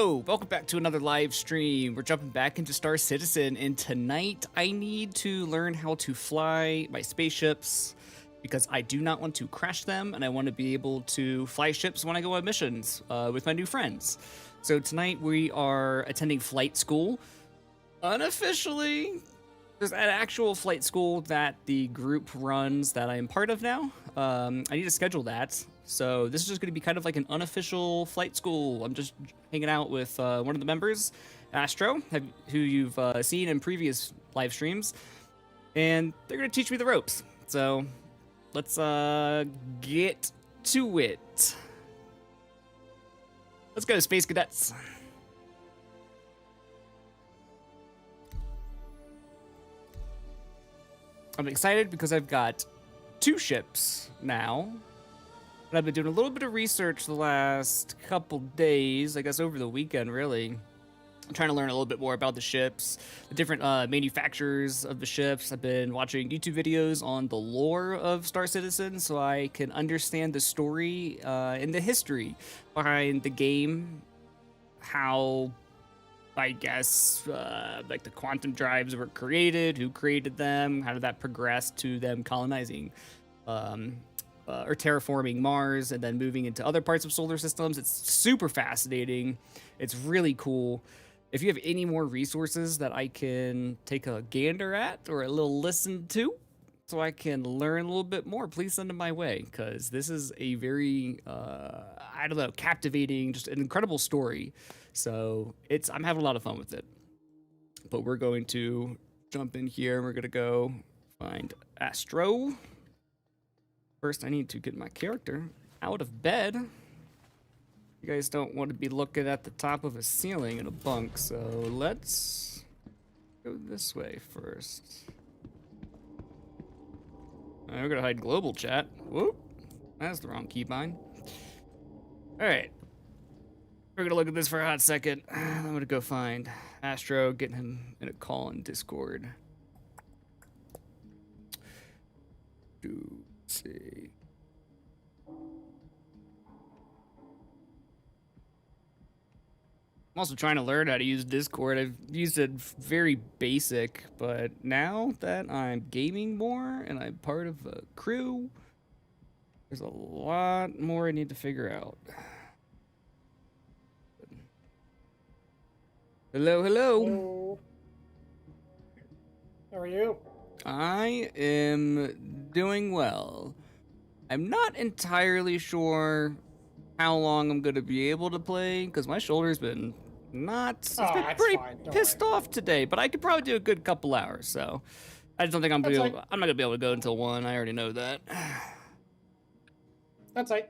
Hello, welcome back to another live stream. We're jumping back into Star Citizen, and tonight I need to learn how to fly my spaceships because I do not want to crash them, and I want to be able to fly ships when I go on missions with my new friends. So tonight we are attending flight school. Unofficially, there's an actual flight school that the group runs that I am part of now. I need to schedule that. So this is just going to be kind of like an unofficial flight school. I'm just hanging out with one of the members, Astro, who you've seen in previous live streams, and they're going to teach me the ropes. So let's get to it. Let's go, Space Cadets. I'm excited because I've got 2 ships now. And I've been doing a little bit of research the last couple days, I guess over the weekend, really. I'm trying to learn a little bit more about the ships, the different manufacturers of the ships. I've been watching YouTube videos on the lore of Star Citizen so I can understand the story and the history behind the game, how, I guess, like the quantum drives were created, who created them, how did that progress to them colonizing or terraforming Mars and then moving into other parts of solar systems. It's super fascinating. It's really cool. If you have any more resources that I can take a gander at or a little listen to so I can learn a little bit more, please send them my way, because this is a very, I don't know, captivating, just an incredible story. So I'm having a lot of fun with it. But we're going to jump in here and we're going to go find Astro. First, I need to get my character out of bed. You guys don't want to be looking at the top of a ceiling in a bunk, so let's go this way first. All right, we're gonna hide global chat. Whoop, that's the wrong keybind. All right, we're gonna look at this for a hot second. I'm gonna go find Astro, getting him in a call in Discord. Let's see. I'm also trying to learn how to use Discord. I've used it very basic, but now that I'm gaming more and I'm part of a crew, there's a lot more I need to figure out. Hello, hello. Hello. How are you? I am doing well. I'm not entirely sure how long I'm going to be able to play because my shoulder's been it's been pretty pissed off today, but I could probably do a good couple hours, so I just don't think I'm not going to be able to go until 1. I already know that. That's right.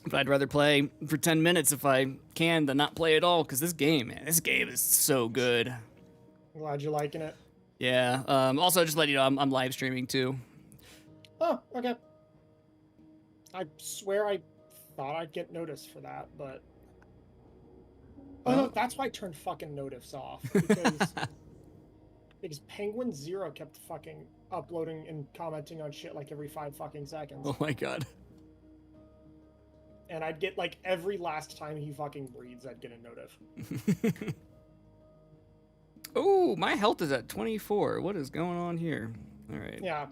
But I'd rather play for 10 minutes if I can than not play at all, because this game is so good. I'm glad you're liking it. Yeah, also just let you know, I'm live streaming too. Oh, okay. I swear I thought I'd get noticed for that, but... Oh, no, that's why I turned fucking notifs off, because Penguin Zero kept fucking uploading and commenting on shit like every 5 fucking seconds. Oh my god. And I'd get, like, every last time he fucking breathes, I'd get a notif. Oh, my health is at 24. What is going on here? All right. Yeah,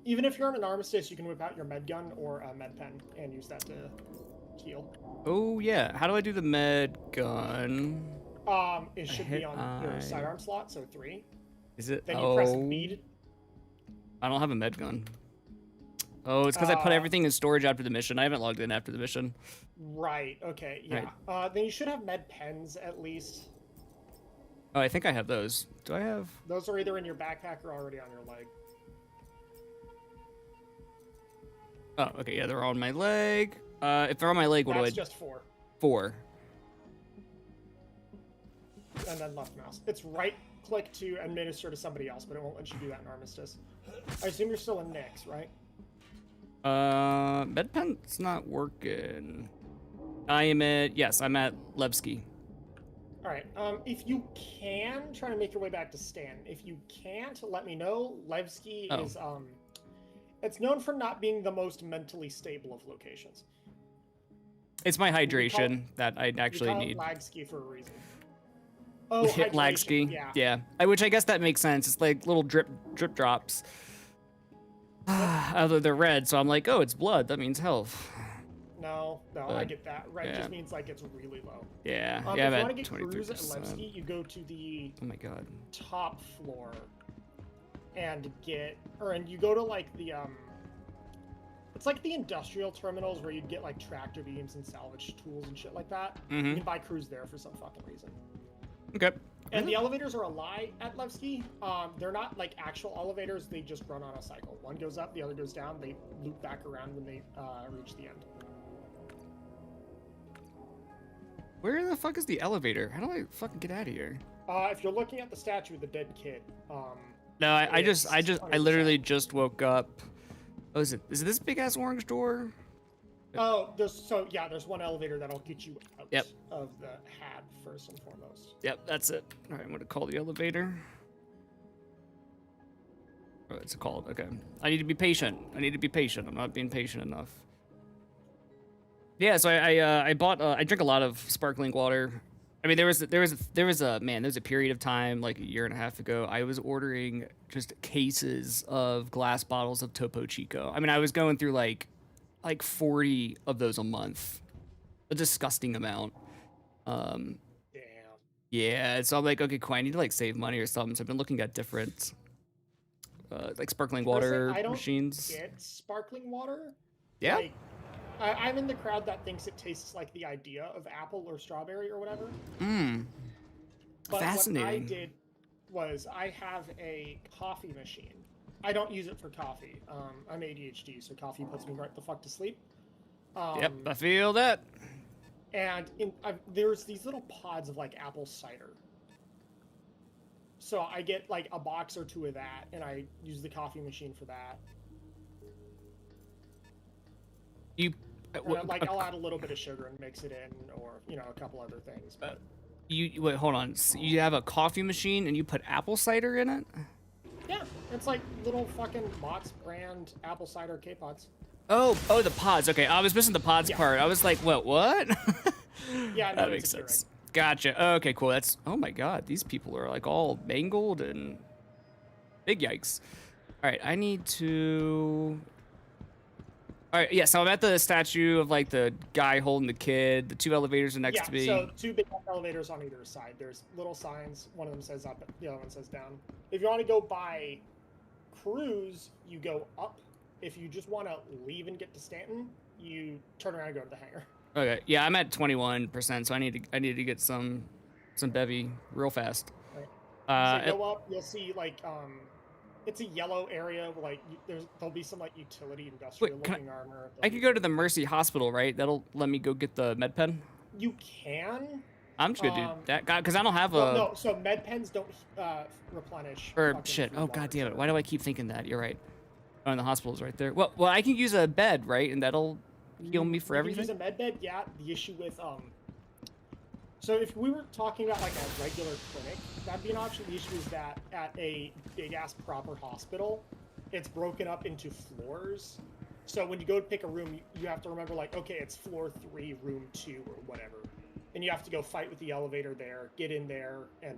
even if you're on an armistice, you can whip out your med gun or a med pen and use that to heal. Oh, yeah. How do I do the med gun? It should be on your sidearm slot, so 3. Is it? Then you press speed. I don't have a med gun. Oh, it's because I put everything in storage after the mission. I haven't logged in after the mission. Right, okay, yeah. Right. Then you should have med pens, at least. Oh, I think I have those. Do I have? Those are either in your backpack or already on your leg. Oh, okay, yeah, they're on my leg. If they're on my leg, what do I... That's just 4. 4. And then left mouse. It's right-click to administer to somebody else, but it won't let you do that in Armistice. I assume you're still in Nyx, right? MedPen's not working. I'm at Levski. Alright, if you can, try to make your way back to Stanton. If you can't, let me know. Levski is, it's known for not being the most mentally stable of locations. It's my hydration that I actually we call need. it lag ski for a reason. Oh, Hit lag hydration, ski. yeah. Which I guess that makes sense. It's like little drip drops. Although they're red, so I'm like, oh, it's blood. That means health. No, But, I get that. Red yeah. just means like it's really low. Yeah, If yeah, I'm you at want to get cruise at 23%. Levski, you go to the Oh my god. top floor and you go to like the it's like the industrial terminals where you'd get like tractor beams and salvage tools and shit like that. You can buy cruise there for some fucking reason. Okay. And the elevators are a lie at Levski. They're not like actual elevators. They just run on a cycle. One goes up, the other goes down. They loop back around when they reach the end. Where the fuck is the elevator? How do I fucking get out of here? If you're looking at the statue of the dead kid, No, I literally 100%. just woke up. Oh, is it this big ass orange door? Oh, there's one elevator that'll get you out of the HAD first and foremost. Yep, that's it. All right, I'm gonna call the elevator. Oh, it's called. Okay. I need to be patient. I'm not being patient enough. Yeah, so I bought. I drink a lot of sparkling water. I mean, there was a period of time like a year and a half ago. I was ordering just cases of glass bottles of Topo Chico. I mean, I was going through like 40 of those a month, a disgusting amount. Damn. Yeah, so I'm like, okay, cool. I need to like save money or something. So I've been looking at different like sparkling water machines. I don't get sparkling water. Yeah. Like, I'm in the crowd that thinks it tastes like the idea of apple or strawberry or whatever. But Fascinating. what I did was I have a coffee machine. I don't use it for coffee. I'm ADHD, so coffee puts me right the fuck to sleep. Yep, I feel that. And there's these little pods of like apple cider. So I get like a box or two of that, and I use the coffee machine for that. I'll add a little bit of sugar and mix it in, or a couple other things. But you wait, hold on. So you have a coffee machine and you put apple cider in it? Yeah, it's like little fucking Mott's brand apple cider K-pods. Oh, the pods. Okay, I was missing the pods part. I was like, what? Yeah, no, that makes sense. Gotcha. Okay, cool. Oh my god, these people are like all mangled and big yikes. All right, I need to. All right, yeah. So I'm at the statue of like the guy holding the kid. The two elevators are next to me. So two big elevators on either side. There's little signs. One of them says up, the other one says down. If you want to go by cruise, you go up. If you just want to leave and get to Stanton, you turn around and go to the hangar. Okay. Yeah, I'm at 21%, so I need to get some bevy real fast. Right. So go up. You'll see like it's a yellow area. Like there'll be some like utility industrial looking armor. I could go to the Mercy Hospital, right? That'll let me go get the med pen. You can. I'm just gonna do that, because I don't have no, so med pens don't replenish. Or shit. Oh god damn it! Why do I keep thinking that? You're right. Oh, and the hospital's right there. Well, I can use a bed, right? And that'll heal me for everything. You can use a med bed, yeah. The issue with so if we were talking about like a regular clinic, that'd be an option. The issue is that at a big ass proper hospital, it's broken up into floors. So when you go to pick a room, you have to remember like, okay, it's floor 3, room 2, or whatever, and you have to go fight with the elevator there, get in there, and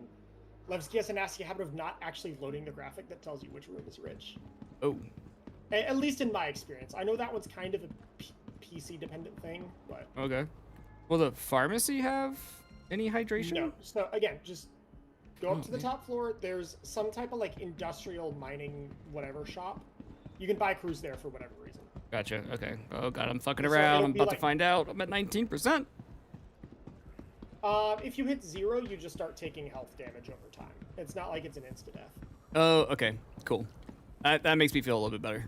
Levski has a nasty habit of not actually loading the graphic that tells you which room is which. Oh. At least in my experience. I know that one's kind of a PC dependent thing, but okay. Will the pharmacy have any hydration? No. So again, just go up to the top floor. There's some type of like industrial mining whatever shop. You can buy cruise there for whatever reason. Gotcha. Okay. Oh god, I'm fucking around. I'm about to find out. I'm at 19%. If you hit 0, you just start taking health damage over time. It's not like it's an insta death. Oh, okay. Cool. That makes me feel a little bit better.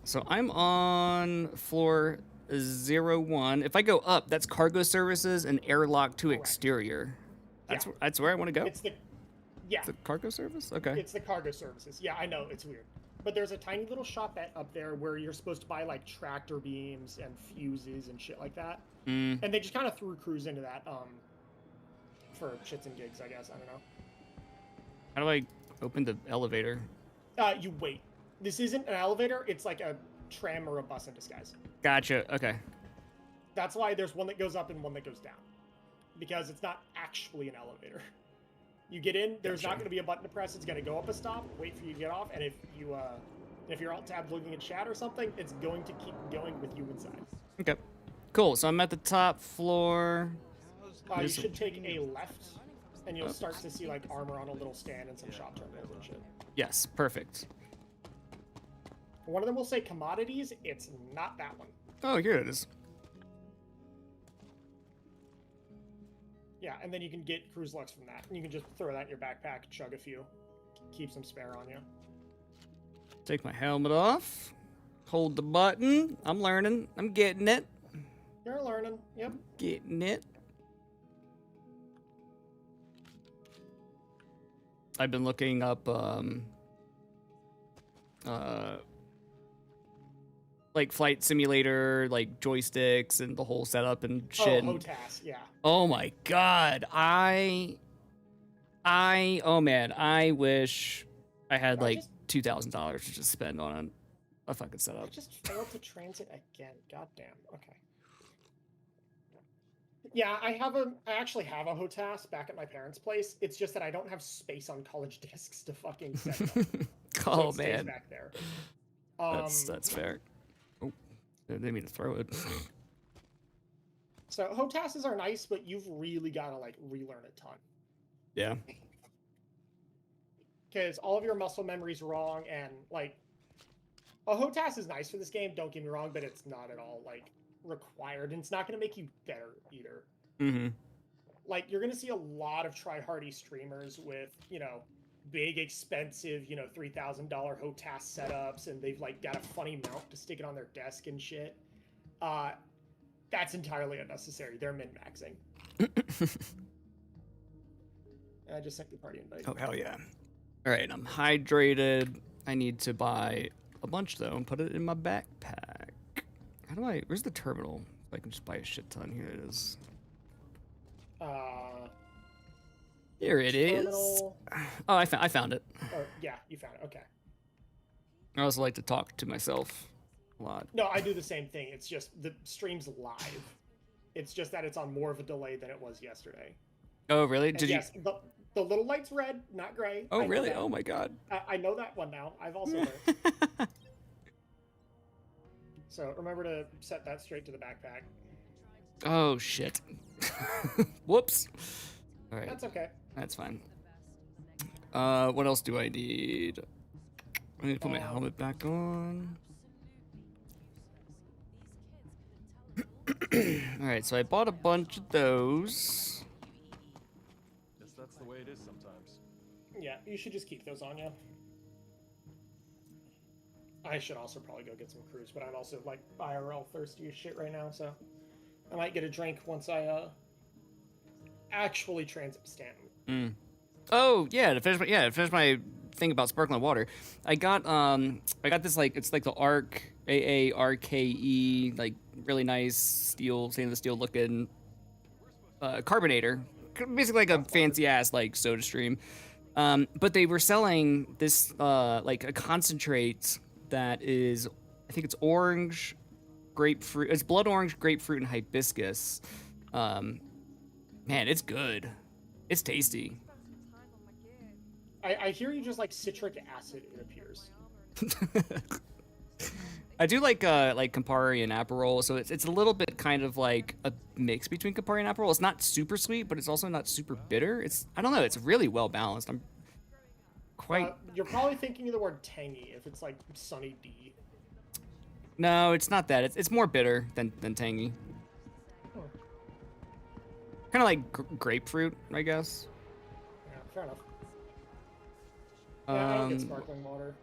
So I'm on floor 01. If I go up, that's cargo services and airlock to exterior. That's where I want to go. It's the cargo service? Okay. It's the cargo services. Yeah, I know, it's weird. But there's a tiny little shopette up there where you're supposed to buy like tractor beams and fuses and shit like that. And they just kind of threw cruise into that for shits and gigs, I guess. I don't know. How do I open the elevator? You wait. This isn't an elevator. It's like a tram or a bus in disguise. Gotcha. Okay. That's why there's one that goes up and one that goes down. Because it's not actually an elevator. You get in, there's not going to be a button to press. It's going to go up a stop, wait for you to get off, and if you're alt tabbed looking at chat or something, it's going to keep going with you inside. Okay. Cool. So I'm at the top floor. You should take a left, and you'll start to see like armor on a little stand and some shop terminals and shit. Yes. Perfect. One of them will say commodities. It's not that one. Oh, here it is. Yeah, and then you can get cruise lux from that. And you can just throw that in your backpack, chug a few. Keep some spare on you. Take my helmet off. Hold the button. I'm learning. I'm getting it. You're learning. Yep. Getting it. I've been looking up like flight simulator, like joysticks and the whole setup and shit. Oh, HOTAS, yeah. Oh my god. Oh man, I wish I had like $2,000 to just spend on a fucking setup. I just failed to transit again. Goddamn. Okay. Yeah, I actually have a HOTAS back at my parents' place. It's just that I don't have space on college discs to fucking set it up. Oh so it stays man. back there. That's fair. Oh, I didn't mean to throw it. So HOTASs are nice, but you've really got to like relearn a ton. Yeah. Because all of your muscle memory's wrong, and like a HOTAS is nice for this game, don't get me wrong, but it's not at all like required, and it's not going to make you better either. Mm-hmm. Like you're going to see a lot of try-hardy streamers with, you know, big expensive, you know, $3,000 HOTAS setups, and they've like got a funny mount to stick it on their desk and shit. That's entirely unnecessary. They're min-maxing. I just sent the party invite. Oh hell yeah. All right, I'm hydrated. I need to buy a bunch though and put it in my backpack. How do I? Where's the terminal? I can just buy a shit ton. Here it is. Here it terminal. is. Oh, I found it. Oh, yeah, you found it. Okay. I also like to talk to myself a lot. No, I do the same thing. It's just the stream's live. It's just that it's on more of a delay than it was yesterday. Oh, really? And Did yes, you? The little light's red, not gray. Oh, really? Oh my god. I know that one now. I've also learned. So remember to set that straight to the backpack. Oh shit. Whoops. All right. That's okay. That's fine. What else do I need? I need to put my helmet back on. All right, so I bought a bunch of those. Guess that's the way it is sometimes. Yeah, you should just keep those on you. I should also probably go get some cruise, but I'm also like IRL thirsty as shit right now, so I might get a drink once I actually transit Stanton. Mm. Oh yeah, to finish my thing about sparkling water. I got this like it's like the Arc AARKE, like really nice stainless steel looking carbonator, basically like a fancy ass like soda stream. But they were selling this like a concentrate that is, I think it's orange, grapefruit. It's blood orange, grapefruit, and hibiscus. Man, it's good. It's tasty. I hear you just like citric acid, it appears. I do like Campari and Aperol, so it's a little bit kind of like a mix between Campari and Aperol. It's not super sweet, but it's also not super bitter. I don't know, it's really well balanced. I'm quite... You're probably thinking of the word tangy if it's like Sunny D. No, it's not that. It's more bitter than tangy. Oh. Kind of like grapefruit, I guess. Yeah, fair enough. Yeah, I don't get sparkling water.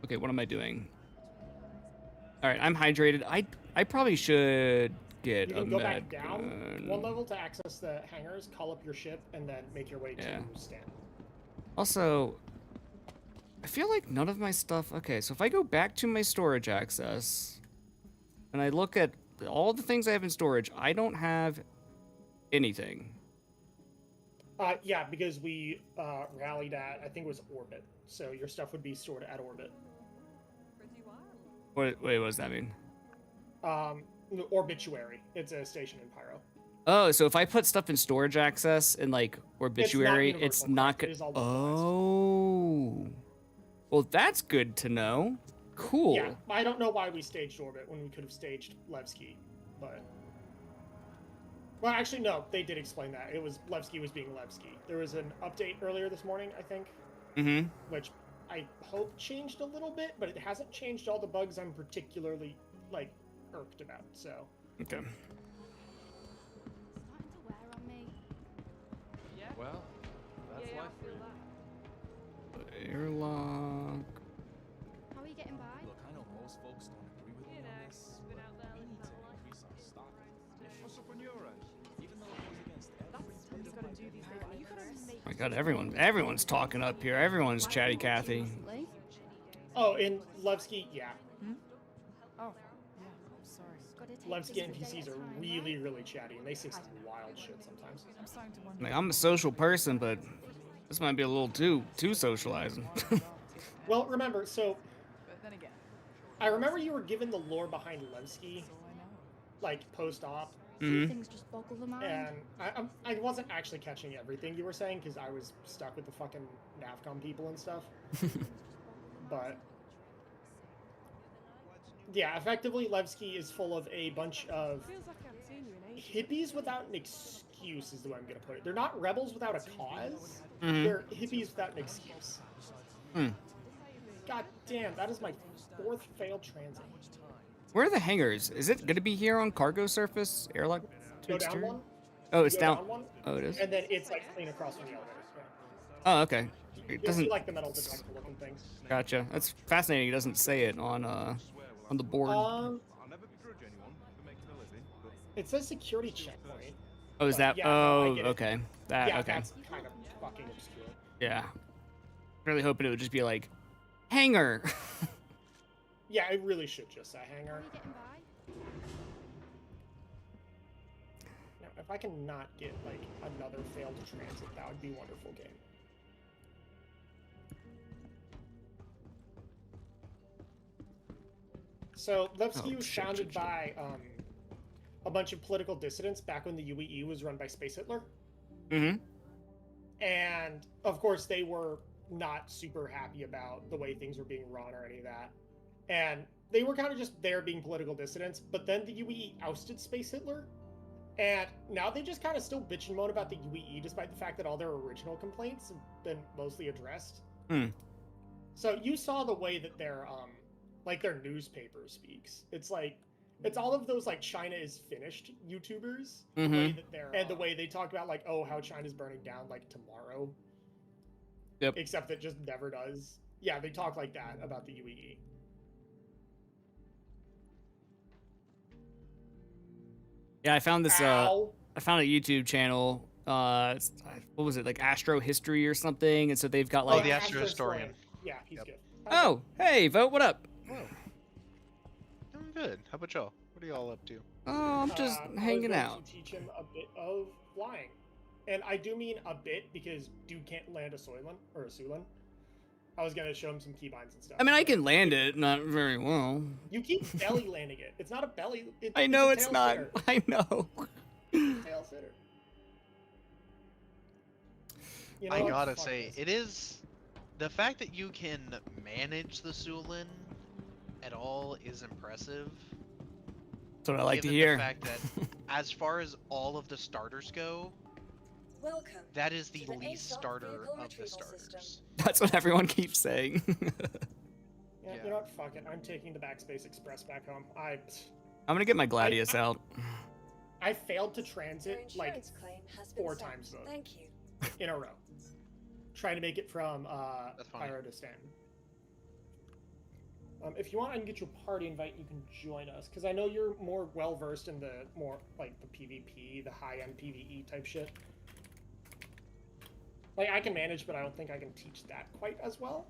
Okay, what am I doing? All right, I'm hydrated. I probably should get You a can go med back down gun. one level to access the hangars, call up your ship, and then make your way to Stanton. Also, I feel like none of my stuff... Okay, so if I go back to my storage access, and I look at all the things I have in storage, I don't have anything. Yeah, because we rallied at, I think it was orbit. So your stuff would be stored at orbit. Wait, what does that mean? Orbituary. It's a station in Pyro. Oh, so if I put stuff in storage access and like Orbituary, it's universal, not correct. It good. is all localized. Oh. Well, that's good to know. Cool. Yeah, I don't know why we staged orbit when we could have staged Levski, but... Well, actually, no, they did explain that. It was Levski was being Levski. There was an update earlier this morning, I think, which I hope changed a little bit, but it hasn't changed all the bugs I'm particularly, like, irked about, so... Okay. Well, that's life for you. Airlock. How are you getting by? Look, I know most folks don't agree with me on this, but we need to increase our stock. What's up on your end? Even though it goes against every bit of my Oh my god, everyone's talking up here. Everyone's chatty Cathy. Oh, in Levski, yeah. Oh, yeah, sorry. Levski NPCs are really, really chatty, and they say some wild shit sometimes. I'm starting to wonder. Like, I'm a social person, but this might be a little too socializing. Well, remember, so But then again, I remember you were given the lore behind Levski, like post-op, things just boggle the mind. and I wasn't actually catching everything you were saying because I was stuck with the fucking Navcom people and stuff. But yeah, effectively, Levski is full of a bunch of hippies without an excuse, is the way I'm gonna put it. They're not rebels without a cause. They're hippies without an excuse. God damn, that is my 4th failed transit. Where are the hangars? Is it gonna be here on cargo surface? Airlock? Go down one. Oh, it's Go down. down one, Oh, it is. and then it's like clean across from the elevator. Oh, okay. It You'll doesn't. see like the metal detector looking things. Gotcha. That's fascinating. It doesn't say it on the board. I'll never begrudge anyone who makes a living, but It says security checkpoint. Oh, is that? yeah, no, I Oh, get it. okay. That. Yeah, Okay. that's kind of fucking obscure. Yeah. Really hoping it would just be like, hangar. Yeah, it really should just say How hangar. are you getting by? Now, if I can not get like another failed transit, that would be a wonderful game. So Levski Oh, was shit, founded shit. by a bunch of political dissidents back when the UEE was run by Space Hitler. And of course, they were not super happy about the way things were being run or any of that. And they were kind of just there being political dissidents. But then the UEE ousted Space Hitler. And now they just kind of still bitch and moan about the UEE, despite the fact that all their original complaints have been mostly addressed. So you saw the way that their newspaper speaks. It's like, it's all of those like China is finished YouTubers, the way that they're, and the way they talk about like, oh, how China's burning down like tomorrow. Yep. Except it just never does. Yeah, they talk like that about the UEE. Yeah, I found this. Ow. I found a YouTube channel. What was it, like Astro History or something? And so they've got like. the Astro Historian. Yeah, he's good. Oh, hey, Vote, what up? Whoa. I'm good. How about y'all? What are y'all up to? Oh, I'm just I was hanging going out. to teach him a bit of flying. And I do mean a bit because dude can't land a Soylent or a Sulin. I was gonna show him some keybinds and stuff. I mean, I can land it, not very well. You keep belly landing it. It's not a belly. I know it's it's a not. tail I know. sitter. Tail sitter. You know I what? gotta Fuck say, this. it is the fact that you can manage the Sulin at all is impressive. That's what I like to given hear. The fact that, as far as all of the starters go, Welcome. that is the to the least ASOC starter vehicle of the retrieval starters. system. That's what everyone keeps saying. Yeah, you know what? Fuck it. I'm taking the Backspace Express back home. I'm gonna get my Gladius out. I failed to Your transit like insurance claim has been 4 sent. times though, Thank you. in a row, trying to make it from That's fine. Pyro to Stanton. If you want, I can get you a party invite. You can join us because I know you're more well versed in the more like the PvP, the high end PvE type shit. Like I can manage, but I don't think I can teach that quite as well.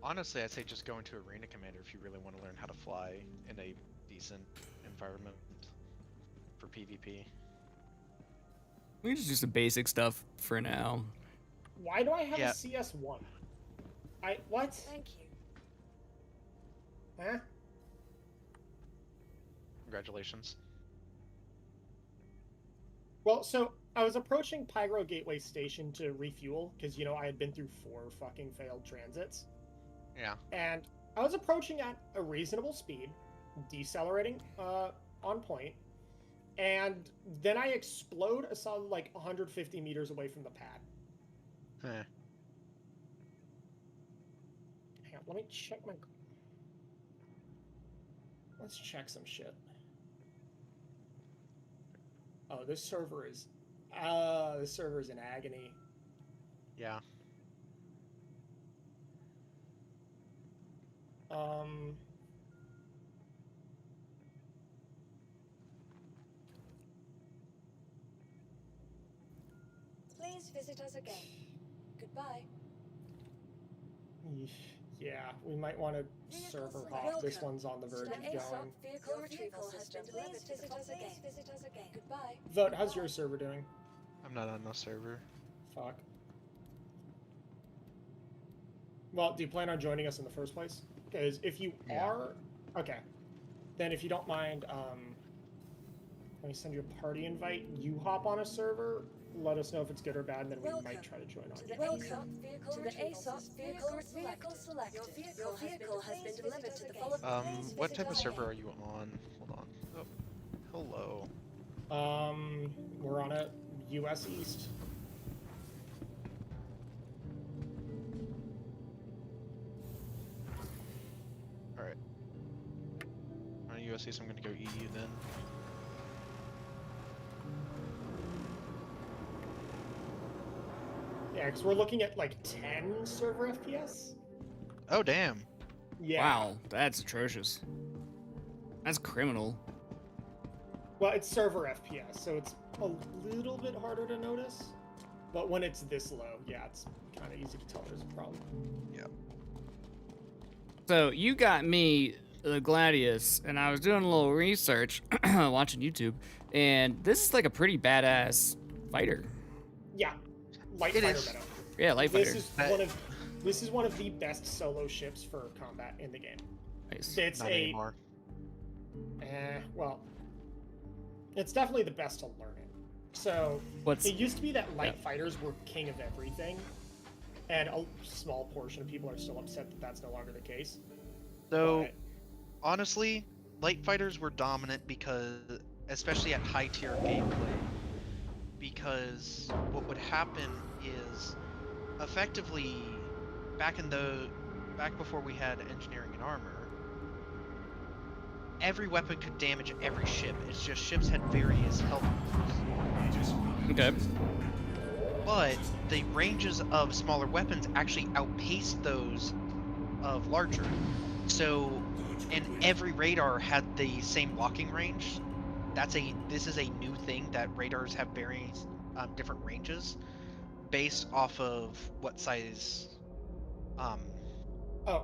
Honestly, I'd say just go into Arena Commander if you really want to learn how to fly in a decent environment. for PvP. We can just do some basic stuff for now. Why do I have Yeah. a CS1? What? Thank you. Huh? Congratulations. Well, so I was approaching Pyro Gateway Station to refuel because I had been through 4 fucking failed transits, Yeah. and I was approaching at a reasonable speed, decelerating on point, and then I explode a solid like 150 meters away from the pad. Huh. Hang on, let me check my. Let's check some shit. Oh, this server is in agony. Yeah. Please visit us again. Goodbye. Yeah, we might want to server hop. This one's on the verge of going. Vehicle retrieval has been delivered. Please visit us again. Goodbye. Vote, how's your server doing? I'm not on no server. Fuck. Well, do you plan on joining us in the first place? Because if you Yeah. are... Okay. Then if you don't mind, let me send you a party invite. You hop on a server, let us know if it's good or bad, and then we might try to join on. Welcome to the ASOS vehicle select. Your vehicle has been delivered to the following. What type of server are you on? Hold on. Oh, hello. We're on a US East. Alright. On USC, so I'm gonna go EU then. Yeah, because we're looking at like 10 server FPS. Oh, damn. Yeah. Wow, that's atrocious. That's criminal. Well, it's server FPS, so it's a little bit harder to notice. But when it's this low, yeah, it's kind of easy to tell there's a problem. Yep. So you got me the Gladius, and I was doing a little research, watching YouTube, and this is like a pretty badass fighter. Yeah, light It fighter is. meta. Yeah, light fighter. This is one of the best solo ships for combat in the game. Nice. It's Not anymore. Well, it's definitely the best to learn it. So What's it used to be that light fighters were king of everything, and a small portion of people are still upset that that's no longer the case. So, But- honestly, light fighters were dominant because, especially at high tier gameplay, because what would happen is, effectively, back before we had engineering and armor, every weapon could damage every ship. It's just ships had various health numbers. okay? But the ranges of smaller weapons actually outpaced those of larger. So, and every radar had the same locking range. This is a new thing that radars have various different ranges based off of what size. Oh,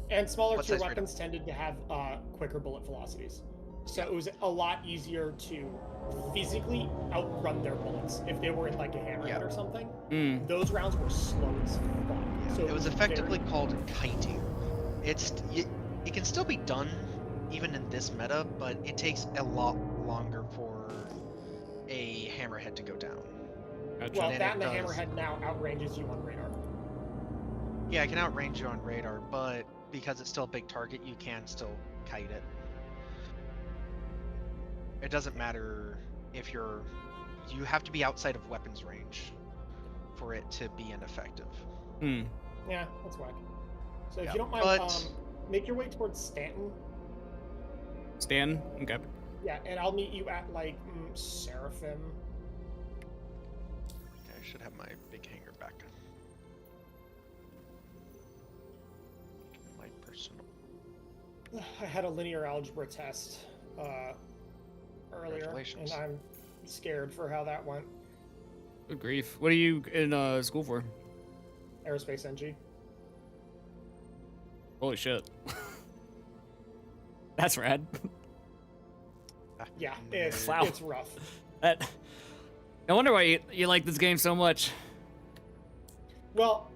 and smaller What tier size radar? weapons tended to have quicker bullet velocities, so it was a lot easier to physically outrun their bullets if they were in like a hammerhead or something. Mm. Those rounds were slow as fuck. So It was effectively called kiting. It can still be done even in this meta, but it takes a lot longer for a hammerhead to go down. Gotcha. Well, than that it and the does. hammerhead now outranges you on radar. Yeah, it can outrange you on radar, but because it's still a big target, you can still kite it. It doesn't matter if you have to be outside of weapons range for it to be ineffective. Mm. Yeah, that's whack. So if Yeah, you don't mind, but- make your way towards Stanton. Stan? Okay. Yeah, and I'll meet you at like Seraphim. Okay, I should have my big hanger back. My personal. I had a linear algebra test earlier, and Congratulations. I'm scared for how that went. Good grief. What are you in school for? Aerospace NG. Holy shit. That's rad. Yeah, it's Wow. it's rough. That. I wonder why you like this game so much. Well,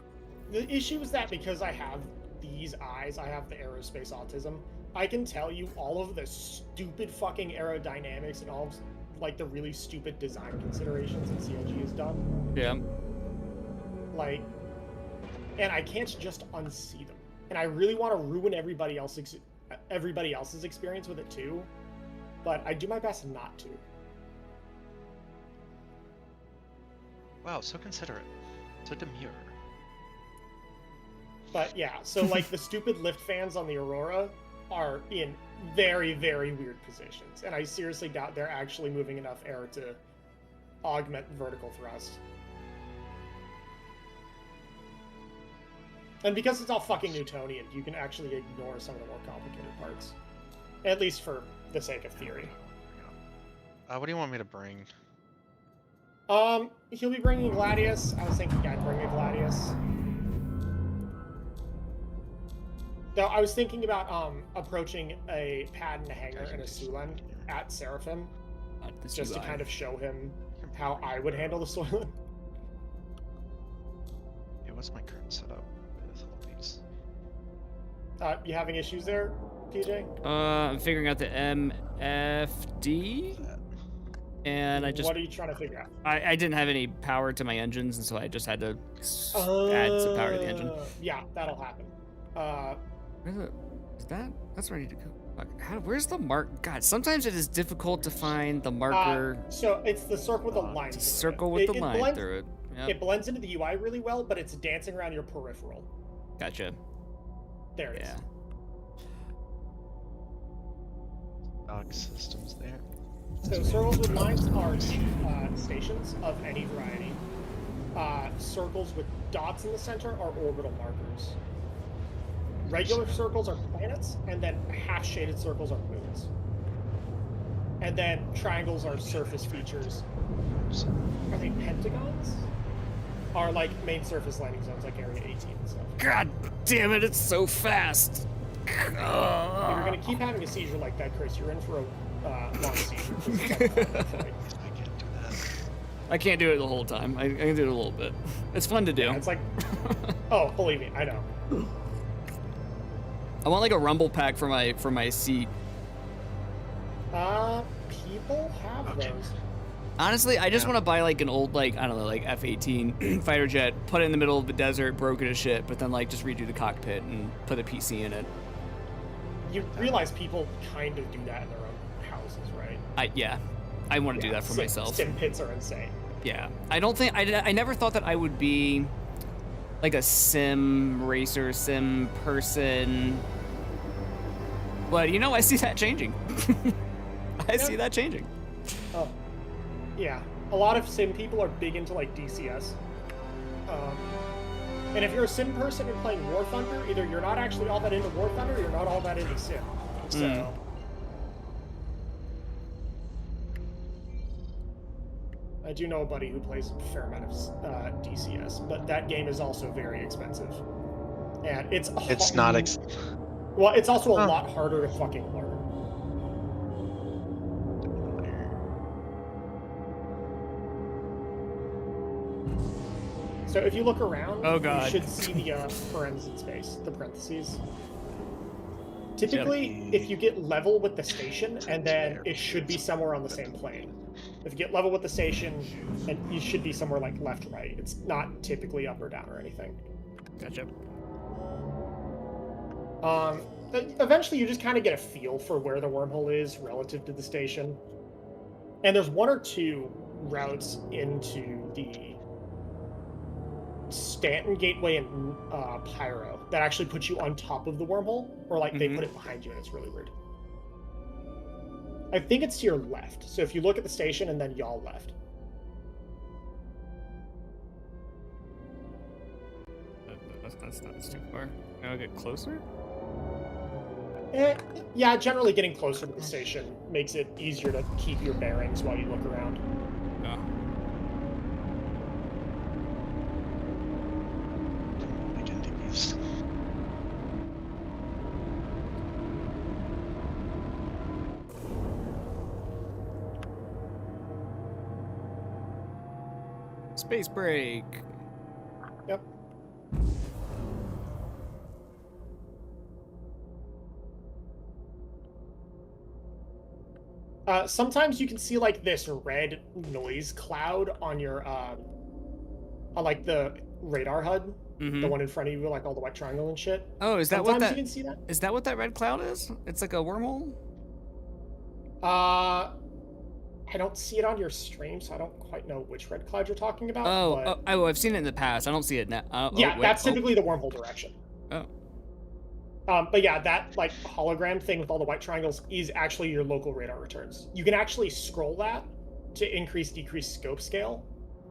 the issue is that because I have these eyes, I have the aerospace autism. I can tell you all of the stupid fucking aerodynamics and all of like the really stupid design considerations that CLG has done. Yeah. Like, and I can't just unsee them. And I really want to ruin everybody else's experience with it too, but I do my best not to. Wow, so considerate. So demure. But yeah, so like the stupid lift fans on the Aurora are in very, very weird positions. And I seriously doubt they're actually moving enough air to augment vertical thrust. And because it's all fucking Newtonian, you can actually ignore some of the more complicated parts. At least for the sake of theory. What do you want me to bring? He'll be bringing Gladius. I was thinking I'd bring a Gladius. Though I was thinking about approaching a pad and a hanger and a Sulan at Seraphim, just to kind of show him how I would handle the Soylent. Yeah, what's my current setup with all these? You having issues there, PJ? I'm figuring out the MFD, and I just. What are you trying to figure out? I didn't have any power to my engines, and so I just had to add some power to the engine. Yeah, that'll happen. Is that? That's ready to go. Fuck, where's the mark? God, sometimes it is difficult to find the marker. So it's the circle with the line. It's a circle with the line blends, through it. Yep. It blends into the UI really well, but it's dancing around your peripheral. Gotcha. There it is. Yeah. Dog systems there. So circles with lines are stations of any variety. Circles with dots in the center are orbital markers. Regular circles are planets, and then half-shaded circles are moons. And then triangles are surface features. Are they pentagons? Are like main surface landing zones, like Area 18 and stuff. God damn it! It's so fast. If you're gonna keep having a seizure like that, Chris, you're in for a long seizure. I can't do it the whole time. I can do it a little bit. It's fun to do. Yeah, it's like, oh, believe me, I know. I want like a rumble pack for my seat. People have those. Honestly, I just want to buy like an old, like, I don't know, like F-18 fighter jet, put it in the middle of the desert, broken as shit, but then like just redo the cockpit and put a PC in it. You realize people kind of do that in their own houses, right? Yeah, I want to do that for myself. Sim pits are insane. Yeah, I don't think, I never thought that I would be like a sim racer, sim person, but you know, I see that changing. I see that changing. Oh, yeah. A lot of sim people are big into like DCS. And if you're a sim person and playing War Thunder, either you're not actually all that into War Thunder, or you're not all that into sim. So. I do know a buddy who plays a fair amount of DCS, but that game is also very expensive. And it's not well, it's also a lot harder to fucking learn. So if you look around, oh God, you should see the parentheses. Typically, if you get level with the station, and then it should be somewhere on the same plane. If you get level with the station, and you should be somewhere like left, right. It's not typically up or down or anything. Gotcha. Eventually, you just kind of get a feel for where the wormhole is relative to the station. And there's one or two routes into the Stanton Gateway and Pyro that actually put you on top of the wormhole, or like they put it behind you, and it's really weird. I think it's to your left. So if you look at the station and then y'all left. That's too far. Can I get closer? Yeah, generally getting closer to the station makes it easier to keep your bearings while you look around. Oh. Space break. Yep. Sometimes you can see like this red noise cloud on your on like the radar HUD, the one in front of you, like all the white triangle and shit. Oh, is that Sometimes what that? you can see that? Is that what that red cloud is? It's like a wormhole. I don't see it on your stream, so I don't quite know which red cloud you're talking about. Oh, I've seen it in the past. I don't see it now. Yeah, that's typically the wormhole direction. Oh. But yeah, that like hologram thing with all the white triangles is actually your local radar returns. You can actually scroll that to increase, decrease scope scale,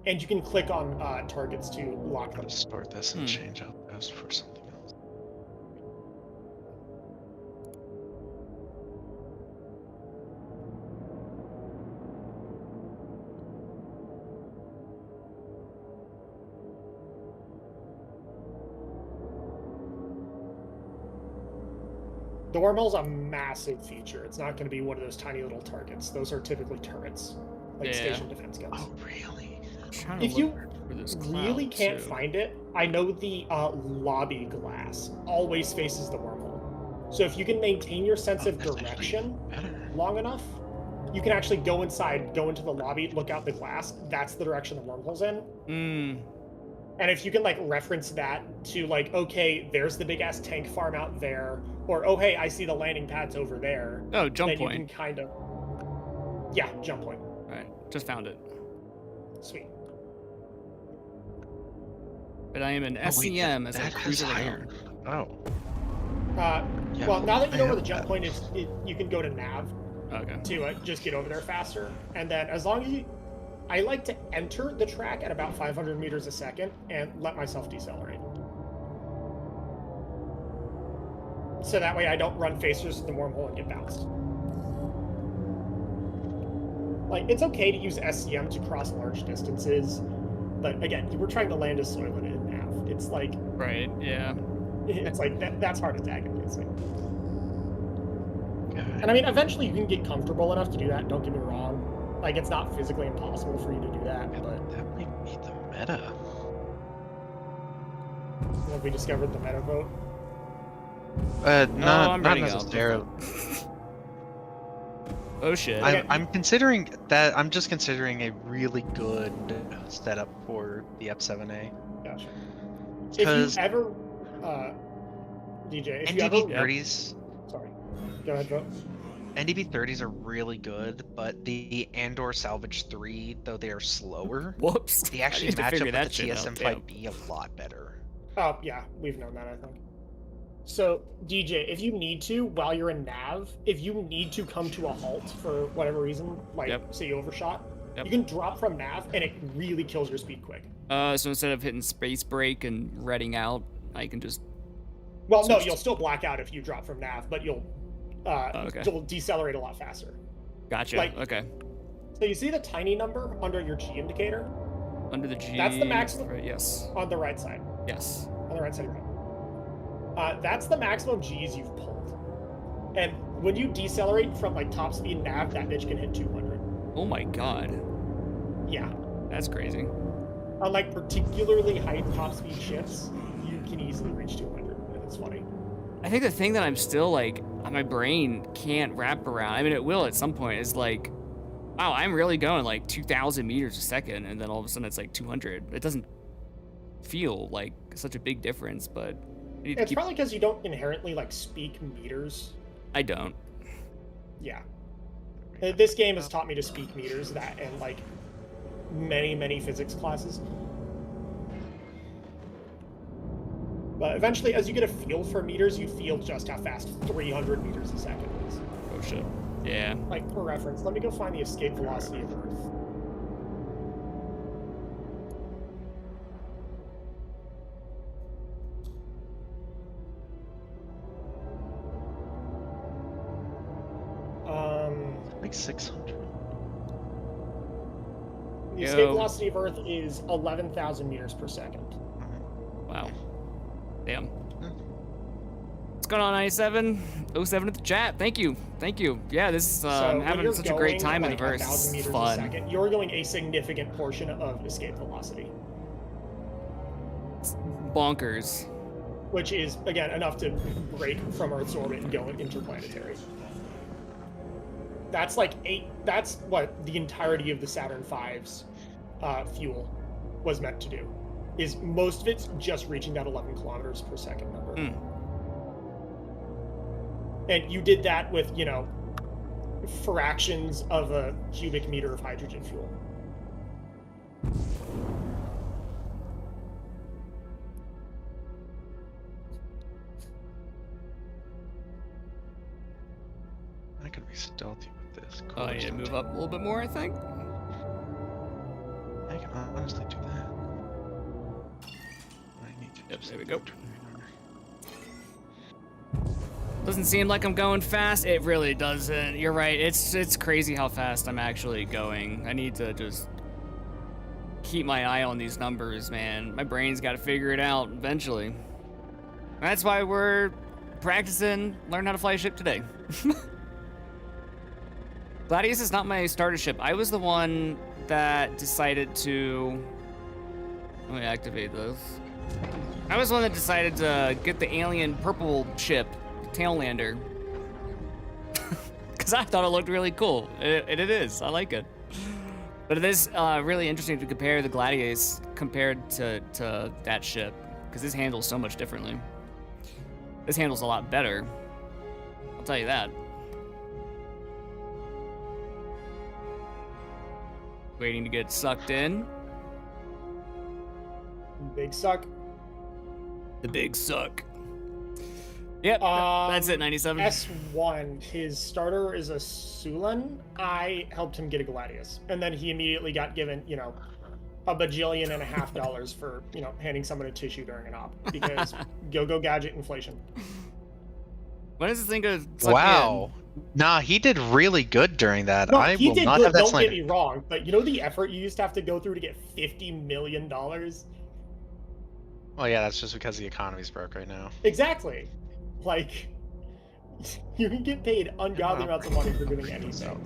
and you can click on targets to lock I'm them. gonna store this and change out those for something else. The wormhole's a massive feature. It's not going to be one of those tiny little targets. Those are typically turrets, like station defense guns. Oh, really? If you really can't find it, I know the lobby glass always faces the wormhole. So if you can maintain your sense of direction long enough, you can actually go inside, go into the lobby, look out the glass. That's the direction the wormhole's in. And if you can like reference that to like, okay, there's the big ass tank farm out there, or oh hey, I see the landing pads over there. Oh, jump then point. You can kind of, yeah, jump point. All right, just found it. Sweet. But I am an SEM as I cruise around. Oh. Yeah, well, now that you know I where the have jump that. point is, you can go to nav Okay. to just get over there faster. And then as long as you, I like to enter the track at about 500 meters a second and let myself decelerate. So that way I don't run facers with the wormhole and get bounced. Like, it's okay to use SCM to cross large distances, but again, you were trying to land a Soylent in nav. It's like... Right, yeah. It's like, that's heart attack inducing. And I mean, eventually you can get comfortable enough to do that, don't get me wrong. Like, it's not physically impossible for you to do that, but... That might be the meta. Have we discovered the meta vote? I'm Not running out. necessarily. Oh shit. I'm considering that. I'm just considering a really good setup for the F7A. Gotcha. If Because you ever, DJ, if you ever... NDB30s, Sorry. Go ahead, vote. NDB30s are really good, but the Andor Salvage 3, though they are slower, Whoops. they I actually need to match up figure with that the shit out, TSM-5B a lot better. Oh, yeah, we've known that, I think. So, DJ, if you need to, while you're in nav, if you need to come to a halt for whatever reason, like, say you overshot, you can drop from nav, and it really kills your speed quick. So instead of hitting space break and redding out, I can just... Well, no, you'll still black out if you drop from nav, but you'll okay. you'll decelerate a lot faster. Gotcha, Like, okay. So you see the tiny number under your G indicator? Under the G... That's the maximum? Right, yes. On the right side. Yes. On the right side of your head. That's the maximum Gs you've pulled. And when you decelerate from like top speed nav, that bitch can hit 200. Oh my god. Yeah. That's crazy. On like particularly high top speed ships, you can easily reach 200. It's funny. I think the thing that I'm still like, my brain can't wrap around, I mean it will at some point, is like, wow, I'm really going like 2,000 meters a second, and then all of a sudden it's like 200. It doesn't feel like such a big difference, but... It's probably because you don't inherently like speak meters. I don't. Yeah. This game has taught me to speak meters, that and like many physics classes. But eventually, as you get a feel for meters, you feel just how fast 300 meters a second is. Oh shit. Yeah. Like, for reference, let me go find the escape velocity of Earth. Like 600. The escape velocity of Earth is 11,000 meters per second. Wow. Damn. Let's going on, 97? 07 at the chat. Thank you. Thank you. Yeah, this is, I'm when having you're such a great going, time in like, the verse. 1,000 It's meters a fun. second, you're going a significant portion of escape velocity, It's bonkers. which is, again, enough to break from Earth's orbit and go interplanetary. That's like that's what the entirety of the Saturn V's fuel was meant to do. Is most of it's just reaching that 11 kilometers per second number. And you did that with, you know, fractions of a cubic meter of hydrogen fuel. I can be stealthy with this. Oh, I need to move up a little bit more, I think. I can honestly do that. I need to Yep, just there we go. turn Doesn't seem like I'm going fast. It really doesn't. You're right. It's crazy how fast I'm actually going. I need to just keep my eye on these numbers, man. My brain's got to figure it out eventually. That's why we're practicing learn how to fly a ship today. Gladius is not my starter ship. I was the one that decided to... Let me activate those. I was the one that decided to get the alien purple ship, Taillander. Because I thought it looked really cool. It is. I like it. But it is really interesting to compare the Gladius compared to that ship. Because this handles so much differently. This handles a lot better. I'll tell you that. Waiting to get sucked in. Big suck. The big suck. Yep, that's it, 97. S1, his starter is a Sulan. I helped him get a Gladius. And then he immediately got given, you know, $1.5 for, you know, handing someone a tissue during an op. Because go gadget inflation. When is this thing gonna it. suck Wow. Nah, he did really good during that. No, I he will did not good, have that don't slander. get me wrong, but you know the effort you used to have to go through to get $50 million? Well, yeah, that's just because the economy's broke right now. Exactly. Like, you can get paid ungodly amounts of money for doing anything.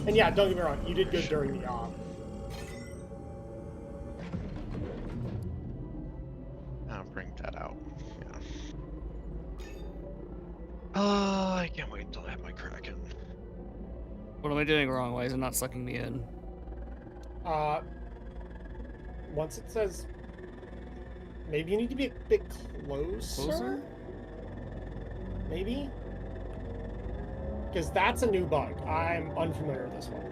And yeah, don't get me wrong, you did good during the op. I'll bring that out. Yeah. I can't wait until I have my Kraken. What am I doing wrong? Why is it not sucking me in? Once it says... Maybe you need to be a bit closer? Maybe? Because that's a new bug. I'm unfamiliar with this one.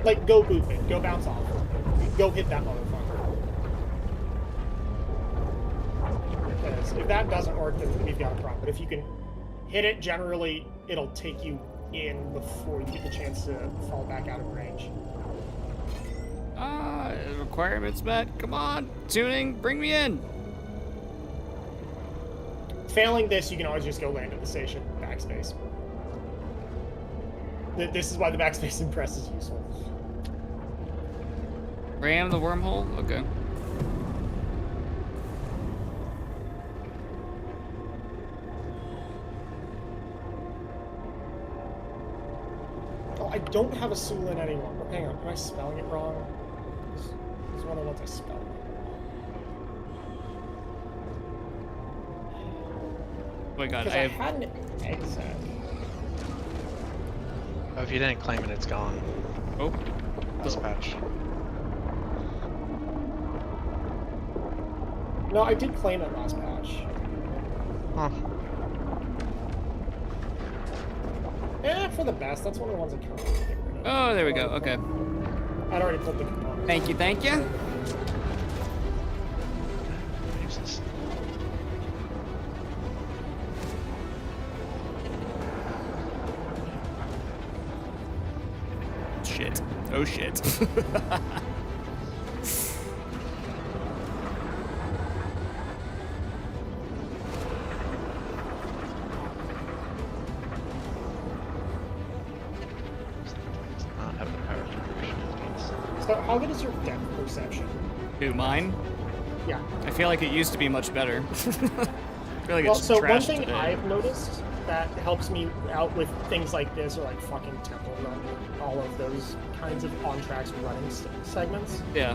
Like, go boop it. Go bounce off. Go hit that motherfucker. Because if that doesn't work, then we've got a problem. But if you can hit it, generally, it'll take you in before you get the chance to fall back out of range. Requirements met. Come on. Tuning, bring me in. Failing this, you can always just go land at the station, backspace. This is why the backspace impress is useful. Ram the wormhole? Okay. Oh, I don't have a Sulan anymore. Oh, hang on, am I spelling it wrong? This is one of the ones I spelled. Oh my god, Because I had an exit. Oh, if you didn't claim it, it's gone. Oh. Last patch. No, I did claim it last patch. Huh. For the best. That's one of the ones I can't really get rid of. Oh, there we go. Okay. I'd already pulled the component. Thank you, thank you. Useless. Shit. Oh shit. Not have the power generation. So, how good is your depth perception? Who, mine? Yeah. I feel like it used to be much better. I feel like Well, it's so one trashed thing today. I've noticed that helps me out with things like this, or like fucking Temple Run, or all of those kinds of on-tracks running segments, Yeah.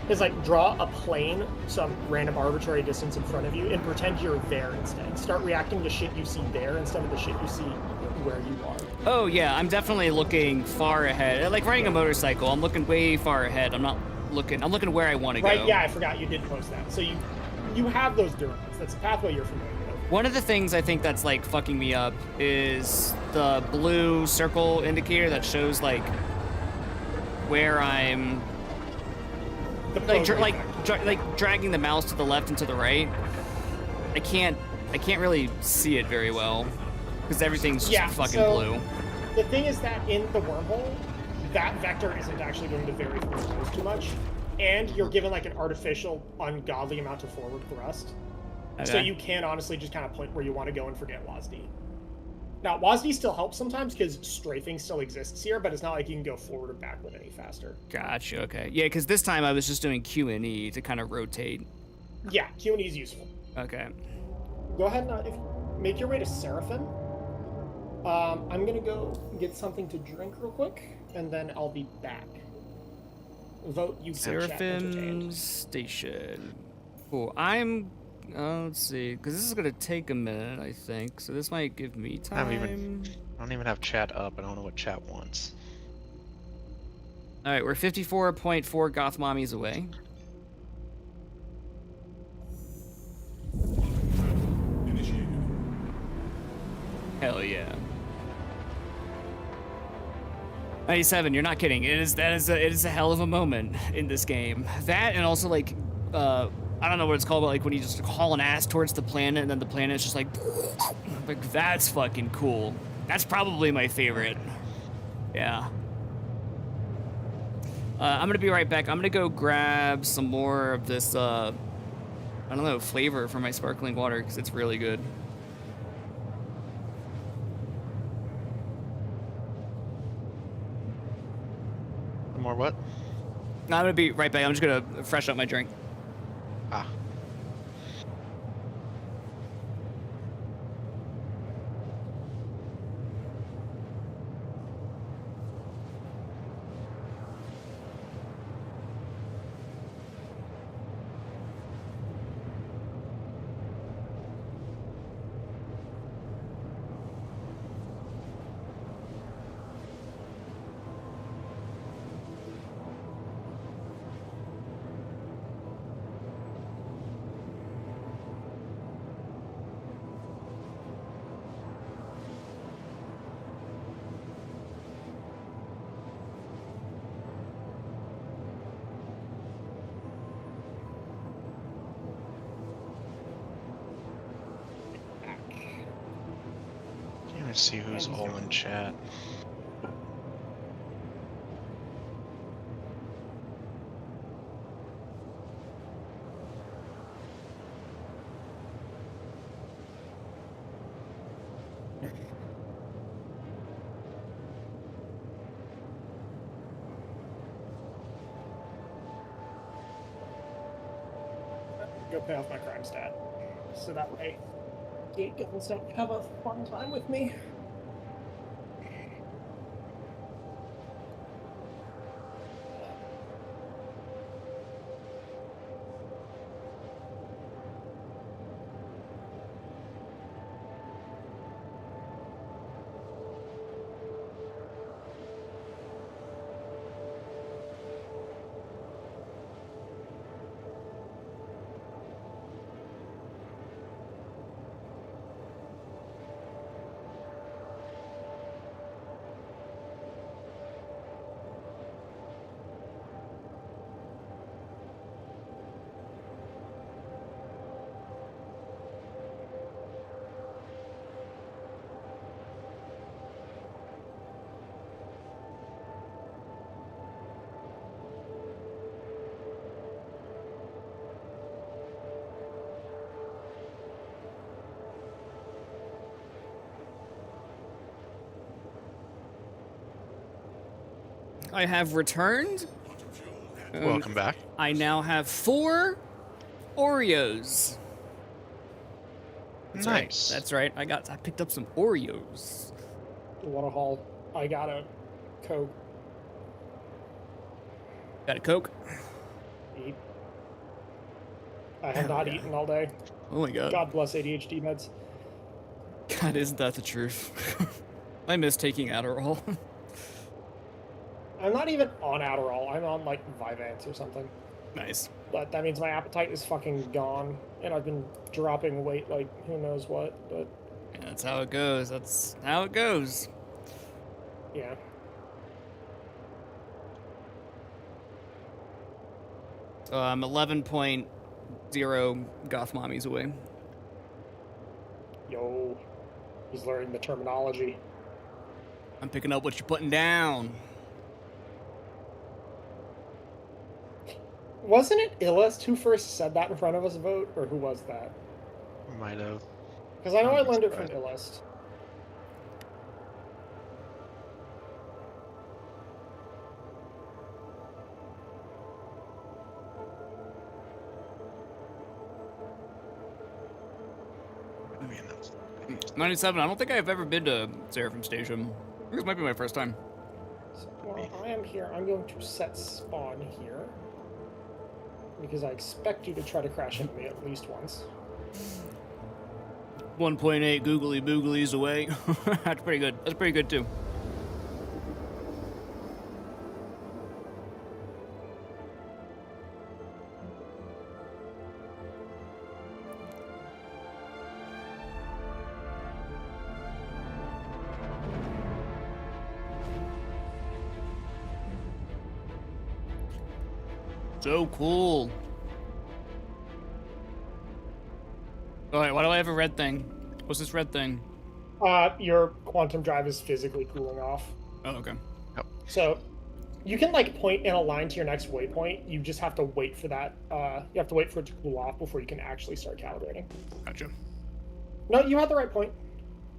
is like draw a plane some random arbitrary distance in front of you and pretend you're there instead. Start reacting to shit you see there instead of the shit you see where you are. Oh yeah, I'm definitely looking far ahead. Like riding a motorcycle, I'm looking way far ahead. I'm looking where I want to go. Right, yeah, I forgot you did post that. So you have those durables. That's a pathway you're familiar with. One of the things I think that's like fucking me up is the blue circle indicator that shows like where I'm The like prograde vector. dragging the mouse to the left and to the right. I can't really see it very well because everything's just fucking so blue. The thing is that in the wormhole, that vector isn't actually going to vary from your nose too much, and you're given like an artificial, ungodly amount of forward thrust. So Okay. you can honestly just kind of point where you want to go and forget WASD. Now, WASD still helps sometimes because strafing still exists here, but it's not like you can go forward or backward any faster. Gotcha. Okay. Yeah, because this time I was just doing Q and E to kind of rotate. Yeah, Q&E is useful. Okay. Go ahead and make your way to Seraphim. I'm gonna go get something to drink real quick, and then I'll be back. Vote you can chat Seraphim entertained. Station. Cool. I'm. Let's see, because this is gonna take a minute, I think. So this might give me time. I don't even have chat up. I don't know what chat wants. All right, we're 54.4 goth mommies away. Hell yeah. 97, you're not kidding. It is a hell of a moment in this game. That and also like I don't know what it's called, but like when you just haul an ass towards the planet and then the planet's just like that's fucking cool. That's probably my favorite. Yeah. I'm gonna be right back. I'm gonna go grab some more of this I don't know, flavor for my sparkling water because it's really good. More what? No, I'm gonna be right back. I'm just gonna fresh up my drink. Ah. Let's see who's all in chat. Go pay off my crime stat, so that way Gate doesn't have a fun time with me. I have returned. Welcome back. I now have 4 Oreos. That's right. Nice. That's right. I picked up some Oreos. What a haul. I got a Coke. Got a Coke? Eat. I have not eaten all day. Oh my god. God bless ADHD meds. God, isn't that the truth? I miss taking Adderall. I'm not even on Adderall. I'm on like Vyvanse or something. Nice. But that means my appetite is fucking gone, and I've been dropping weight like who knows what. But Yeah, that's how it goes. That's how it goes. yeah. So I'm 11.0 goth mommies away. Yo, he's learning the terminology. I'm picking up what you're putting down. Wasn't it Illust who first said that in front of us, Vote, or who was that? Might have. Because I know I I'm learned it from surprised. Illust. I mean, that's 97. I don't think I've ever been to Seraphim Station. I think this might be my first time. So while I am here, I'm going to set spawn here. Because I expect you to try to crash into me at least once. 1.8 googly booglies away. That's pretty good. That's pretty good too. So cool. Alright, why do I have a red thing? What's this red thing? Your quantum drive is physically cooling off. Oh, okay. So you can like point in a line to your next waypoint. You just have to wait for that. You have to wait for it to cool off before you can actually start calibrating. Gotcha. No, you have the right point.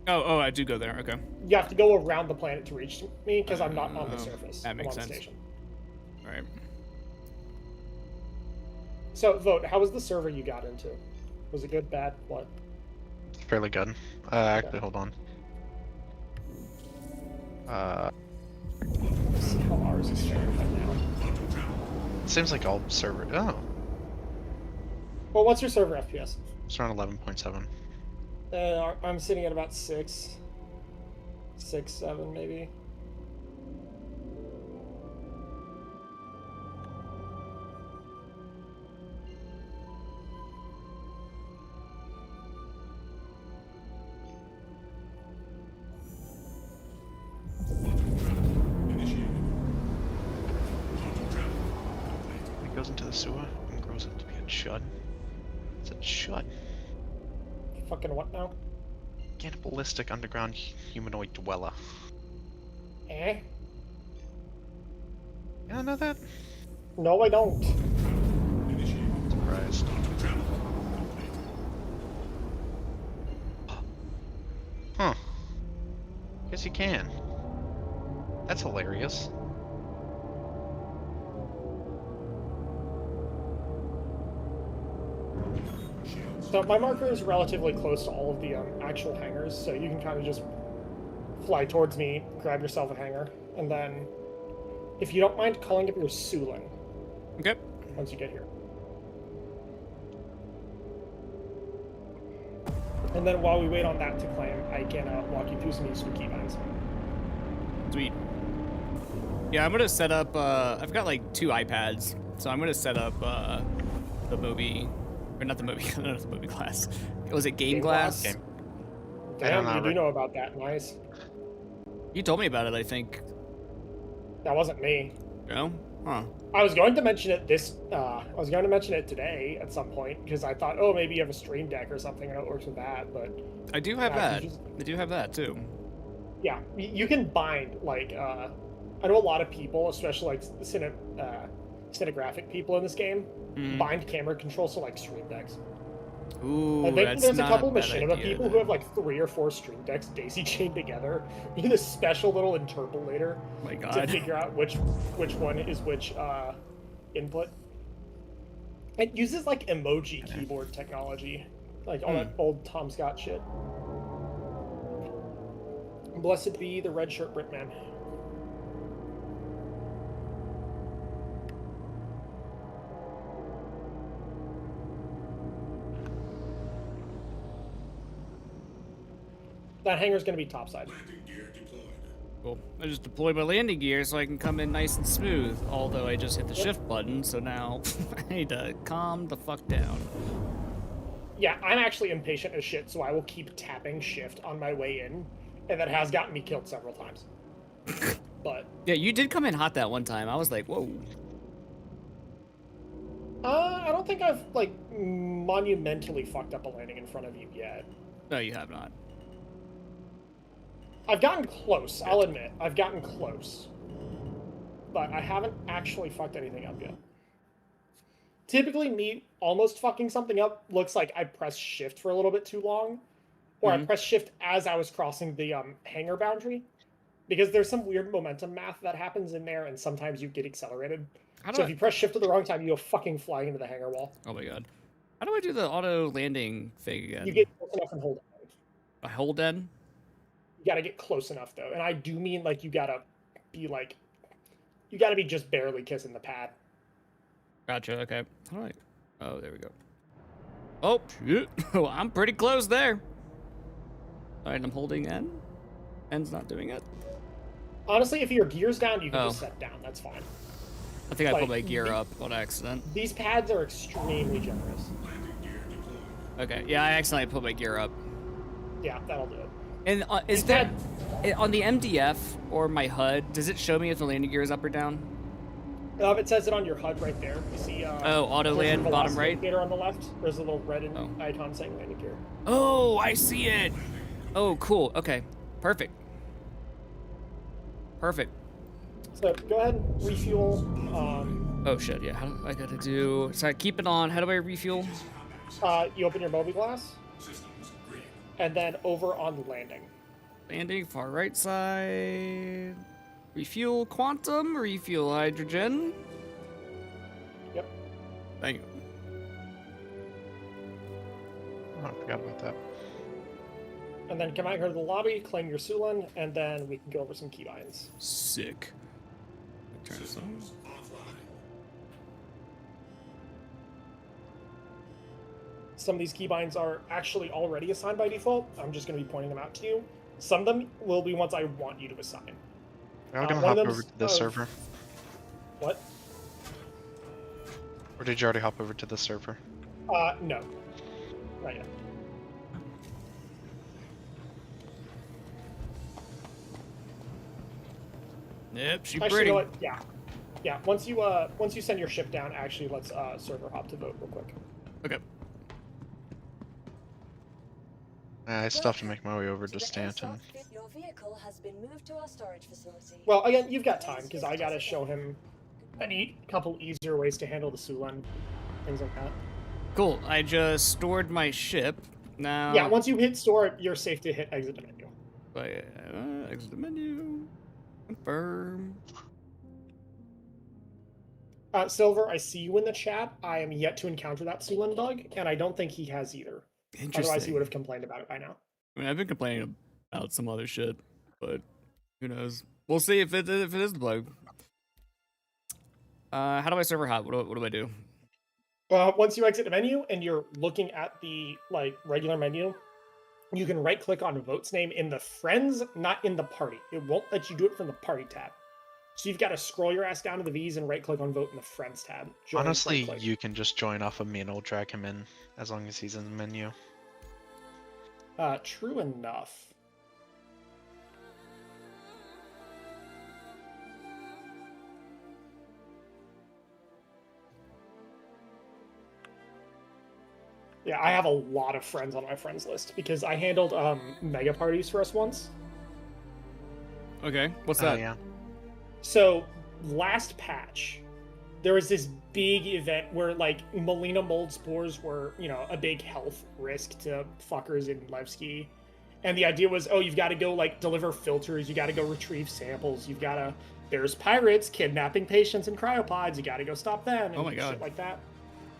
Oh, I do go there. Okay. You have to go around the planet to reach me because I'm not on the surface. That makes I'm on sense. the station. Alright. So, Vote, how was the server you got into? Was it good, bad, what? fairly good. Actually, hold on. Let's see how ours is faring right now. Seems like all server. Oh, Well, what's your server FPS? it's around 11.7. I'm sitting at about 6, 7 maybe. It goes into the sewer and grows up to be a chud. It's a chud. Fucking what now? Cannibalistic underground humanoid dweller. Eh? You don't know that? No, I don't. Surprised. Huh. Guess you can. That's hilarious. So my marker is relatively close to all of the actual hangars, so you can kind of just fly towards me, grab yourself a hanger, and then, if you don't mind, calling up your Sulin Okay. once you get here. And then while we wait on that to claim, I can walk you through some useful keybinds. Sweet. Yeah, I'm gonna set up. I've got like 2 iPads, so I'm gonna set up the movie, or not the movie, not the movie class. Was it Game Glass? Game. Damn, I you don't know. do know about that. Nice. You told me about it, I think. That wasn't me. No? Huh. I was going to mention it I was going to mention it today at some point because I thought, oh, maybe you have a Stream Deck or something and it works with that. But I do have Yeah, that. you just- I do have that too. yeah, you can bind like I know a lot of people, especially like cinegraphic people in this game, Mm. bind camera controls to like Stream Decks. Ooh, I think that's there's a not couple bad machinima idea, people who have like 3 or 4 Stream Decks daisy chained together with a special little interpolator Oh my to god. figure out which one is which input. It uses like emoji keyboard technology, like all that old Tom Scott shit. Blessed be the red shirt Britman. That hangar's gonna be topside. Cool. I just deployed my landing gear so I can come in nice and smooth. Although I just hit the shift button, so now I need to calm the fuck down. Yeah, I'm actually impatient as shit, so I will keep tapping shift on my way in, and that has gotten me killed several times. But yeah, you did come in hot that one time. I was like, whoa. I don't think I've like monumentally fucked up a landing in front of you yet. No, you have not. I've gotten close, I'll admit. I've gotten close. But I haven't actually fucked anything up yet. Typically, me almost fucking something up looks like I pressed shift for a little bit too long. Or I pressed shift as I was crossing the hangar boundary. Because there's some weird momentum math that happens in there, and sometimes you get accelerated. So if you press shift at the wrong time, you go fucking flying into the hangar wall. Oh my god. How do I do the auto landing thing again? You get close enough and hold it. I hold in? You gotta get close enough, though. And I do mean, like, you gotta be just barely kissing the pad. Gotcha, okay. How do I... Oh, there we go. Oh, shit. Oh, I'm pretty close there. Alright, I'm holding N. N's not doing it. Honestly, if your gear's down, you can just set down. That's fine. I think I put my gear up on accident. These pads are extremely generous. Okay, yeah, I accidentally put my gear up. Yeah, that'll do it. And is that... On the MDF or my HUD, does it show me if the landing gear is up or down? It says it on your HUD right there. You see, oh, auto land, bottom right? Indicator on the left. There's a little red icon saying landing gear. Oh, I see it. Oh, cool. Okay, perfect. Perfect. So go ahead and refuel. Oh shit, yeah. How do I gotta do? So I keep it on. How do I refuel? You open your Moby glass, and then over on landing. Landing, far right side. Refuel quantum, refuel hydrogen. Yep. Thank you. Oh, I forgot about that. And then come out here to the lobby, claim your Sulan, and then we can go over some keybinds. Sick. Turn this on. Some of these keybinds are actually already assigned by default. I'm just going to be pointing them out to you. Some of them will be ones I want you to assign. I'm gonna hop over to this server. What? Or did you already hop over to the server? No. Not yet. Yep, she's Actually, pretty. you know what? Yeah. Yeah, once you send your ship down, actually, let's server hop to vote real quick. Okay. I still have to make my way over to Stanton. Your vehicle has been moved to our storage facility. Well, again, you've got time, because I gotta show him a couple easier ways to handle the Sulan, things like that. Cool, I just stored my ship. Now... Yeah, once you hit store, you're safe to hit exit the menu. Exit the menu. Confirm. Silver, I see you in the chat. I am yet to encounter that Sulan bug, and I don't think he has either. Interesting. Otherwise, he would have complained about it by now. I mean, I've been complaining about some other shit, but who knows? We'll see if it is the bug. How do I server hop? What do I do? Once you exit the menu and you're looking at the regular menu, you can right-click on vote's name in the friends, not in the party. It won't let you do it from the party tab. So you've got to scroll your ass down to the V's and right-click on vote in the friends tab. Honestly, you can just join off of me and it'll drag him in as long as he's in the menu. True enough. Yeah, I have a lot of friends on my friends list because I handled mega parties for us once. Okay, what's that? Yeah. So, last patch, there was this big event where, Melina mold spores were, a big health risk to fuckers in Levski. And the idea was, you've got to go, deliver filters, you got to go retrieve samples, there's pirates kidnapping patients in cryopods, you got to go stop them, and oh my God. shit like that.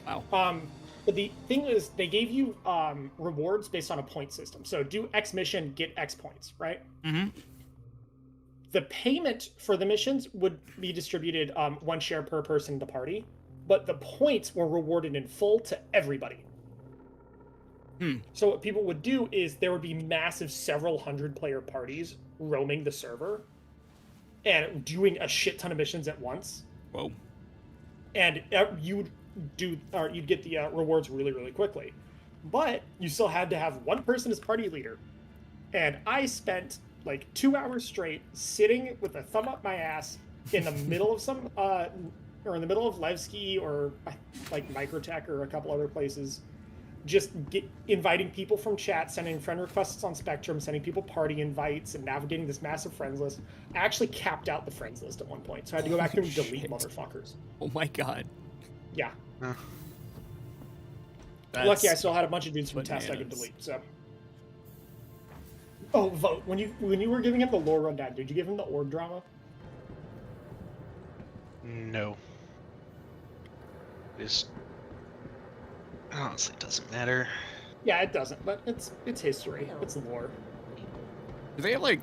Wow. But the thing is, they gave you rewards based on a point system. So do X mission, get X points, right? Mm-hmm. The payment for the missions would be distributed 1 share per person in the party, but the points were rewarded in full to everybody. So what people would do is there would be massive several hundred player parties roaming the server and doing a shit ton of missions at once. Whoa. And you'd get the rewards really, really quickly. But you still had to have one person as party leader. And I spent like 2 hours straight sitting with a thumb up my ass in the middle of some, or in the middle of Levski or like Microtech or a couple other places, just inviting people from chat, sending friend requests on Spectrum, sending people party invites, and navigating this massive friends list. I actually capped out the friends list at one point, so I had to go back through and delete motherfuckers. Oh my god. Yeah. That's Lucky I still had a bunch of dudes from test I could bananas. delete, so. Oh, vote. When you were giving him the lore rundown, did you give him the org drama? No. Just honestly doesn't matter. Yeah, it doesn't, but it's history. It's lore. Do they have like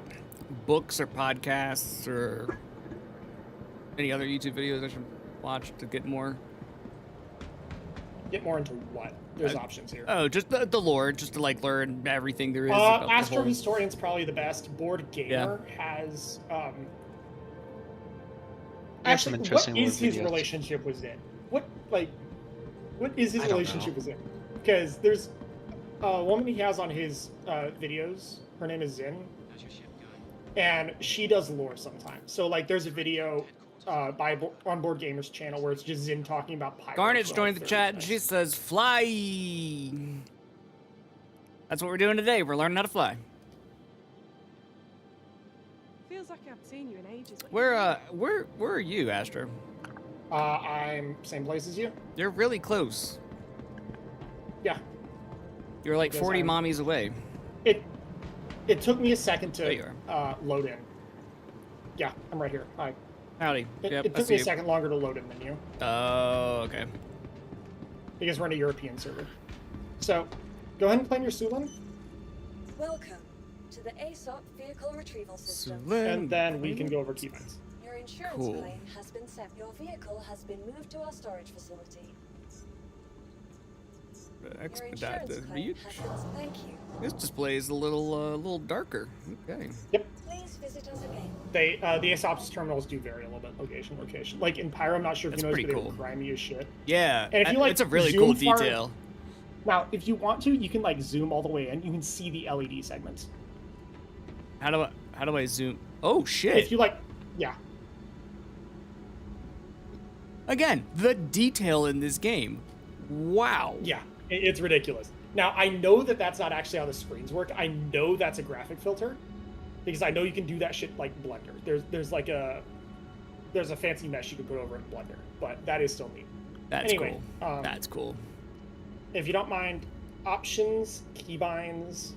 books or podcasts or any other YouTube videos I should watch to get more? Get more into what? There's options here. Oh, just the lore, just to like learn everything there is. About the Astro whole... Historian's probably the best. Board Gamer has actually, what is his relationship with Zin? What is his relationship with Zin? Because there's a woman he has on his videos. Her name is Zin, and she does lore sometimes. So like, there's a video on Board Gamer's channel where it's just Zin talking about pirates. Garnet's joined the chat and she says, "Fly." That's what we're doing today. We're learning how to fly. Feels like I haven't seen you in ages. Where are you, Astro? I'm same place as you. You're really close. Yeah. You're like Yes, 40 mommies away. It took me a second There you to load in. Yeah, I'm right here. Hi. Howdy. It Yep, I took see me a you. second longer to load in than you. Oh, okay. Because we're in a European server. So, go ahead and claim your Sulan, Welcome to the ASOP vehicle retrieval system. and then we can go over keybinds. Your insurance Cool. claim has been sent. Your vehicle has been moved to our storage facility. Your Expedite insurance the claim reach. has been. Thank you. This display is a little darker. Okay. Please visit us again. The ASOP's terminals do vary a little bit, location. Like in Pyro, I'm not sure if That's you noticed, pretty but cool. they were grimy as shit. Yeah, And if you, like, it's a really zoom cool far- detail. Now, if you want to, you can like zoom all the way in. You can see the LED segments. How do I zoom? Oh shit! If you like, yeah. Again, the detail in this game. Wow. Yeah, it's ridiculous. Now, I know that that's not actually how the screens work. I know that's a graphic filter, because I know you can do that shit like Blender. There's a fancy mesh you can put over in Blender, but that is still neat. That's Anyway, cool. That's cool. If you don't mind, options, keybinds,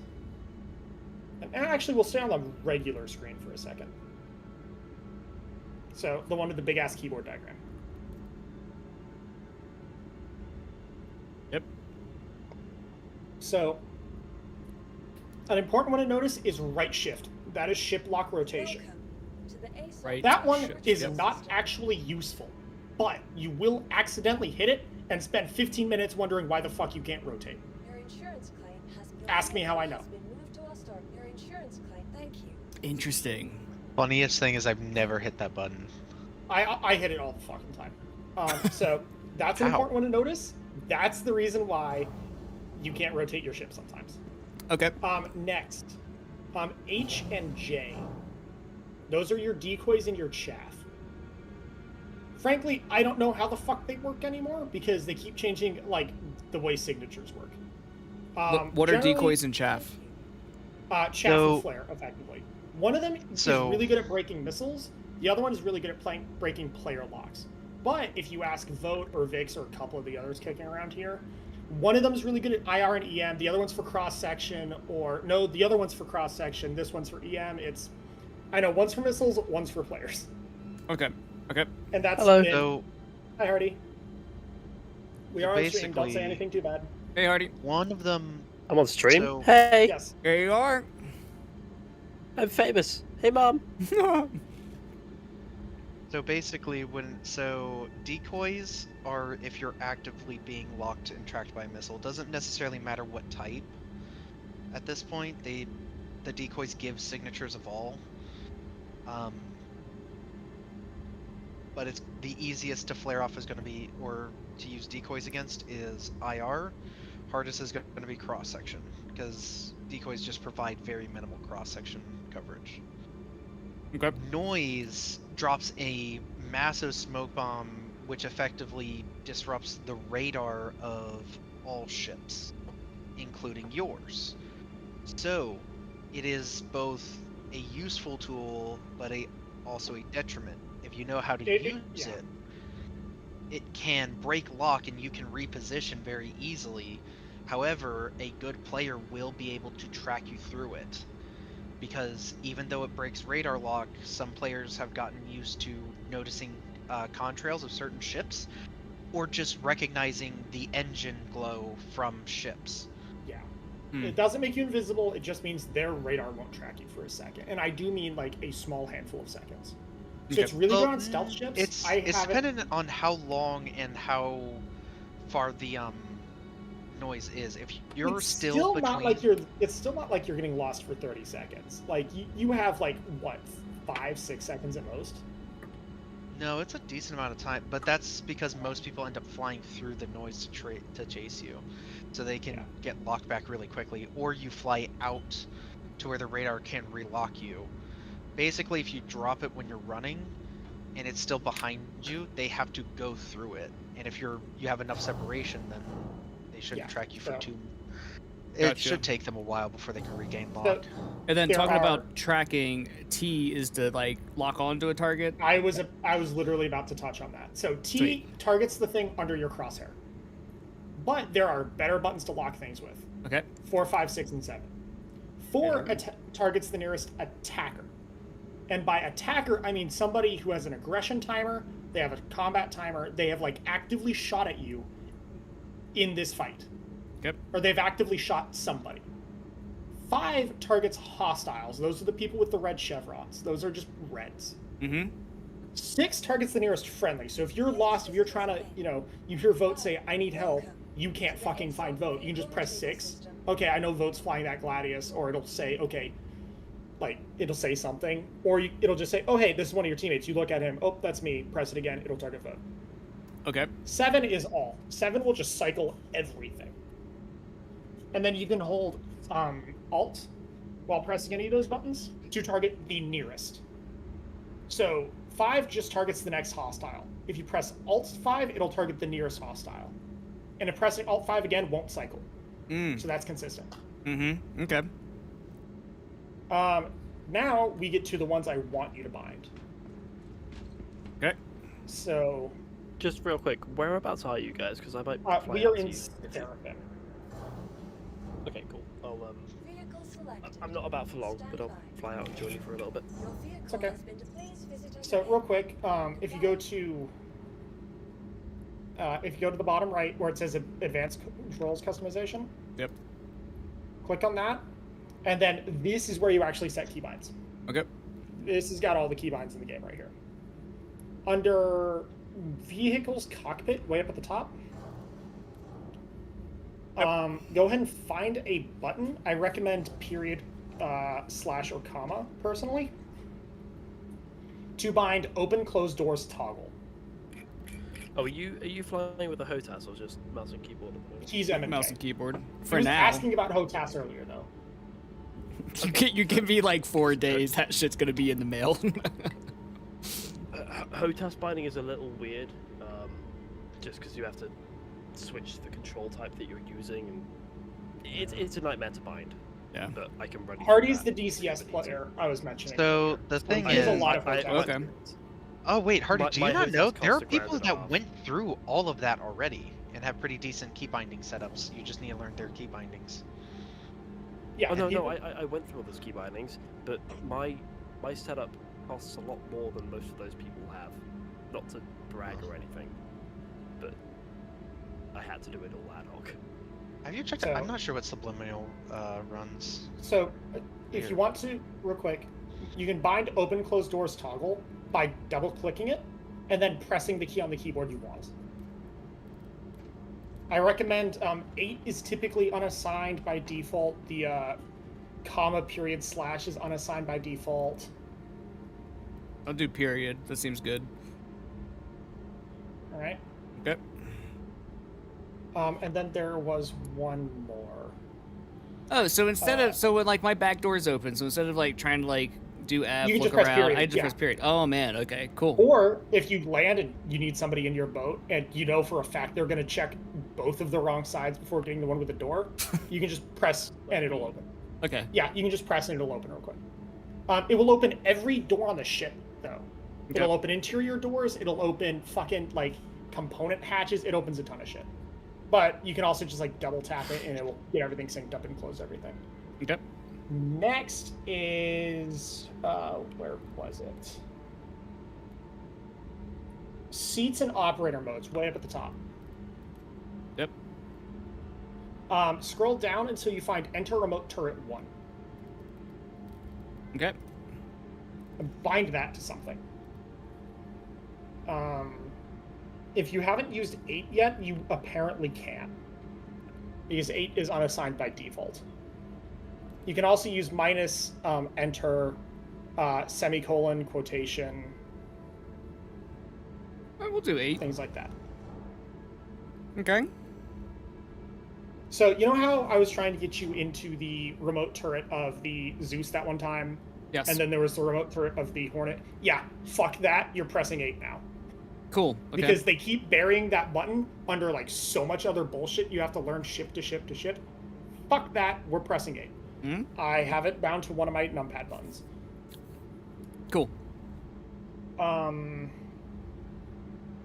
and actually we'll stay on the regular screen for a second. So the one with the big ass keyboard diagram. Yep. So, an important one to notice is right shift. That is ship lock rotation. Welcome to the ASOP. Right. That one shift, is yep. not actually useful, but you will accidentally hit it and spend 15 minutes wondering why the fuck you can't rotate. Your insurance claim has been. Ask me how I know. Has been moved to our storage. Your insurance claim. Thank you. Interesting. Funniest thing is I've never hit that button. I hit it all the fucking time. So that's an How? important one to notice. That's the reason why you can't rotate your ship sometimes. Okay. Next, H and J. Those are your decoys and your chaff. Frankly, I don't know how the fuck they work anymore because they keep changing like the way signatures work. What are generally, decoys and chaff? Chaff So- and flare, effectively. One of them is So- really good at breaking missiles. The other one is really good at breaking player locks. But if you ask Vote or Vix or a couple of the others kicking around here, one of them is really good at IR and EM. The other one's for cross section, or no, the other one's for cross section. This one's for EM. I know one's for missiles, one's for players, Okay. Okay. and that's Hello. it. So Hi, Hardy. We So are on stream. Don't say basically- anything too bad. Hey, Hardy. One of them. I'm on stream. So- Hey, Yes. There you are. I'm famous. Hey, mom. So basically, decoys are if you're actively being locked and tracked by a missile. Doesn't necessarily matter what type. At this point, the decoys give signatures of all. But it's the easiest to flare off is going to be, or to use decoys against, is IR. Hardest is going to be cross section because decoys just provide very minimal cross section coverage. Okay. Noise drops a massive smoke bomb, which effectively disrupts the radar of all ships, including yours. So, it is both a useful tool, but also a detriment. If you know how to use it, it can break lock and you can reposition very easily. However, a good player will be able to track you through it. Because even though it breaks radar lock, some players have gotten used to noticing contrails of certain ships, or just recognizing the engine glow from ships. Yeah. It doesn't make you invisible, it just means their radar won't track you for a second. And I do mean like a small handful of seconds. So it's really good on stealth ships. It's dependent on how long and how far the noise is. If you're it's still between... not like it's still not like you're getting lost for 30 seconds. Like you have like what, 5-6 seconds at most. No, it's a decent amount of time, but that's because most people end up flying through the noise to chase you, so they can get locked back really quickly, or you fly out to where the radar can relock you. Basically, if you drop it when you're running and it's still behind you, they have to go through it, and if you have enough separation, then they shouldn't track you for too. It should take them a while before they can regain lock. And then talking about tracking, T is to like lock onto a target. I was literally about to touch on that. So T targets the thing under your crosshair, but there are better buttons to lock things with. Okay. 4, 5, 6, and 7. 4 targets the nearest attacker, and by attacker I mean somebody who has an aggression timer. They have a combat timer. They have like actively shot at you in this fight. Yep. Or they've actively shot somebody. 5 targets hostiles. Those are the people with the red chevrons. Those are just reds. 6 targets the nearest friendly. So if you're lost, if you're trying to, you hear Vote say, I need help, you can't fucking find Vote. You can just press 6. Okay, I know Vote's flying that Gladius. Or it'll say, okay, like, it'll say something. Or it'll just say, oh, hey, this is one of your teammates. You look at him. Oh, that's me. Press it again. It'll target Vote. Okay. 7 is all. 7 will just cycle everything. And then you can hold Alt while pressing any of those buttons to target the nearest. So 5 just targets the next hostile. If you press Alt 5, it'll target the nearest hostile. And if pressing Alt 5 again won't cycle. So that's consistent. Okay. Now we get to the ones I want you to bind. Okay. So... Just real quick, whereabouts are you guys? Because I might fly we are out to in you. Seraphim. Okay, cool. I'm not about for long, but I'll fly out and join you for a little bit. It's okay. So real quick, if you go to the bottom right where it says Advanced Controls Customization. Yep. Click on that, and then this is where you actually set keybinds. Okay. This has got all the keybinds in the game right here. Under Vehicles Cockpit, way up at the top. Go ahead and find a button. I recommend period, slash, or comma, personally, to bind open closed doors toggle. Oh, are you flying with a HOTAS or just mouse and keyboard? Keys M and Mouse K. and keyboard. He For was now. asking about HOTAS earlier, though. You give me like 4 days. That shit's gonna be in the mail. HOTAS binding is a little weird, just because you have to switch the control type that you're using, and it's a nightmare to bind. Yeah. But I can run. Hardy's the DCS player I was mentioning. So the thing There's is, a lot of HOTAS. Okay. oh wait, Hardy, do you my not know HOTAS there are costs people $1,000 that off. went through all of that already and have pretty decent key binding setups. You just need to learn their key bindings. Yeah. Oh no, I went through all those key bindings, but my setup costs a lot more than most of those people have. Not to brag or anything, but I had to do it all ad hoc. Have you checked? So- I'm not sure what subliminal runs. So, if you want to, real quick, you can bind open and close doors toggle by double-clicking it, and then pressing the key on the keyboard you want. I recommend 8 is typically unassigned by default. The comma, period, slash is unassigned by default. I'll do period. That seems good. All right. Okay. And then there was one more. Oh, so instead of so when like my back door is open, so instead of like trying to like do F, You can look just press around, period, I just yeah. press period. Oh man, okay, cool. Or if you land and you need somebody in your boat, and you know for a fact they're going to check both of the wrong sides before getting the one with the door, you can just press and it'll open. Okay. Yeah, you can just press and it'll open real quick. It will open every door on the ship, though. Okay. It'll open interior doors. It'll open fucking like component hatches. It opens a ton of shit. But you can also just like double tap it and it will get everything synced up and close everything. Okay. Next is where was it? Seats and operator modes, way up at the top. Yep. Scroll down until you find Enter Remote Turret 1. Okay. And bind that to something. If you haven't used 8 yet, you apparently can. Because 8 is unassigned by default. You can also use minus, enter, semicolon, quotation. We'll do 8. Things like that. Okay. So, you know how I was trying to get you into the remote turret of the Zeus that one time? Yes. And then there was the remote turret of the Hornet? Yeah, fuck that. You're pressing 8 now. Cool. Okay. Because they keep burying that button under, like, so much other bullshit you have to learn ship to ship to ship. Fuck that. We're pressing 8. Mm-hmm. I have it bound to one of my numpad buttons. Cool.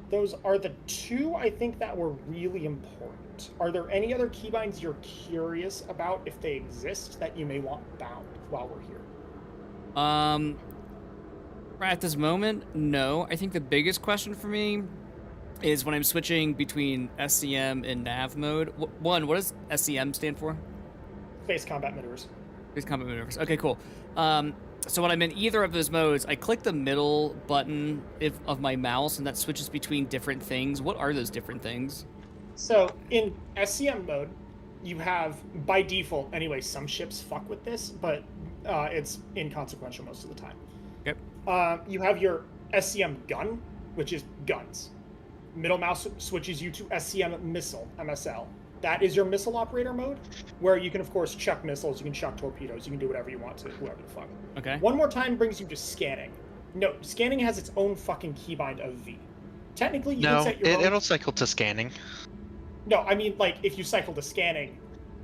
Those are the 2 I think that were really important. Are there any other keybinds you're curious about if they exist that you may want bound while we're here? Right at this moment, no. I think the biggest question for me is when I'm switching between SCM and nav mode. One, what does SCM stand for? Space Combat Maneuvers. Space Combat Maneuvers. Okay, cool. So when I'm in either of those modes, I click the middle button of my mouse, and that switches between different things. What are those different things? So in SCM mode, you have, by default, anyway, some ships fuck with this, but it's inconsequential most of the time. Yep. You have your SCM gun, which is guns. Middle mouse switches you to SCM missile, MSL. That is your missile operator mode, where you can, of course, chuck missiles, you can chuck torpedoes, you can do whatever you want to whoever the fuck. Okay. One more time brings you to scanning. No, scanning has its own fucking keybind of V. Technically, you can set your own... it'll cycle to scanning. No, I mean, like, if you cycle to scanning,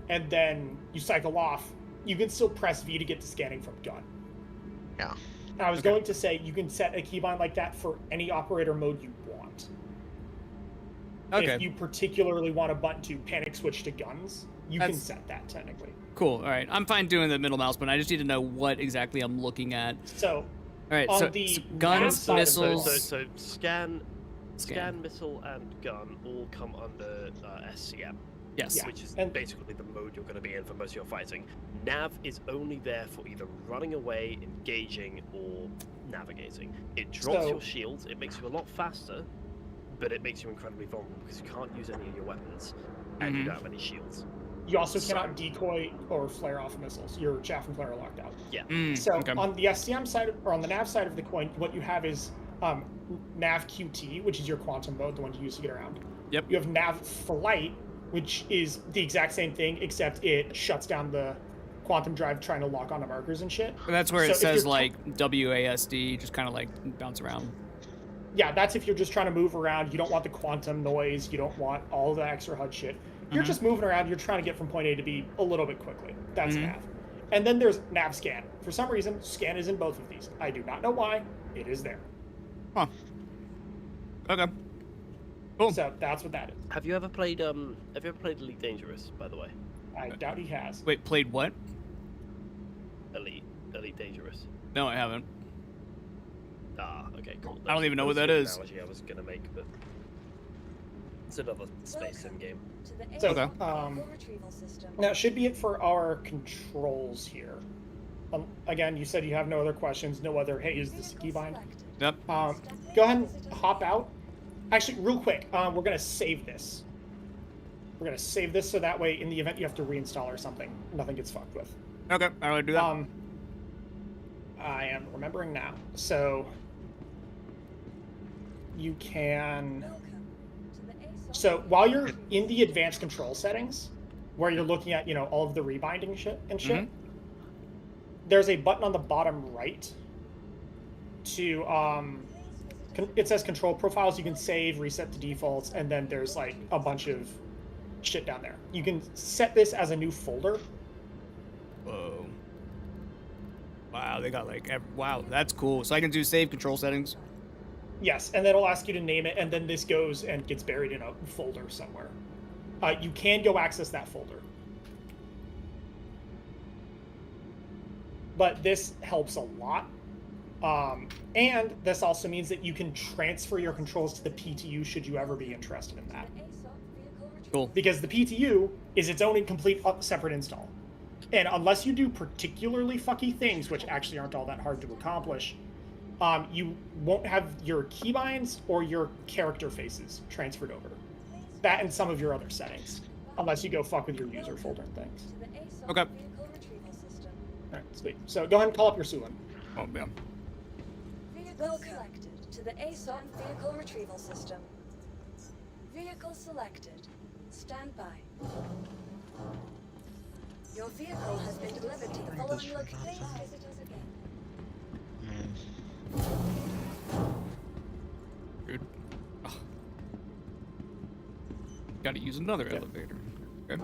and then you cycle off, you can still press V to get to scanning from gun. Yeah. And I was going to say, you can set a keybind like that for any operator mode you want. Okay. If you particularly want a button to panic switch to guns, you can set that technically. Cool. All right. I'm fine doing the middle mouse, but I just need to know what exactly I'm looking at. So, all right. on So, the guns, nav side of missiles. So scan, missile, and gun all come under SCM. Yes. Yeah. Which is And- basically the mode you're going to be in for most of your fighting. Nav is only there for either running away, engaging, or navigating. It drops So- your shields, it makes you a lot faster, but it makes you incredibly vulnerable because you can't use any of your weapons, and you Mhm. don't have any shields. You also cannot decoy or flare off missiles. Your chaff and flare are locked out. Yeah. So okay. on the SCM side, or on the nav side of the coin, what you have is nav QT, which is your quantum mode, the one you use to get around. Yep. You have nav flight, which is the exact same thing, except it shuts down the quantum drive trying to lock onto markers and shit. That's where So it if says you're- like WASD, just kind of like bounce around. Yeah, that's if you're just trying to move around. You don't want the quantum noise. You don't want all the extra HUD shit. You're just moving around. You're trying to get from point A to B a little bit quickly. That's nav. And then there's nav scan. For some reason, scan is in both of these. I do not know why. It is there. Huh. Okay. Cool. So that's what that is. Have you ever played Elite Dangerous, by the way? I doubt he has. Wait, played what? Elite Dangerous. No, I haven't. Ah, okay, cool. I don't even know what was that the is. Analogy I was gonna make, but It's another space sim game. So, Okay. Retrieval system. now it should be it for our controls here. Again, you said you have no other questions, no other, hey, is this a keybind? Yep. Go ahead and hop out. Actually, real quick, we're going to save this. We're going to save this so that way in the event you have to reinstall or something, nothing gets fucked with. Okay, how do I do that? I am remembering now. So you can... So while you're in the advanced control settings, where you're looking at, all of the rebinding shit and shit, there's a button on the bottom right to, it says control profiles. You can save, reset to defaults, and then there's like a bunch of shit down there. You can set this as a new folder. Whoa. Wow, they got like, wow, that's cool. So I can do save control settings. Yes, and then it'll ask you to name it, and then this goes and gets buried in a folder somewhere. You can go access that folder. But this helps a lot. And this also means that you can transfer your controls to the PTU should you ever be interested in that. Cool. Because the PTU is its own and complete separate install. And unless you do particularly fucky things, which actually aren't all that hard to accomplish, you won't have your keybinds or your character faces transferred over. That and some of your other settings. Unless you go fuck with your user folder and things. Okay. Alright, sweet. So go ahead and call up your Sulin. Oh, yeah. Vehicle selected to the ASOP vehicle retrieval system. Vehicle selected. Stand by. Your vehicle has been delivered to the following location. Please visit us again. Good. Oh. Gotta use another elevator. Okay.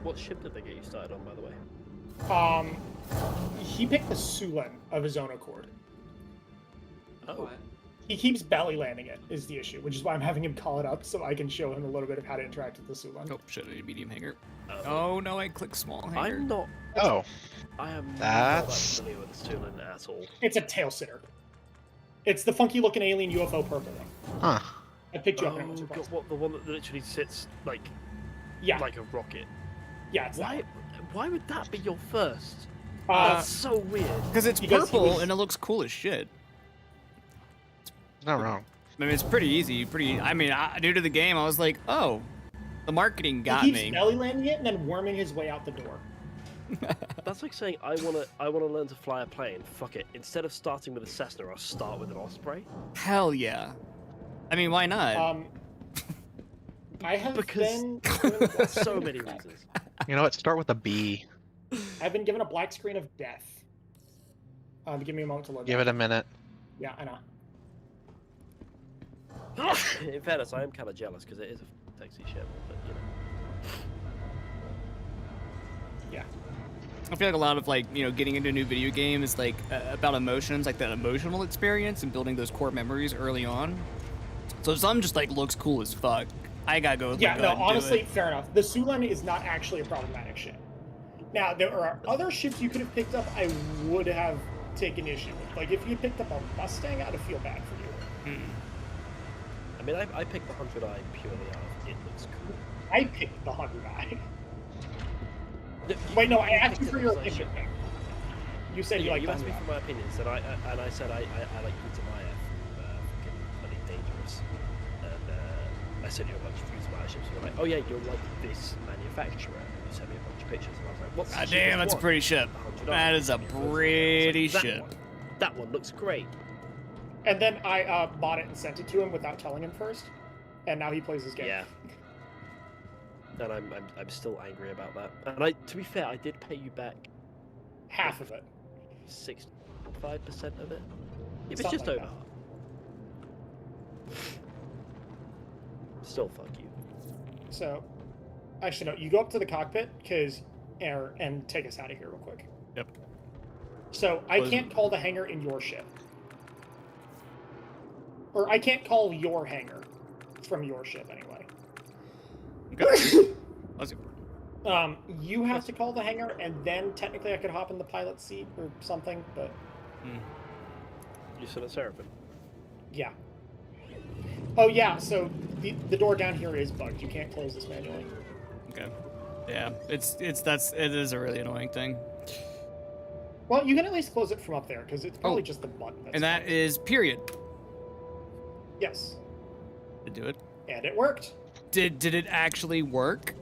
What ship did they get you started on, by the way? He picked the Sulin of his own accord. Oh. He keeps belly landing it, is the issue, which is why I'm having him call it up so I can show him a little bit of how to interact with the Sulin. Oh shit, I need a medium hanger. Oh no, I clicked small hanger. I'm not. Oh. I am not That's... familiar with the Stanton at all. It's a tail sitter. It's the funky looking alien UFO purple one. Huh. I picked you up and I was God, surprised. what, the one that literally sits like a rocket. Yeah, it's that Why would that be your first? one. That's so weird. Because it's Because he purple was- and it looks cool as shit. Not wrong. I mean, it's pretty easy. Due to the game, I was like, oh, the marketing got he keeps me. belly landing it and then worming his way out the door. That's like saying I wanna learn to fly a plane. Fuck it. Instead of starting with a Cessna, I'll start with an Osprey. Hell yeah. I mean, why not? I have Because been so many reasons. You know what? Start with a B. I've been given a black screen of death. Give me a moment to load. Give it a minute. Yeah, I know. In fairness, I am kind of jealous because it is a sexy ship, but you know. Yeah. I feel like a lot of getting into a new video game is like about emotions, like that emotional experience and building those core memories early on. So some just like looks cool as fuck. I gotta go with Yeah, my no, gut and do honestly, it. fair enough. The Sulin is not actually a problematic ship. Now, there are other ships you could have picked up I would have taken issue with. Like, if you picked up a Mustang, I'd have feel bad for you. I mean, I picked the 100i purely out of it looks cool. I picked the 100i. You- Wait, no, I you asked picked you for it your because I opinion. should- You said you Yeah, liked you the asked me 100i. for my opinions, and I said I like Utah fucking bloody dangerous. And I sent you a bunch of Utah ships. You were like, oh yeah, you'll like this manufacturer. And you sent me a bunch of pictures, and I was like, what's the God cheapest damn, that's a one? pretty ship. 100i. That is a And you first pretty said, ship. That one looks great. And then I bought it and sent it to him without telling him first. And now he plays his game. Yeah. And I'm still angry about that. And to be fair, I did pay you back Half of it. 65% of it. If it's Something just like over half. Still, fuck you. So, actually, no, you go up to the cockpit and take us out of here real quick. Yep. So, I can't call the hangar in your ship. Or I can't call your hangar from your ship anyway. Okay. Let's see. You have to call the hangar, and then technically I could hop in the pilot seat or something, but... You said a Seraphim. Yeah. Oh yeah, so the door down here is bugged. You can't close this manually. Okay. Yeah, it is a really annoying thing. Well, you can at least close it from up there because it's probably just the button. That's And that closed. is period. Yes. To do it. And it worked. Did it actually work?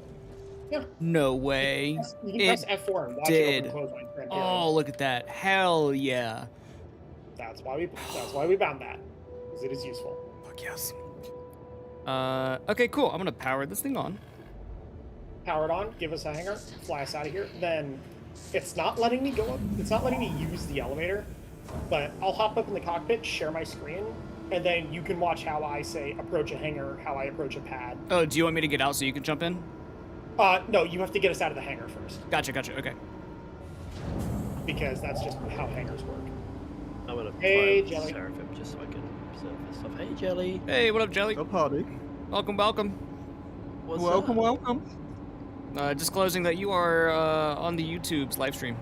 Yeah. No way. You can press F4 and watch it did. open close on Grand Oh, look at that. Hell yeah. That's why we bound that. Because it is useful. Fuck yes. Okay, cool. I'm gonna power this thing on. Power it on, give us a hanger, fly us out of here. Then it's not letting me go up. It's not letting me use the elevator. But I'll hop up in the cockpit, share my screen, and then you can watch how I say approach a hangar, how I approach a pad. Oh, do you want me to get out so you can jump in? No, you have to get us out of the hangar first. Gotcha, okay. Because that's just how hangars work. I'm gonna Hey, fly Jelly. Seraphim just so I can observe this stuff. Hey, Jelly. Hey, what up, Jelly? Good party. Welcome. What's Welcome, up? welcome. Disclosing that you are on the YouTube's live stream.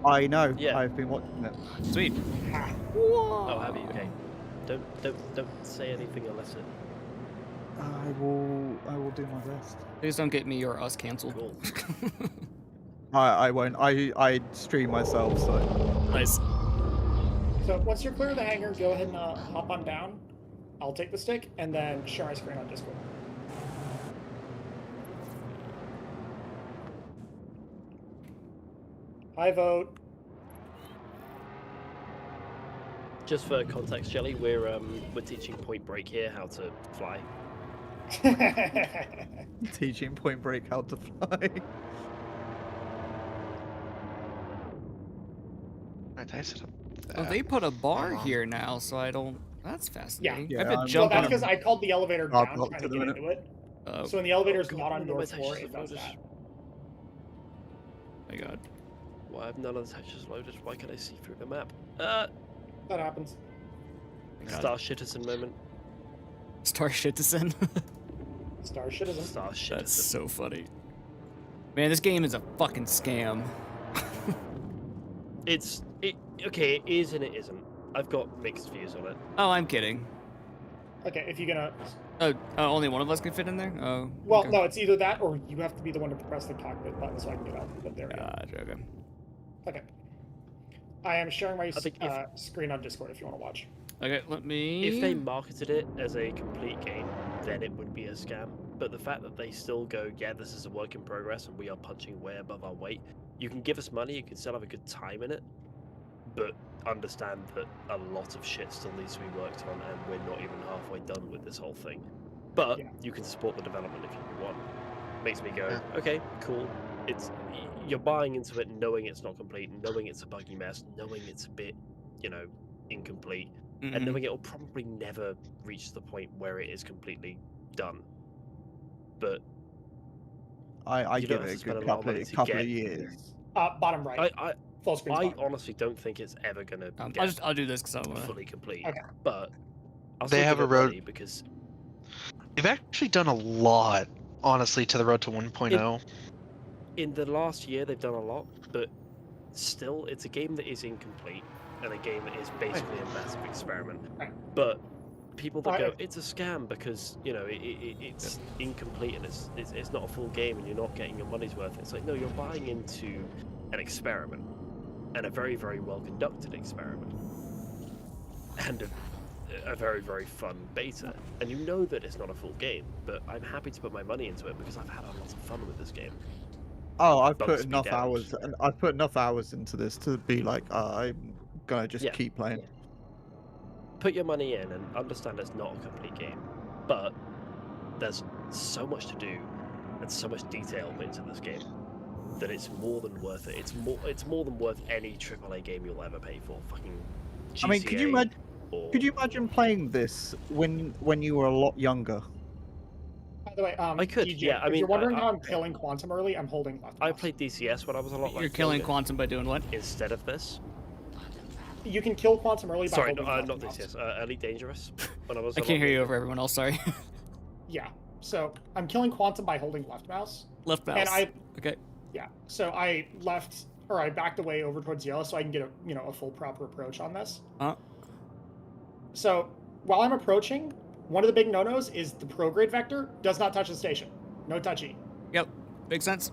I know. Yeah. I've been watching it. Sweet. Oh, have you? Okay. Don't say anything illicit. I will do my best. Please don't get me or us canceled. Cool. I won't. I stream myself, so. Nice. So once you're clear of the hangar, go ahead and hop on down. I'll take the stick and then share my screen on Discord. I vote. Just for context, Jelly, we're teaching Point Break here how to fly. Teaching Point Break how to fly. Alright, I set up Oh, that. they put a bar here now, so I don't. That's fascinating. Yeah, I could I'm- jump Well, that's on because a... I called the elevator I'll down talk trying to to them get in a into it. Oh, So when the elevator's God, not on no your floor, limitations it does loaded. that. my god. Why have none of the textures loaded? Why can I see through the map? That happens. My god. Star Citizen moment. Star Citizen. Star Citizen. Star Citizen. That's so funny. Man, this game is a fucking scam. Okay, it is and it isn't. I've got mixed views on it. Oh, I'm kidding. Okay, if you're gonna. Oh, only one of us can fit in there? Oh. Well, okay. no, it's either that or you have to be the one to press the cockpit button so I can get out. But there we go. Gotcha, okay. Okay. I am sharing my think screen on Discord if you want to watch. Okay, let me... If they marketed it as a complete game, then it would be a scam. But the fact that they still go, yeah, this is a work in progress and we are punching way above our weight, you can give us money, you can still have a good time in it, but understand that a lot of shit still needs to be worked on and we're not even halfway done with this whole thing. But Yeah. you can support the development if you want. Makes me go, okay, cool. You're buying into it knowing it's not complete, knowing it's a buggy mess, knowing it's a bit, incomplete, and Mhm. knowing it'll probably never reach the point where it is completely done. But I you give don't have it to a spend good a lot of couple, money of, to couple get of years. Bottom right. Full screen. I honestly don't think it's ever gonna get I'll do this because I'm... fully complete. Okay. But I'll They still have give a it road- money because They've actually done a lot, honestly, to the road to 1.0. in the last year they've done a lot, but still, it's a game that is incomplete and a game that is basically a massive experiment. Right. But people that go, Right. it's a scam because it's incomplete and it's not a full game and you're not getting your money's worth. It's like, no, you're buying into an experiment and a very, very well conducted experiment and a very, very fun beta. And you know that it's not a full game, but I'm happy to put my money into it because I've had a lot of fun with this game. Oh, I've Bugs put me enough down. hours, and I've put enough hours into this to be like, I'm gonna just Yeah. keep playing. Put your money in and understand it's not a complete game, but there's so much to do and so much detail into this game that it's more than worth it. It's more than worth any AAA game you'll ever pay for. Fucking GTA. I mean, could you imagine? or- Could you imagine playing this when you were a lot younger? By the way, I could, DJ, yeah, I if mean, you're wondering I- how I'm killing Quantum early, I'm holding left I mouse. played DCS when I was a lot You're like killing younger Quantum by doing what? instead of this. You can kill Quantum early by Sorry, holding not left mouse. DCS. Elite Dangerous. When I was. I a can't lot hear you younger. over everyone else, sorry. Yeah. So I'm killing Quantum by holding left mouse. Left mouse. And I Okay. Yeah. So I backed away over towards yellow so I can get a full proper approach on this. Uh, So while I'm approaching, one of the big no-nos is the prograde vector does not touch the station. No touchy. Yep, makes sense.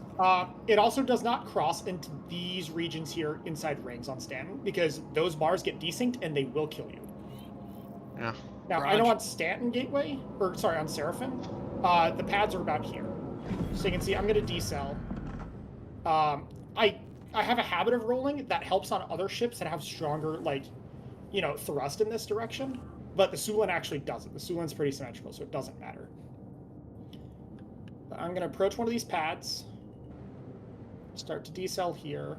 It also does not cross into these regions here inside rings on Stanton because those bars get desynced and they will kill you. Yeah. Now, I know on Stanton Gateway, or sorry, on Seraphim, the pads are about here. So you can see I'm going to decel. I have a habit of rolling that helps on other ships that have stronger, like, you know, thrust in this direction. But the Sulan actually doesn't. The Sulan's pretty symmetrical, so it doesn't matter. But I'm going to approach one of these pads. Start to decel here.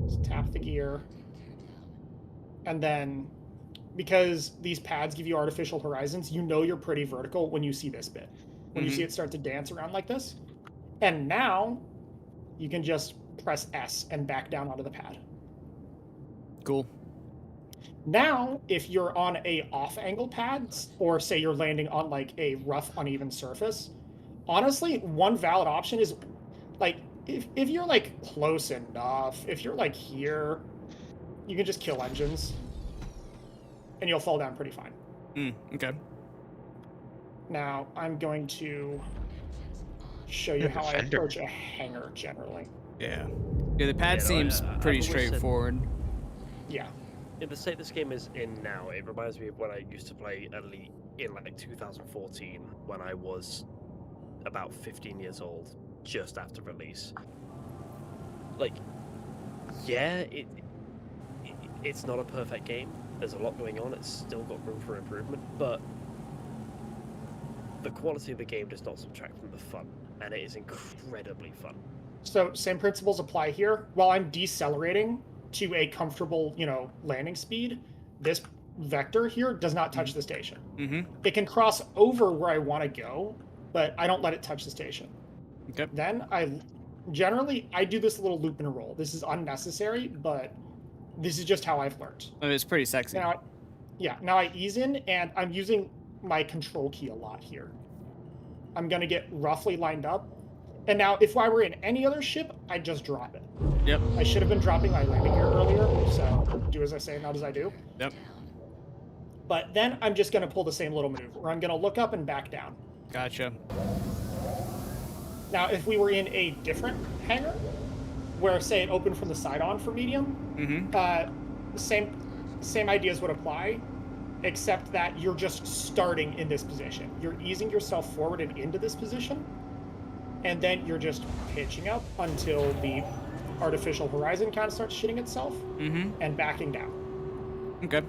Just tap the gear. And then, because these pads give you artificial horizons, you know you're pretty vertical when you see this bit. When you see it start to dance around like this. And now, you can just press S and back down onto the pad. Cool. Now, if you're on a off-angle pad, or say you're landing on like a rough, uneven surface, honestly, one valid option is, like, if you're like close enough, if you're like here, you can just kill engines, and you'll fall down pretty fine. Okay. Now, I'm going to show you how I approach a hangar generally. Yeah. Yeah, the pad seems pretty straightforward. Yeah. In the state this game is in now, it reminds me of when I used to play Elite in like 2014, when I was about 15 years old, just after release. Like, yeah, it's not a perfect game. There's a lot going on. It's still got room for improvement, but the quality of the game does not subtract from the fun, and it is incredibly fun. So same principles apply here. While I'm decelerating to a comfortable, you know, landing speed, this vector here does not touch the station. It can cross over where I want to go, but I don't let it touch the station. Okay. Then I do this little loop and roll. This is unnecessary, but this is just how I've learned. I mean, it's pretty sexy. Now, now I ease in, and I'm using my control key a lot here. I'm going to get roughly lined up. And now, if I were in any other ship, I'd just drop it. Yep. I should have been dropping my landing gear earlier, so do as I say, not as I do. Yep. But then I'm just going to pull the same little maneuver, where I'm going to look up and back down. Gotcha. Now, if we were in a different hangar, where, say, it opened from the side on for medium, same ideas would apply, except that you're just starting in this position. You're easing yourself forward and into this position, and then you're just pitching up until the artificial horizon kind of starts shitting itself, and backing down. Okay.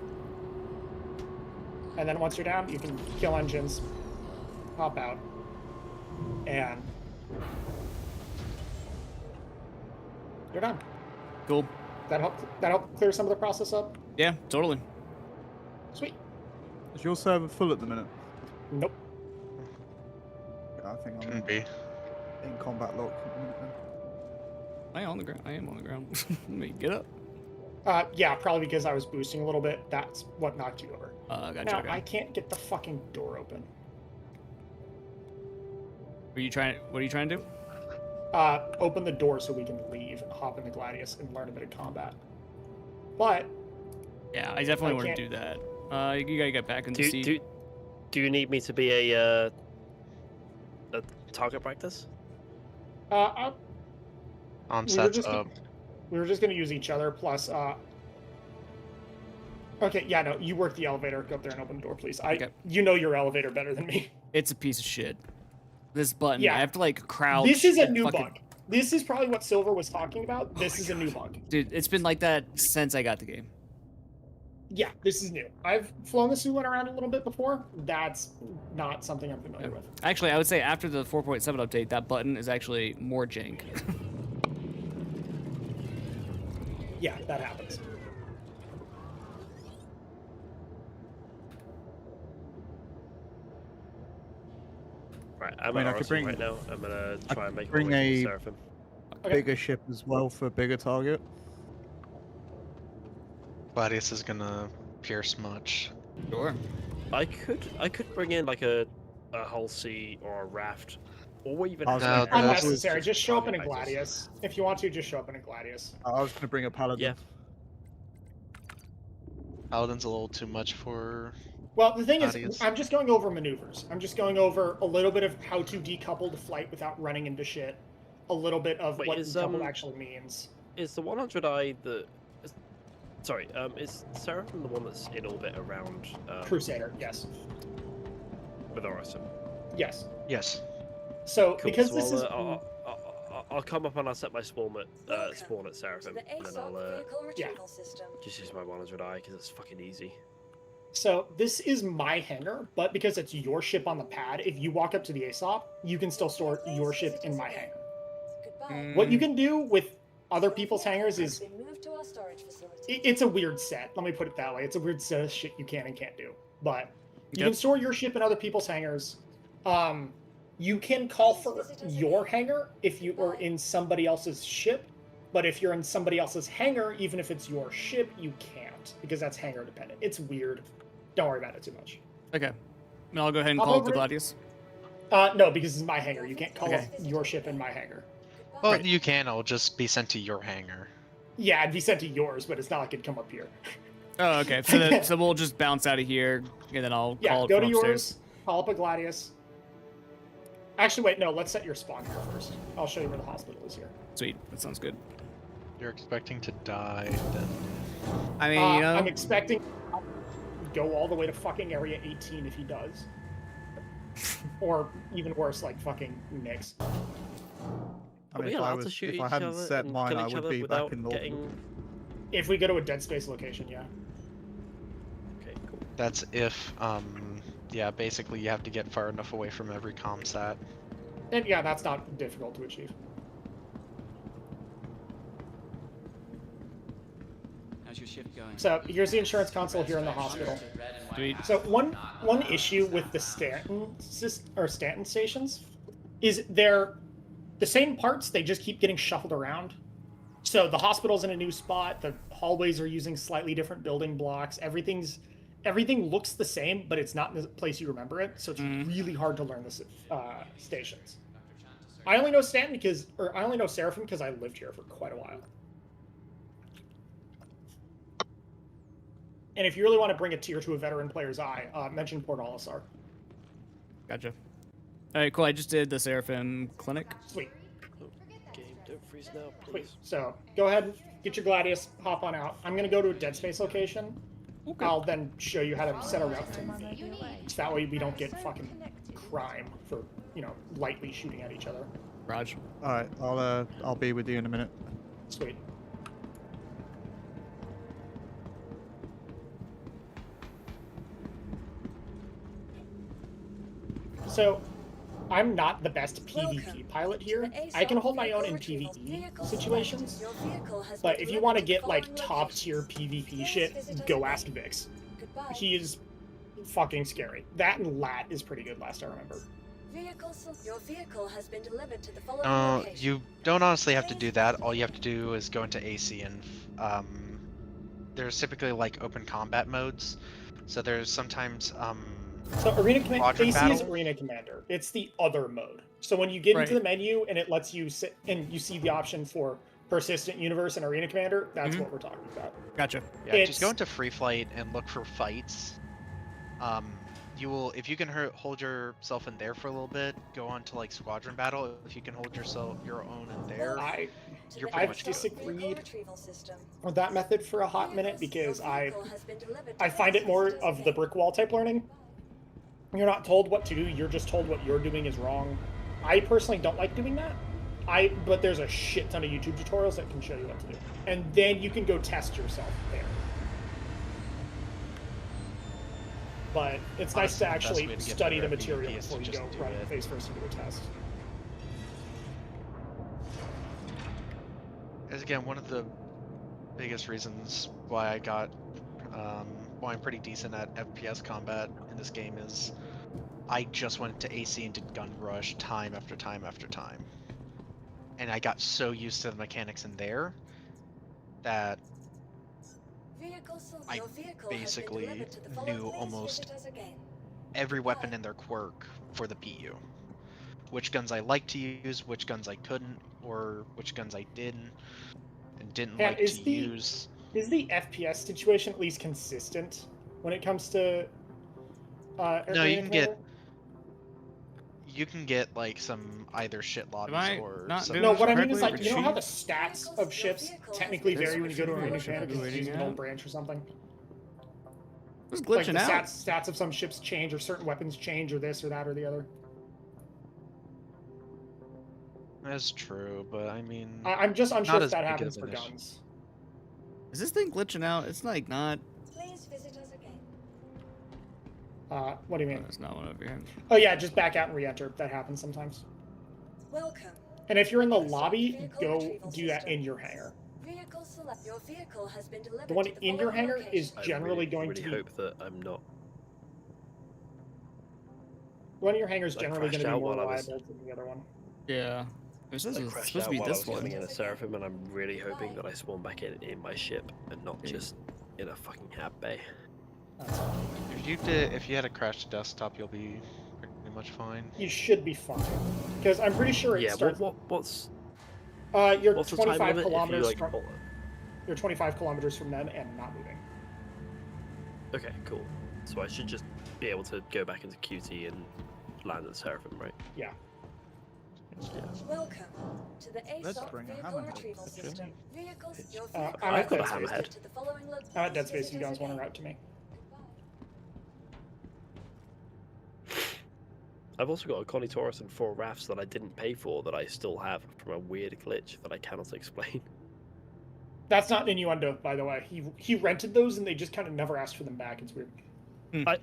And then once you're down, you can kill engines, hop out, and you're done. Cool. That help clear some of the process up? Yeah, totally. Sweet. Is your server full at the minute? Nope. Yeah, I think I'm Shouldn't be. in combat lock. I am on the ground. I am on the ground. Let me get up. Yeah, probably because I was boosting a little bit. That's what knocked you over. Gotcha. Now, Okay. I can't get the fucking door open. What are you trying to do? Open the door so we can leave and hop in the Gladius and learn a bit of combat. But yeah, I definitely want to do that. You gotta get back in the seat. Do you need me to be a target practice? On sets up. We were just gonna use each other. Plus, okay, yeah, no, you work the elevator. Go up there and open the door, please. You know your elevator better than me. It's a piece of shit. This button, Yeah. I have to like crouch. This is a new bug. This is probably what Silver was talking about. This is a new bug. Dude, it's been like that since I got the game. Yeah, this is new. I've flown the Sulan around a little bit before. That's not something I'm familiar with. Actually, I would say after the 4.7 update, that button is actually more jank. Yeah, that happens. Right, I'm I mean, at I could RSM bring- right now. I'm gonna try and make bring my way to a Seraphim. bigger ship as well for a bigger target. Gladius is gonna pierce much. Sure. I could bring in like a hull sea or a raft or even I was have gonna- an That's Unnecessary. Just show up in a Gladius. Gladius. If you want to, just show up in a Gladius. I was gonna bring a paladin. Yeah. Paladin's a little too much for. Well, the thing Gladius. is, I'm just going over maneuvers. I'm just going over a little bit of how to decouple the flight without running into shit. A little bit of Wait, what is, decoupled actually means. Is the 100i the? Sorry, is Seraphim the one that's in orbit around Crusader, yes. with Orison? Yes. Yes. So, Cool. because So this is... I'll come up and I'll set my spawn at Seraphim, and then I'll Yeah. just use my 100i because it's fucking easy. So, this is my hangar, but because it's your ship on the pad, if you walk up to the ASOP, you can still store your ship in my hangar. What you can do with other people's hangars is... It's a weird set, let me put it that way. It's a weird set of shit you can and can't do. But you can store your ship in other people's hangars. You can call for your hangar if you are in somebody else's ship, but if you're in somebody else's hangar, even if it's your ship, you can't, because that's hangar dependent. It's weird. Don't worry about it too much. Okay. And I'll go ahead and Hop call it over the it. Gladius. No, because it's my hangar. You can't call Okay. your ship in my hangar. Well, you can. It'll just be sent to your hangar. Yeah, it'd be sent to yours, but it's not like it'd come up here. Oh, okay. So we'll just bounce out of here, and then I'll Yeah, call it go from to upstairs. yours, call up a Gladius. Actually, wait, no, let's set your spawn here first. I'll show you where the hospital is here. Sweet. That sounds good. You're expecting to die, then. I mean, you know, I'm expecting go all the way to fucking area 18 if he does. Or even worse, like fucking Nix. I mean, if I hadn't set mine, I would be back in North. If we go to a dead space location, yeah. Okay, cool. That's if, yeah, basically you have to get far enough away from every comsat. And yeah, that's not difficult to achieve. How's your shift going? So here's the insurance console here in the hospital. Sweet. So one issue with the Stanton stations is they're the same parts, they just keep getting shuffled around. So the hospital's in a new spot, the hallways are using slightly different building blocks, everything looks the same, but it's not in the place you remember it, so it's really hard to learn the stations. I only know Stanton I only know Seraphim because I lived here for quite a while. And if you really want to bring it to a veteran player's eye, mention Port Olisar. Gotcha. All right, cool. I just did the Seraphim clinic. Sweet. Game, don't freeze now, Sweet. please. So go ahead, get your Gladius, hop on out. I'm gonna go to a dead space location. Okay. I'll then show you how to set a route to me. So that way we don't get fucking crime for, lightly shooting at each other. Raj. All right, I'll be with you in a minute. Sweet. So, I'm not the best PvP pilot here. I can hold my own in PvE situations, but if you want to get like top tier PvP shit, go ask Vix. He is fucking scary. That and Lat is pretty good last I remember. Your vehicle has been delivered to the following location. You don't honestly have to do that. All you have to do is go into AC and there's typically like open combat modes. So there's sometimes So Arena Commander, AC battle? is Arena Commander. It's the other mode. So when you get into the menu and it lets you sit and you see the option for Persistent Universe and Arena Commander, that's what we're talking about. Gotcha. Yeah, just go into free flight and look for fights. You will, if you can hold yourself in there for a little bit, go on to like squadron battle. If you can hold your own in there, you're pretty much good. I've disagreed with that method for a hot minute because I find it more of the brick wall type learning. You're not told what to do, you're just told what you're doing is wrong. I personally don't like doing that. But there's a shit ton of YouTube tutorials that can show you what to do. And then you can go test yourself there. But it's nice to actually study the material before you go run face first into a test. As again, one of the biggest reasons why I got, why I'm pretty decent at FPS combat in this game is I just went to AC and did gun rush time after time after time. And I got so used to the mechanics in there that I basically knew almost every weapon in their quirk for the PU. which guns I liked to use, which guns I couldn't, or which guns I didn't and didn't Yeah, like to use. Is the FPS situation at least consistent when it comes to No, you can Commander? you can get like some either shit lobbies I or not some. doing No, this what I mean is correctly? like, you know how the Retreat? stats of ships technically vary when you go to a new planet because it's Waiting using an old out. branch or something? It was Like glitching the out. stats of some ships change, or certain weapons change, or this or that or the other. That's true, but I mean, I'm just unsure not if as that big happens of for an issue. guns. Is this thing glitching out? It's like not. Please visit us again. What do you mean? There's not one over here. Oh yeah, just back out and re-enter. That happens sometimes. Welcome. And if you're in the lobby, go do that in your hangar. Vehicle select. Your vehicle has been delivered. The one to the in your following hangar location. is generally going really to be. hope that I'm not. The one in your hangar is I generally going crashed to be out more while I was- reliable than the other one. Yeah. It says I it's crashed supposed out to be while this I was one. coming in a Seraphim, and I'm really hoping that I spawn back in my ship and not just in a fucking hab bay. If you had a crashed desktop, you'll be pretty much fine. You should be fine, because I'm pretty sure it Yeah, starts. what's You're what's the time 25 limit if you, kilometers like, from. You're 25 kilometers from them and not moving. Okay, cool. So I should just be able to go back into QT and land at the Seraphim, right? Yeah. Welcome to the Let's ASOP bring a vehicle hammerhead. retrieval system. Vehicles. Your I'm vehicle at I've got a Dead Space. hammerhead. to the following I'm at Dead Space if you guys want to route to me. I've also got a Connie Taurus and 4 rafts that I didn't pay for that I still have from a weird glitch that I cannot explain. That's not innuendo, by the way. He rented those and they just kind of never asked for them back. It's weird.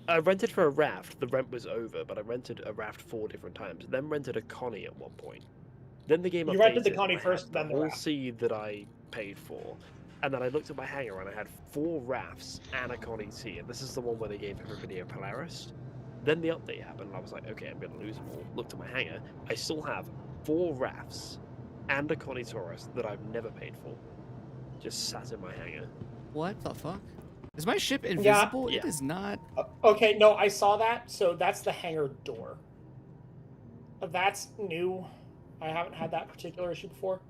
I rented for a raft. The rent was over, but I rented a raft 4 different times. Then rented a Connie at one point. Then the game updated. You rented the and Connie I had first, then the whole raft. seed that I paid for. And then I looked at my hangar and I had 4 rafts and a Connie T. And this is the one where they gave everybody a Polaris. Then the update happened and I was like, okay, I'm going to lose them all. Looked at my hangar. I still have 4 rafts and a Connie Taurus that I've never paid for. Just sat in my hangar. What the fuck? Is my ship invisible? Yeah. It is not. Okay, no, I saw that. So that's the hangar door. That's new. I haven't had that particular issue before.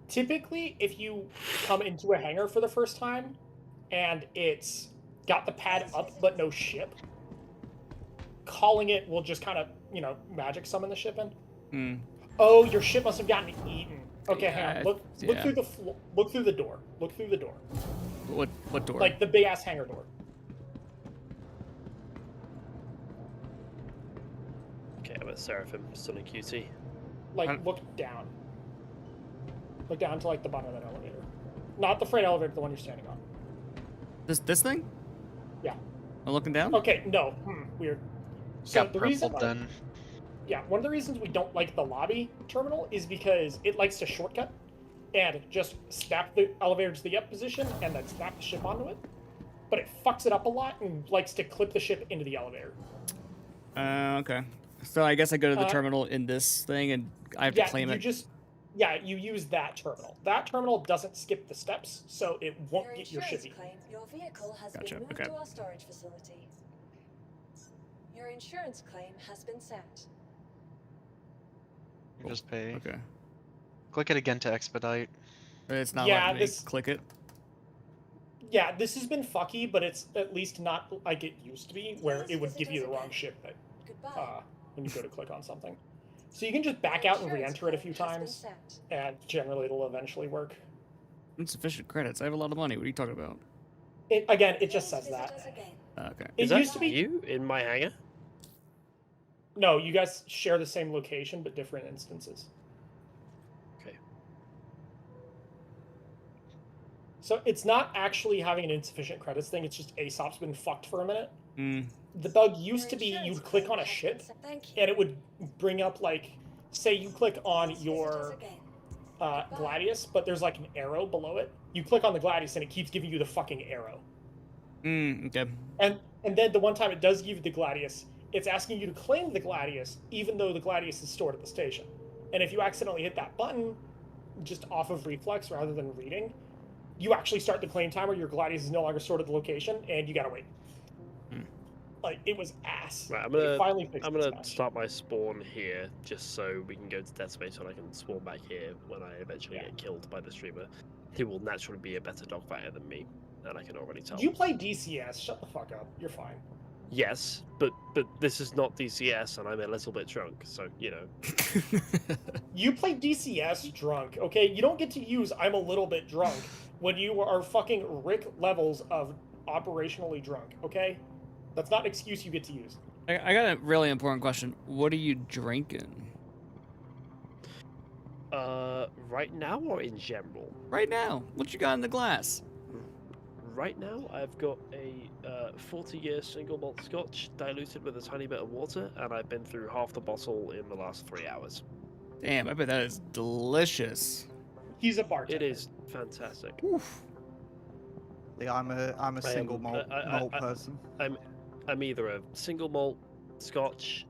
Typically, if you come into a hangar for the first time and it's got the pad up but no ship, calling it will just kind of, magic summon the ship in. Oh, your ship must have gotten eaten. Okay, hang on. Look through the look through the door. Look through the door. What door? Like the big ass hangar door. Okay, I'm at Seraphim, still in QT. Like look down. Look down to like the bottom of that elevator. Not the freight elevator, the one you're standing on. This thing? Yeah. I'm looking down. Okay, no. Weird. So Got the reason purple then. Yeah, one of the reasons we don't like the lobby terminal is because it likes to shortcut and just snap the elevator to the up position and then snap the ship onto it. But it fucks it up a lot and likes to clip the ship into the elevator. Okay. So I guess I go to the terminal in this thing and I have to claim it. You use that terminal. That terminal doesn't skip the steps, so it won't get your ship eaten. Your vehicle has been moved to our storage facility. Your insurance claim has been sent. You just pay. Okay. Click it again to expedite. It's not Yeah, letting me click it. Yeah, this has been fucky, but it's at least not like it used to be, where it would give you the wrong ship when you go to click on something. So you can just back out and re-enter it a few times, and generally it'll eventually work. Insufficient credits. I have a lot of money. What are you talking about? It just says that. Okay. Is that you in my hangar? No, you guys share the same location, but different instances. Okay. So it's not actually having an insufficient credits thing, it's just ASOP's been fucked for a minute. Mm. The bug used to be you'd click on a ship, and it would bring up, like, say you click on your Gladius, but there's like an arrow below it. You click on the Gladius, and it keeps giving you the fucking arrow. Okay. And then the one time it does give you the Gladius, it's asking you to claim the Gladius, even though the Gladius is stored at the station. And if you accidentally hit that button, just off of reflex rather than reading, you actually start the claim timer, your Gladius is no longer stored at the location, and you gotta wait. like it was ass. Right, They finally fixed I'm this gonna patch. start my spawn here just so we can go to dead space and I can spawn back here when I eventually get killed by the streamer, who will naturally be a better dogfighter than me, and I can already tell. You play DCS? Shut the fuck up. You're fine. Yes, but this is not DCS, and I'm a little bit drunk, so you know. You play DCS drunk, okay? You don't get to use "I'm a little bit drunk" when you are fucking Rick levels of operationally drunk, okay? That's not an excuse you get to use. I got a really important question. What are you drinking? Right now or in general? Right now. What you got in the glass? Right now, I've got a 40-year single malt Scotch diluted with a tiny bit of water, and I've been through half the bottle in the last 3 hours. Damn, I bet that is delicious. He's a bartender. It is fantastic. Oof. Yeah, I'm a single malt person. I'm either a single malt Scotch,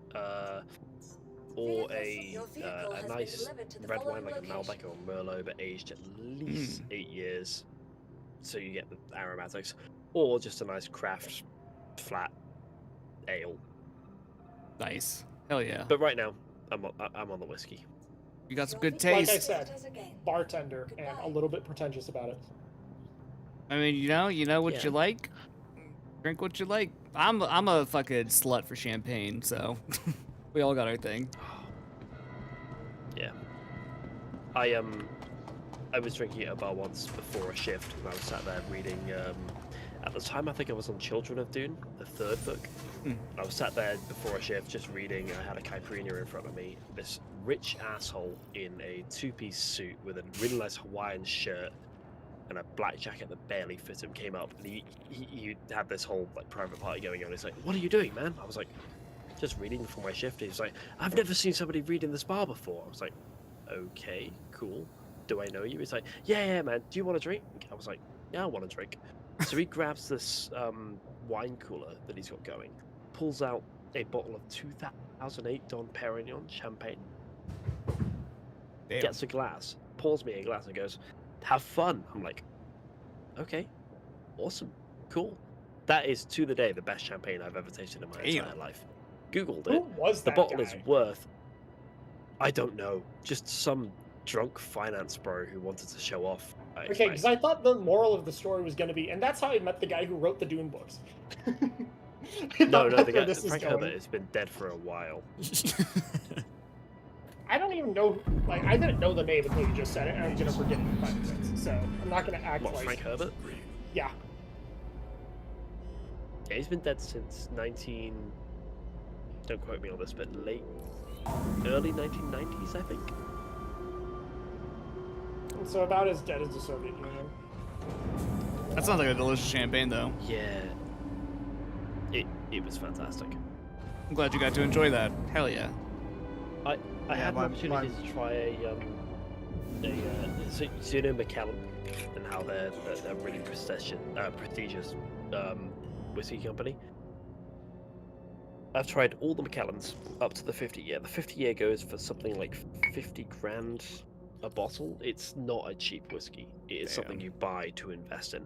or a nice red wine like a Malbec or Merlot, but aged at least 8 years, so you get the aromatics, or just a nice craft flat ale. Nice. Hell yeah. But right now, I'm on the whiskey. You got some good taste. Like I said, bartender and a little bit pretentious about it. I mean, you know what Yeah. you like. Drink what you like. I'm a fucking slut for champagne, so we all got our thing. Yeah. I was drinking at a bar once before a shift, and I was sat there reading. At the time, I think I was on Children of Dune, the third book. I was sat there before a shift just reading. I had a caipirinha in front of me. This rich asshole in a two-piece suit with a really nice Hawaiian shirt and a black jacket that barely fit him came up, and he had this whole like private party going on. He's like, "What are you doing, man?" I was like, "Just reading before my shift." He's like, "I've never seen somebody read in this bar before." I was like, "Okay, cool. Do I know you?" He's like, yeah, man. Do you want a drink? I was like, "Yeah, I want a drink." So he grabs this wine cooler that he's got going, pulls out a bottle of 2008 Dom Perignon champagne, gets a glass, pours me a glass, and goes, "Have fun." I'm like, "Okay, awesome, cool." That is to the day the best champagne I've ever tasted in my entire life. Googled it. Who was The that bottle guy? is worth, I don't know, just some drunk finance bro who wanted to show off. Okay, because I thought the moral of the story was going to be, and that's how I met the guy who wrote the Dune books. No, the guy, this is Frank going. Herbert has been dead for a while. I don't even know, like, I didn't know the name until you just said it, and I'm going to forget it in 5 minutes, so I'm not going to act What, like... Frank Herbert? Yeah. Yeah, he's been dead since don't quote me on this, but early 1990s, I think. So about as dead as the Soviet Union. That sounds like a delicious champagne, though. Yeah. It was fantastic. I'm glad you got to enjoy that. Hell yeah. I had an opportunity to try so you know Macallan and how they're really prestigious whiskey company. I've tried all the Macallans up to the 50 year. The 50 year goes for something like 50 grand a bottle. It's not a cheap whiskey. It is something you buy to invest in.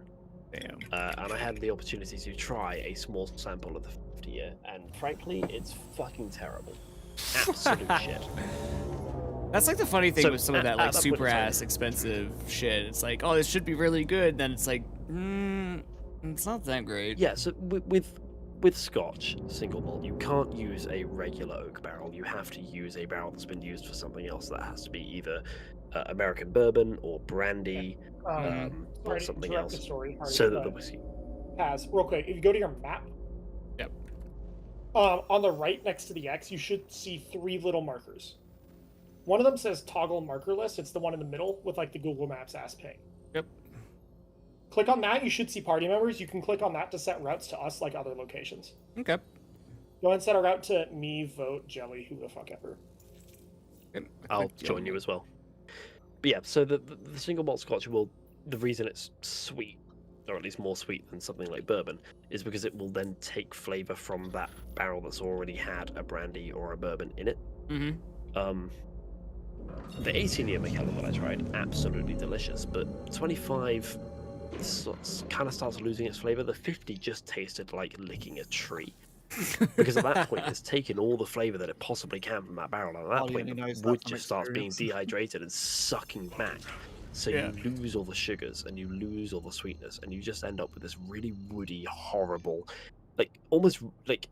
Damn. And I had the opportunity to try a small sample of the 50 year, and frankly, it's fucking terrible. Absolute shit. That's like the funny thing So, with some of that at like that point super in time- ass expensive shit. It's like, oh, this should be really good. Then it's like, it's not that great. Yeah, so with Scotch single malt, you can't use a regular oak barrel. You have to use a barrel that's been used for something else. That has to be either American bourbon or brandy or Sorry to something interrupt else, the story, Hardy, so that the but whiskey. Paz, real quick, if you go to your map, Yep. On the right next to the X, you should see 3 little markers. One of them says toggle marker list. It's the one in the middle with like the Google Maps ass ping. Yep. Click on that. You should see party members. You can click on that to set routes to us like other locations. Okay. Go ahead and set a route to me, Vote, Jelly, who the fuck ever. I'll join you as well. But yeah, so the single malt Scotch the reason it's sweet, or at least more sweet than something like bourbon, is because it will then take flavor from that barrel that's already had a brandy or a bourbon in it. Mm-hmm. The 18-year Macallan that I tried, absolutely delicious, but 25 kind of starts losing its flavor. The 50 just tasted like licking a tree. Because at that point, it's taken all the flavour that it possibly can from that barrel. And at that Ollie point, only knows the that wood from just starts being experience. dehydrated and sucking back. So Yeah. you lose all the sugars and you lose all the sweetness, and you just end up with this really woody, horrible, like almost like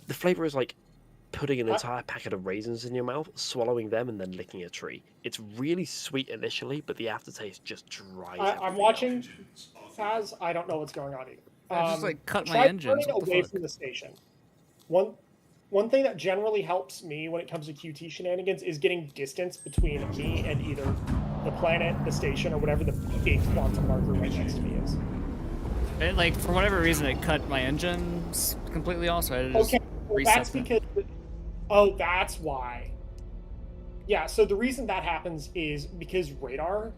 the flavour is like putting an entire packet of raisins in your mouth, swallowing them, and then licking a tree. It's really sweet initially, but the aftertaste just dries. I'm watching Faz. I don't know what's going on either. I just like cut my Try engines. turning What the away fuck? from the station. One thing that generally helps me when it comes to QT shenanigans is getting distance between me and either the planet, the station, or whatever the big quantum marker right next to me is. It, like, for whatever reason, it cut my engines completely off, so I had to just Okay, well, reset that's them. because. Oh, that's why. Yeah, so the reason that happens is because radar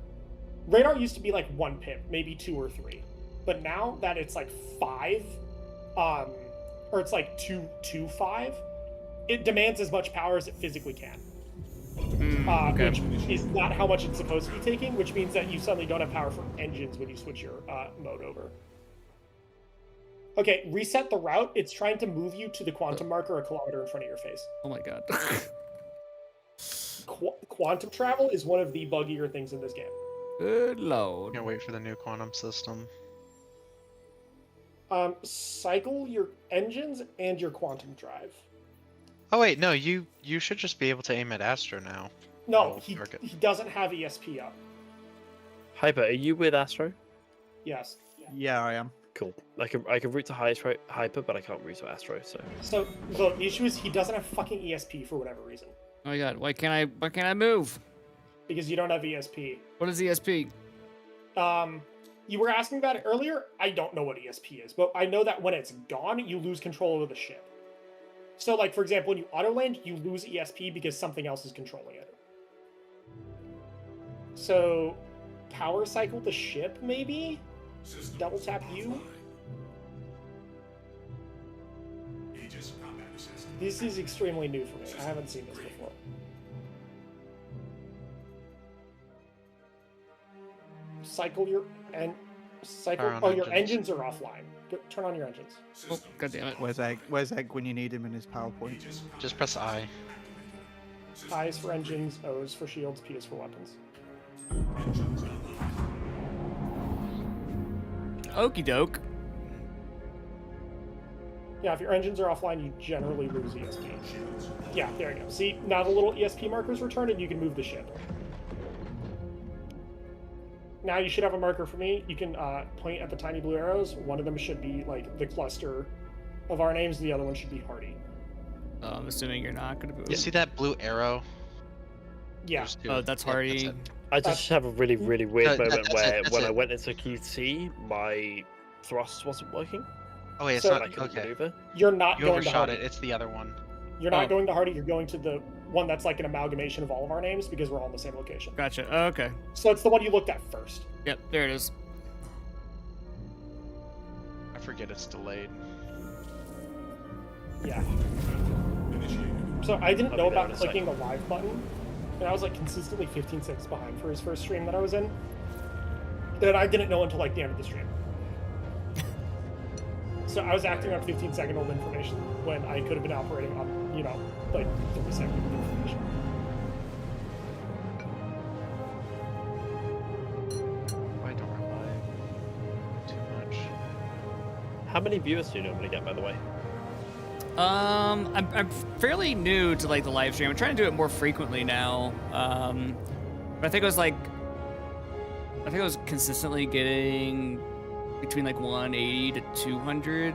used to be like 1 pip, maybe 2 or 3, but now that it's like 5, or it's like 2.5, it demands as much power as it physically can. Okay. Which is not how much it's supposed to be taking, which means that you suddenly don't have power for engines when you switch your mode over. Okay, reset the route. It's trying to move you to the quantum marker a kilometer in front of your face. Oh my god. Quantum travel is one of the buggier things in this game. Good lord. Can't wait for the new quantum system. Cycle your engines and your quantum drive. Oh wait, no, you should just be able to aim at Astro now. No, Oh, he target. doesn't have ESP up. Hyper, are you with Astro? Yes. Yeah, I am. Cool. I can route to Hyper, but I can't route to Astro. So look, the issue is he doesn't have fucking ESP for whatever reason. Oh my god, why can't I move? Because you don't have ESP. What is ESP? You were asking about it earlier. I don't know what ESP is, but I know that when it's gone, you lose control of the ship. So, like, for example, when you auto-land, you lose ESP because something else is controlling it. So, power cycle the ship, maybe? Double tap U? This is extremely new for me. I haven't seen this before. Cycle your... your engines are offline. Turn on your engines. Oh, god damn it. Where's Egg? Where's Egg when you need him in his PowerPoint? Just press I. I is for engines, O is for shields, P is for weapons. Okie doke. Yeah, if your engines are offline, you generally lose ESP. Yeah, there you go. See, now the little ESP marker's returned and you can move the ship. Now you should have a marker for me. You can point at the tiny blue arrows. One of them should be like the cluster of our names, and the other one should be Hardy. I'm assuming you're not gonna move. You see that blue arrow? Yeah. There's two. Oh, that's Yeah, Hardy. it. I just have a really weird moment that's where it, when I it. went into QT, my thrust wasn't working. Oh wait, it's So- not I couldn't okay. maneuver. You're not You going to overshot Hardy. it. It's the other one. You're not Oh. going to Hardy. You're going to the one that's like an amalgamation of all of our names because we're all in the same location. Gotcha. Oh, okay. So it's the one you looked at first. Yep, there it is. I forget it's delayed. Yeah. So I didn't I'll know be there about in a clicking the live button, and I was like consistently 15 seconds behind for his first stream that I was in. That I didn't know until like the end of the stream. So I was acting on 15-second old information when I could have been operating on, like 30-second information. I don't rely too much. How many viewers do you normally get, by the way? I'm fairly new to like the live stream. I'm trying to do it more frequently now. But I think I was consistently getting between like 180 to 200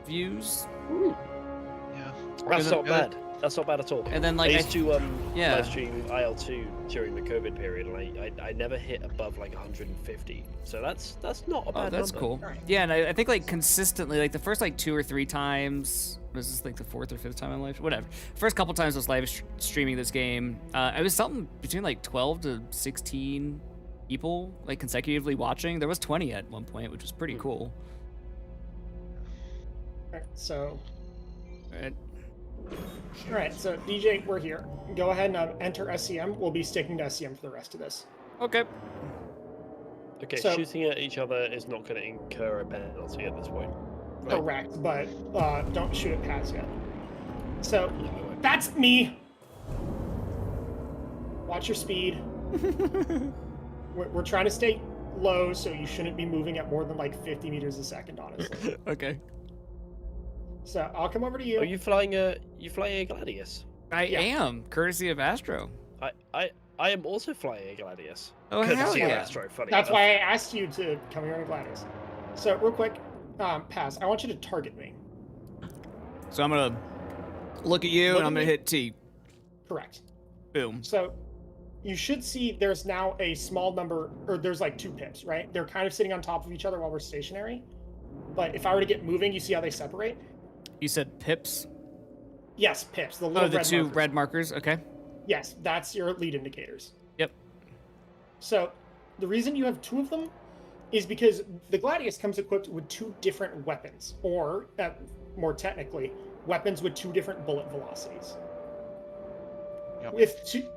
views. Yeah. That's Is it not really? bad. That's not bad at all. And then like I used to yeah. live stream IL2 during the COVID period, and I never hit above like 150. So that's not a bad Oh, that's number. cool. Yeah, and I think like consistently, like the first like 2 or 3 times, was this like the 4th or 5th time in live? Whatever. First couple times I was live streaming this game, it was something between like 12 to 16 people like consecutively watching. There was 20 at one point, which was pretty cool. Alright, so... Right. Alright, so DJ, we're here. Go ahead and enter SCM. We'll be sticking to SCM for the rest of this. Okay. Okay, So- shooting at each other is not going to incur a penalty at this point. Correct, but don't shoot at Paz yet. So, that's me! Watch your speed. We're trying to stay low, so you shouldn't be moving at more than like 50 meters a second, honestly. Okay. So, I'll come over to you. Are you flying a Gladius? I am, courtesy of Astro. I am also flying a Gladius. Oh, hell Courtesy of yeah. Astro, funny That's enough. why I asked you to come here on a Gladius. So, real quick, Paz, I want you to target me. So I'm gonna look at you and I'm gonna hit T. Correct. Boom. So, you should see there's now a small number, or there's like 2 pips, right? They're kind of sitting on top of each other while we're stationary. But if I were to get moving, you see how they separate? You said pips? Yes, pips. The little the red 2 markers. red markers, okay. Yes, that's your lead indicators. Yep. So, the reason you have 2 of them is because the Gladius comes equipped with 2 different weapons, or, more technically, weapons with 2 different bullet velocities. Yep.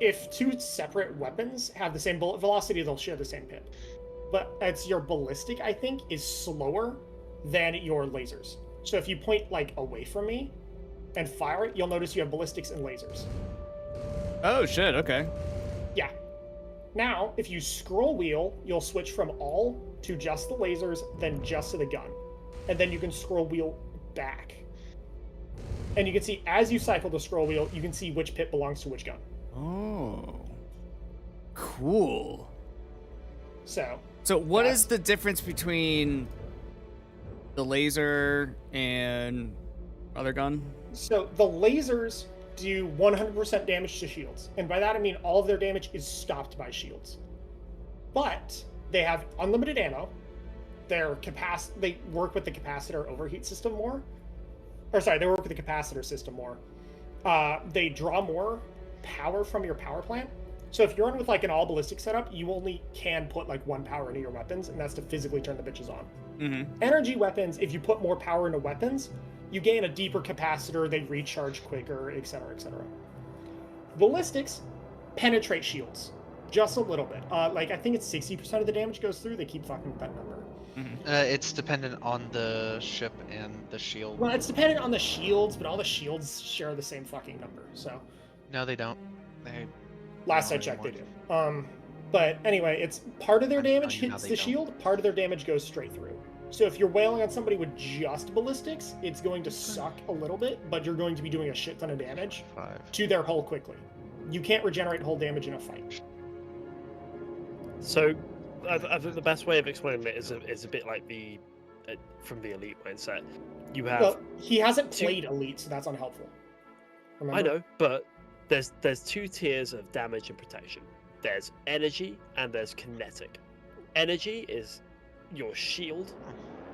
If 2 separate weapons have the same bullet velocity, they'll share the same pip. But it's your ballistic, I think, is slower than your lasers. So if you point, like, away from me and fire it, you'll notice you have ballistics and lasers. Oh, shit, okay. Yeah. Now, if you scroll wheel, you'll switch from all to just the lasers, then just to the gun. And then you can scroll wheel back. And you can see, as you cycle the scroll wheel, you can see which pip belongs to which gun. Oh. Cool. So what is the difference between the laser and other gun? So the lasers do 100% damage to shields. And by that I mean all of their damage is stopped by shields. But they have unlimited ammo. They work with the capacitor overheat system more. Or sorry, they work with the capacitor system more. They draw more power from your power plant. So if you're on with like an all ballistic setup, you only can put like 1 power into your weapons, and that's to physically turn the bitches on. Mm-hmm. Energy weapons, if you put more power into weapons, you gain a deeper capacitor, they recharge quicker, etc., etc. Ballistics penetrate shields just a little bit. Like I think it's 60% of the damage goes through. They keep fucking with that number. Mm-hmm. It's dependent on the ship and the shield. Well, it's dependent on the shields, but all the shields share the same fucking number. So No, they don't. They last I checked, they do. But anyway, it's part of their damage you now hits they the don't. shield, part of their damage goes straight through. So if you're wailing on somebody with just ballistics, it's going to suck a little bit, but you're going to be doing a shit ton of damage 5. to their hull quickly. You can't regenerate hull damage in a fight. So, I think the best way of explaining it is a bit like from the Elite mindset. You have. Well, he hasn't 2 played Elite, so that's unhelpful. Remember? I know, but there's 2 tiers of damage and protection. There's energy and there's kinetic. Energy is your shield,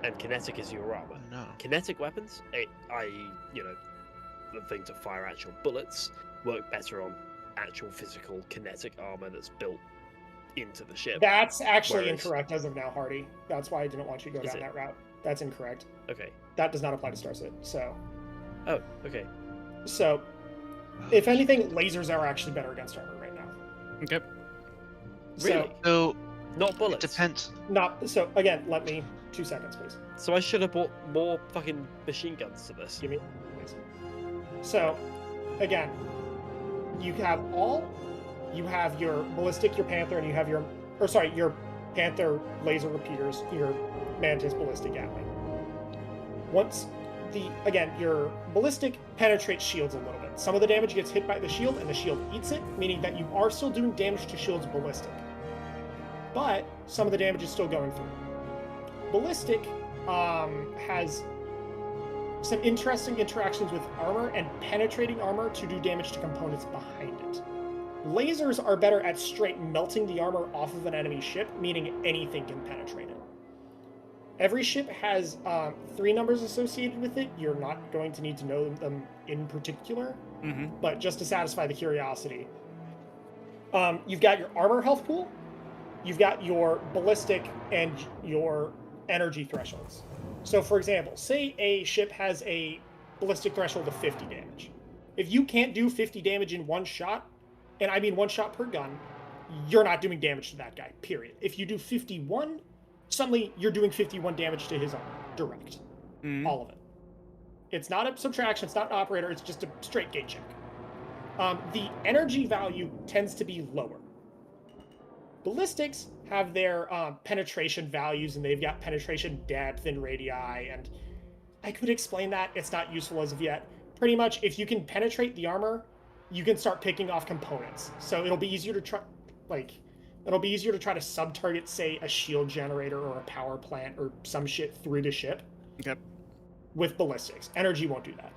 and kinetic is your armor. No. Kinetic weapons, i.e., the thing to fire actual bullets, work better on actual physical kinetic armor that's built into the ship. That's actually Whereas- incorrect as of now, Hardy. That's why I didn't want you to go Is down it? that route. That's incorrect. Okay. That does not apply to Starset. So, Oh, okay. if anything, lasers are actually better against armor right now. Okay. Really? So Not it bullets. depends. So again, let me 2 seconds, please. So I should have bought more fucking machine guns to this. Give me, please. So, again, you have you have your ballistic, your Panther, and you have your Panther laser repeaters, your Mantis ballistic gatling. Your ballistic penetrates shields a little bit. Some of the damage gets hit by the shield, and the shield eats it, meaning that you are still doing damage to shields ballistic. But some of the damage is still going through. Ballistic has some interesting interactions with armor and penetrating armor to do damage to components behind it. Lasers are better at straight melting the armor off of an enemy ship, meaning anything can penetrate it. Every ship has 3 numbers associated with it. You're not going to need to know them in particular, but just to satisfy the curiosity. You've got your armor health pool, you've got your ballistic, and your energy thresholds. So for example, say a ship has a ballistic threshold of 50 damage. If you can't do 50 damage in 1 shot, and I mean 1 shot per gun, you're not doing damage to that guy, period. If you do 51, suddenly you're doing 51 damage to his armor, direct. All of it. It's not a subtraction, it's not an operator, it's just a straight gate check. The energy value tends to be lower. Ballistics have their penetration values, and they've got penetration depth and radii, and I could explain that. It's not useful as of yet. Pretty much, if you can penetrate the armor, you can start picking off components. So it'll be easier to try, to sub-target, say, a shield generator or a power plant or some shit through the ship. Okay. With ballistics. Energy won't do that.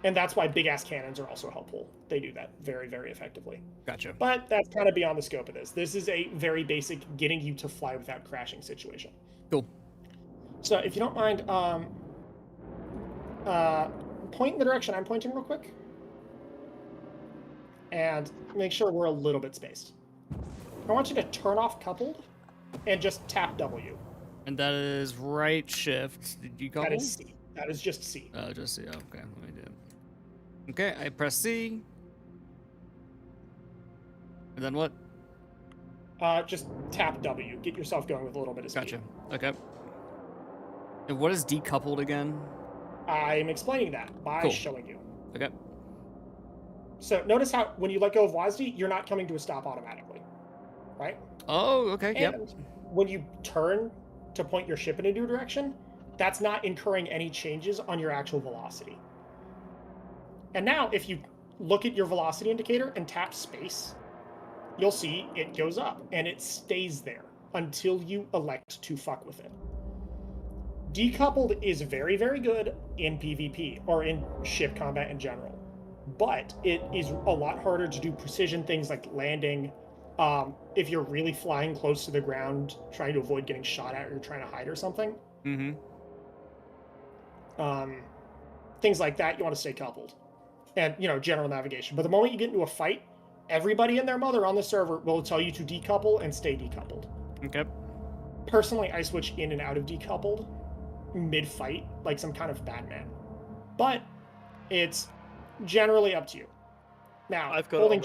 And that's why big-ass cannons are also helpful. They do that very, very effectively. Gotcha. But that's kind of beyond the scope of this. This is a very basic getting you to fly without crashing situation. Cool. So if you don't mind, point in the direction I'm pointing real quick. And make sure we're a little bit spaced. I want you to turn off coupled and just tap W. And that is right shift. Did you couple? That is C. That is just C. Oh, just C. Okay, let me do it. Okay, I press C. And then what? Just tap W. Get yourself going with a little bit of speed. Gotcha. Okay. And what is decoupled again? I'm explaining that by showing you. Okay. So notice how when you let go of WASD, you're not coming to a stop automatically, right? Oh, okay. And yep. when you turn to point your ship in a new direction, that's not incurring any changes on your actual velocity. And now if you look at your velocity indicator and tap space, you'll see it goes up and it stays there until you elect to fuck with it. Decoupled is very, very good in PvP or in ship combat in general, but it is a lot harder to do precision things like landing. If you're really flying close to the ground, trying to avoid getting shot at, or you're trying to hide or something. Mm-hmm. Things like that, you want to stay coupled. And, general navigation. But the moment you get into a fight, everybody and their mother on the server will tell you to decouple and stay decoupled. Okay. Personally, I switch in and out of decoupled mid-fight, like some kind of Batman. But it's generally up to you. Now, I've got holding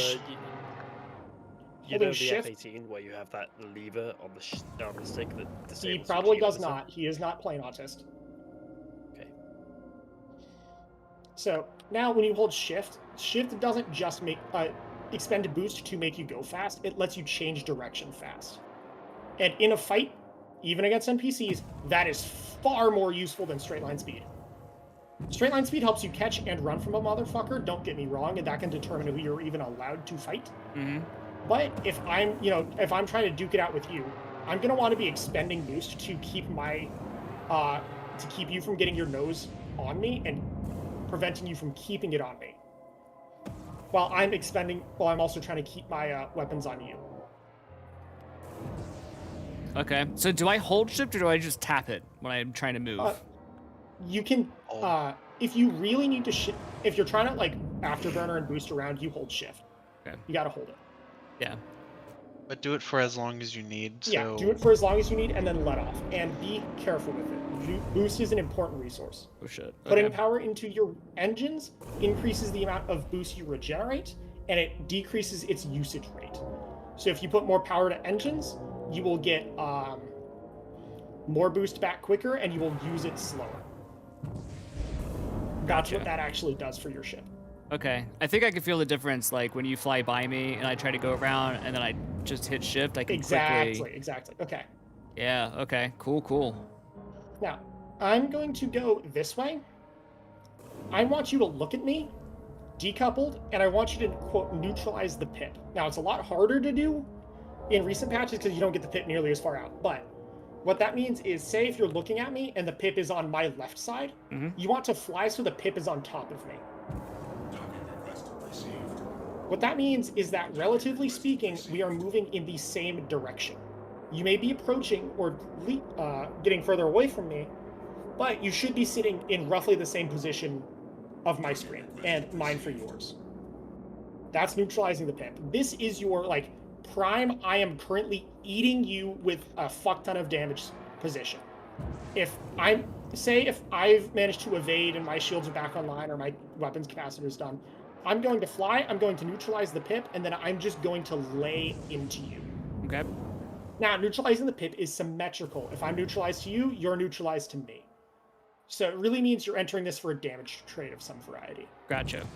you know the shift, F-18 where you have that lever on the stick that disables. he probably does not. He is not plane autistic. Okay. So now when you hold shift doesn't just make expend a boost to make you go fast. It lets you change direction fast. And in a fight, even against NPCs, that is far more useful than straight line speed. Straight line speed helps you catch and run from a motherfucker, don't get me wrong, and that can determine who you're even allowed to fight. Mm-hmm. But if I'm trying to duke it out with you, I'm gonna want to be expending boost to keep you from getting your nose on me and preventing you from keeping it on me. While I'm also trying to keep my weapons on you. Okay. So do I hold shift or do I just tap it when I'm trying to move? You can, if you really need to if you're trying to afterburner and boost around, you hold shift. Okay. You gotta hold it. Yeah. But do it for as long as you need. So... Yeah, do it for as long as you need and then let off. And be careful with it. Boost is an important resource. Oh shit. Okay. Putting power into your engines increases the amount of boost you regenerate, and it decreases its usage rate. So if you put more power to engines, you will get more boost back quicker, and you will use it slower. That's what that actually does for your ship. Okay. I think I can feel the difference, like when you fly by me and I try to go around and then I just hit shift, I can quickly... Exactly. Okay. Yeah, okay. Cool. Now, I'm going to go this way. I want you to look at me, decoupled, and I want you to, quote, neutralize the pip. Now, it's a lot harder to do in recent patches because you don't get the pip nearly as far out, but what that means is, say if you're looking at me and the pip is on my left side, you want to fly so the pip is on top of me. What that means is that, relatively speaking, we are moving in the same direction. You may be approaching or getting further away from me, but you should be sitting in roughly the same position of my screen, and mine for yours. That's neutralizing the pip. This is your, prime, I am currently eating you with a fuck ton of damage position. If I've managed to evade and my shields are back online or my weapons capacitor is done, I'm going to fly, I'm going to neutralize the pip, and then I'm just going to lay into you. Okay. Now, neutralizing the pip is symmetrical. If I'm neutralized to you, you're neutralized to me. So it really means you're entering this for a damage trade of some variety. Gotcha.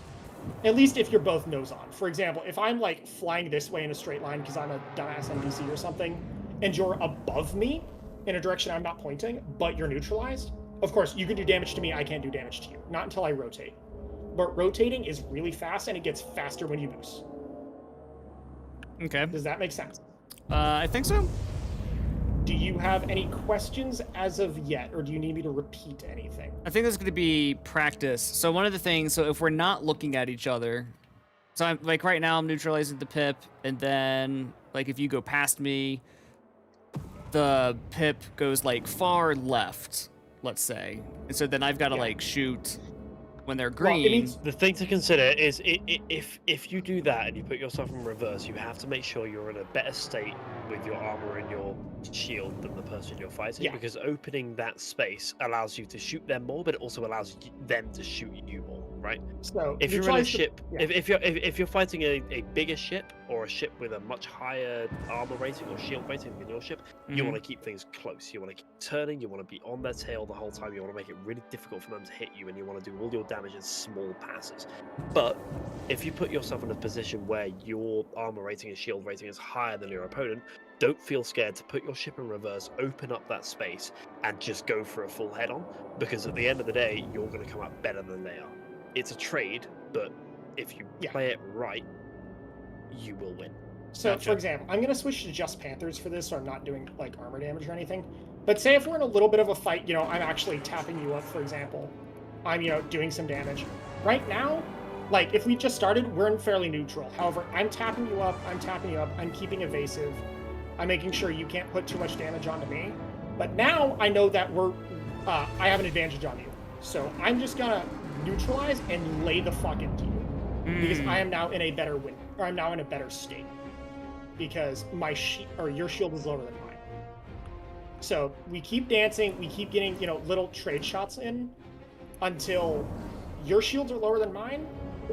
At least if you're both nose on. For example, if I'm like flying this way in a straight line because I'm a dumbass NPC or something, and you're above me in a direction I'm not pointing, but you're neutralized, of course, you can do damage to me, I can't do damage to you. Not until I rotate. But rotating is really fast, and it gets faster when you boost. Okay. Does that make sense? I think so. Do you have any questions as of yet, or do you need me to repeat anything? I think there's going to be practice. So one of the things, so if we're not looking at each other, so I'm like right now I'm neutralizing the pip, and then like if you go past me, the pip goes like far left, let's say, and so then I've got to like shoot when they're green. Well, it means The thing to consider is if you do that and you put yourself in reverse, you have to make sure you're in a better state with your armor and your shield than the person you're fighting, Yeah. because opening that space allows you to shoot them more, but it also allows them to shoot you more, right? So If you're in a neutralize the- ship, yeah. if you're fighting a bigger ship or a ship with a much higher armor rating or shield rating than your ship, you want to keep things close. You want to keep turning. You want to be on their tail the whole time. You want to make it really difficult for them to hit you, and you want to do all your damage in small passes. But if you put yourself in a position where your armor rating and shield rating is higher than your opponent, don't feel scared to put your ship in reverse, open up that space, and just go for a full head-on, because at the end of the day, you're going to come out better than they are. It's a trade, but if you play it right, you will win. So, for example, I'm going to switch to just Panthers for this, so I'm not doing, like, armor damage or anything. But say if we're in a little bit of a fight, you know, I'm actually tapping you up, for example. I'm, you know, doing some damage. Right now, like, if we just started, we're in fairly neutral. However, I'm tapping you up, I'm keeping evasive. I'm making sure you can't put too much damage onto me. But now I know that I have an advantage on you. So I'm just going to neutralize and lay the fuck into you. Because I am now in a better I'm now in a better state. Because your shield is lower than mine. So we keep dancing, we keep getting, you know, little trade shots in until your shields are lower than mine,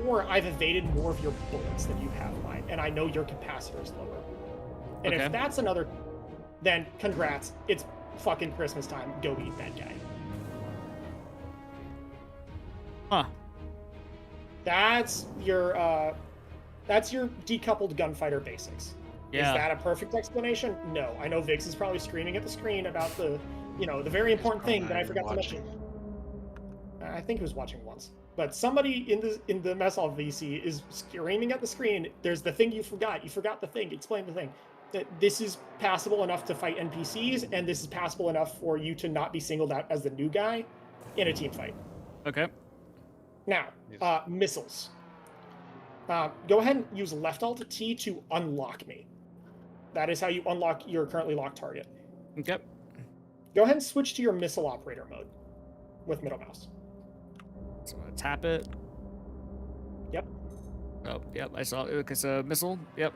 or I've evaded more of your bullets than you have mine, and I know your capacitor is lower. And if that's another, then congrats, it's fucking Christmas time. Go eat that guy. Huh. That's your decoupled gunfighter basics. Yeah. Is that a perfect explanation? No. I know Vix is probably screaming at the screen about the very important thing that I forgot to mention. I think he was watching once. But somebody in the mess hall VC is screaming at the screen. There's the thing you forgot. You forgot the thing. Explain the thing. That this is passable enough to fight NPCs, and this is passable enough for you to not be singled out as the new guy in a team fight. Okay. Now, missiles. Go ahead and use left alt T to unlock me. That is how you unlock your currently locked target. Okay. Go ahead and switch to your missile operator mode with middle mouse. So I'm gonna tap it. Yep. Oh, yep, I saw it. Okay, so missile. Yep.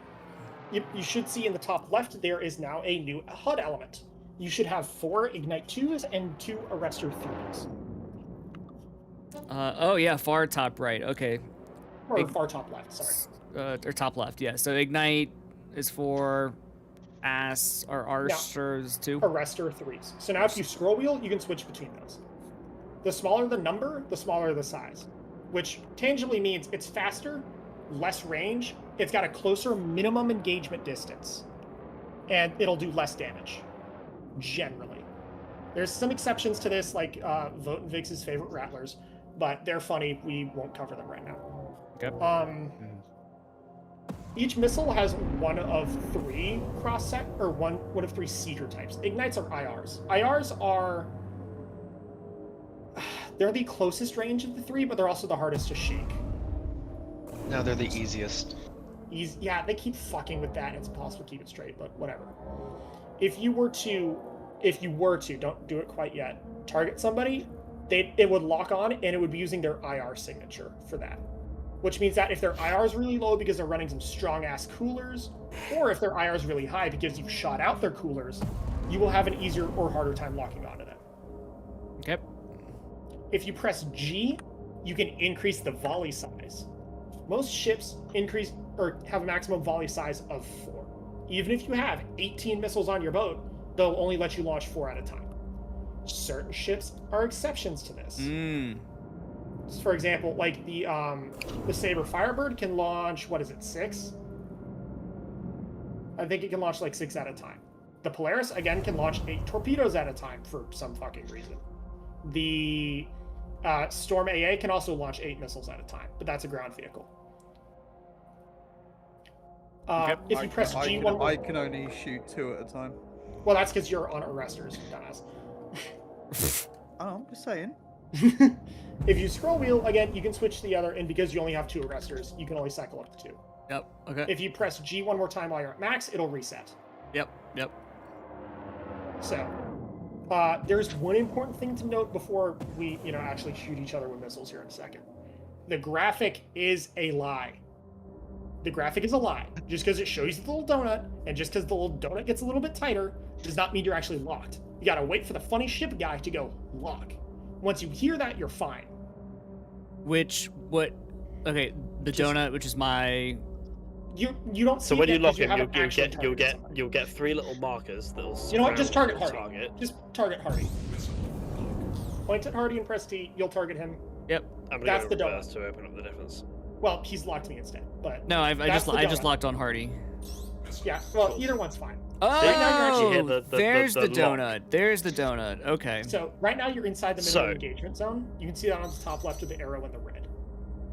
You should see in the top left there is now a new HUD element. You should have 4 Ignite 2s and 2 Arrestor 3s. Oh yeah, far top right. Okay. Or far top left, sorry. Or top left, yeah. So Ignite is for Arrestors 2. Arrestor 3s. So now if you scroll wheel, you can switch between those. The smaller the number, the smaller the size. Which tangibly means it's faster, less range, it's got a closer minimum engagement distance, and it'll do less damage, generally. There's some exceptions to this, like Vote and Vix's favorite Rattlers, but they're funny, we won't cover them right now. Okay. Each missile has one of 3 cross-set, or one of 3 seeker types. Ignites are IRs. IRs are... They're the closest range of the 3, but they're also the hardest to shake. No, they're the easiest. Yeah, they keep fucking with that, and it's impossible to keep it straight, but whatever. If you were to, don't do it quite yet, target somebody, it would lock on, and it would be using their IR signature for that. Which means that if their IR is really low because they're running some strong-ass coolers, or if their IR is really high because you've shot out their coolers, you will have an easier or harder time locking onto them. Okay. If you press G, you can increase the volley size. Most ships increase or have a maximum volley size of 4. Even if you have 18 missiles on your boat, they'll only let you launch 4 at a time. Certain ships are exceptions to this. Mm. For example, like the Saber Firebird can launch, what is it, 6? I think it can launch like 6 at a time. The Polaris, again, can launch 8 torpedoes at a time for some fucking reason. The Storm AA can also launch 8 missiles at a time, but that's a ground vehicle. If you press G1... I can only shoot 2 at a time. Well, that's because you're on arresters, dumbass. Oh, I'm just saying. If you scroll wheel, again, you can switch to the other, and because you only have 2 arresters, you can only cycle up to 2. Yep, okay. If you press G one more time while you're at max, it'll reset. Yep. So, there's one important thing to note before we, actually shoot each other with missiles here in a second. The graphic is a lie. The graphic is a lie. Just because it shows you the little donut, and just because the little donut gets a little bit tighter, does not mean you're actually locked. You gotta wait for the funny ship guy to go lock. Once you hear that, you're fine. Okay, the donut, which is my... You don't see. So when you lock him, you'll get 3 little markers that'll. You know what? Just target Hardy. Just target Hardy. Point at Hardy and press T. You'll target him. Yep. That's the donut to open up the difference. Well, he's locked me instead, but no, I just locked on Hardy. Yeah. Well, either one's fine. Oh, there's the donut. There's the donut. Okay. So right now you're inside the middle engagement zone. You can see that on the top left of the arrow in the red.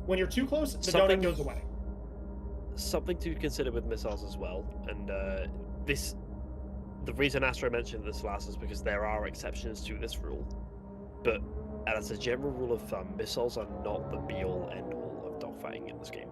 When you're too close, the donut goes away. Something to consider with missiles as well, and the reason Astro mentioned this last is because there are exceptions to this rule, but as a general rule of thumb, missiles are not the be-all end-all of dogfighting in this game.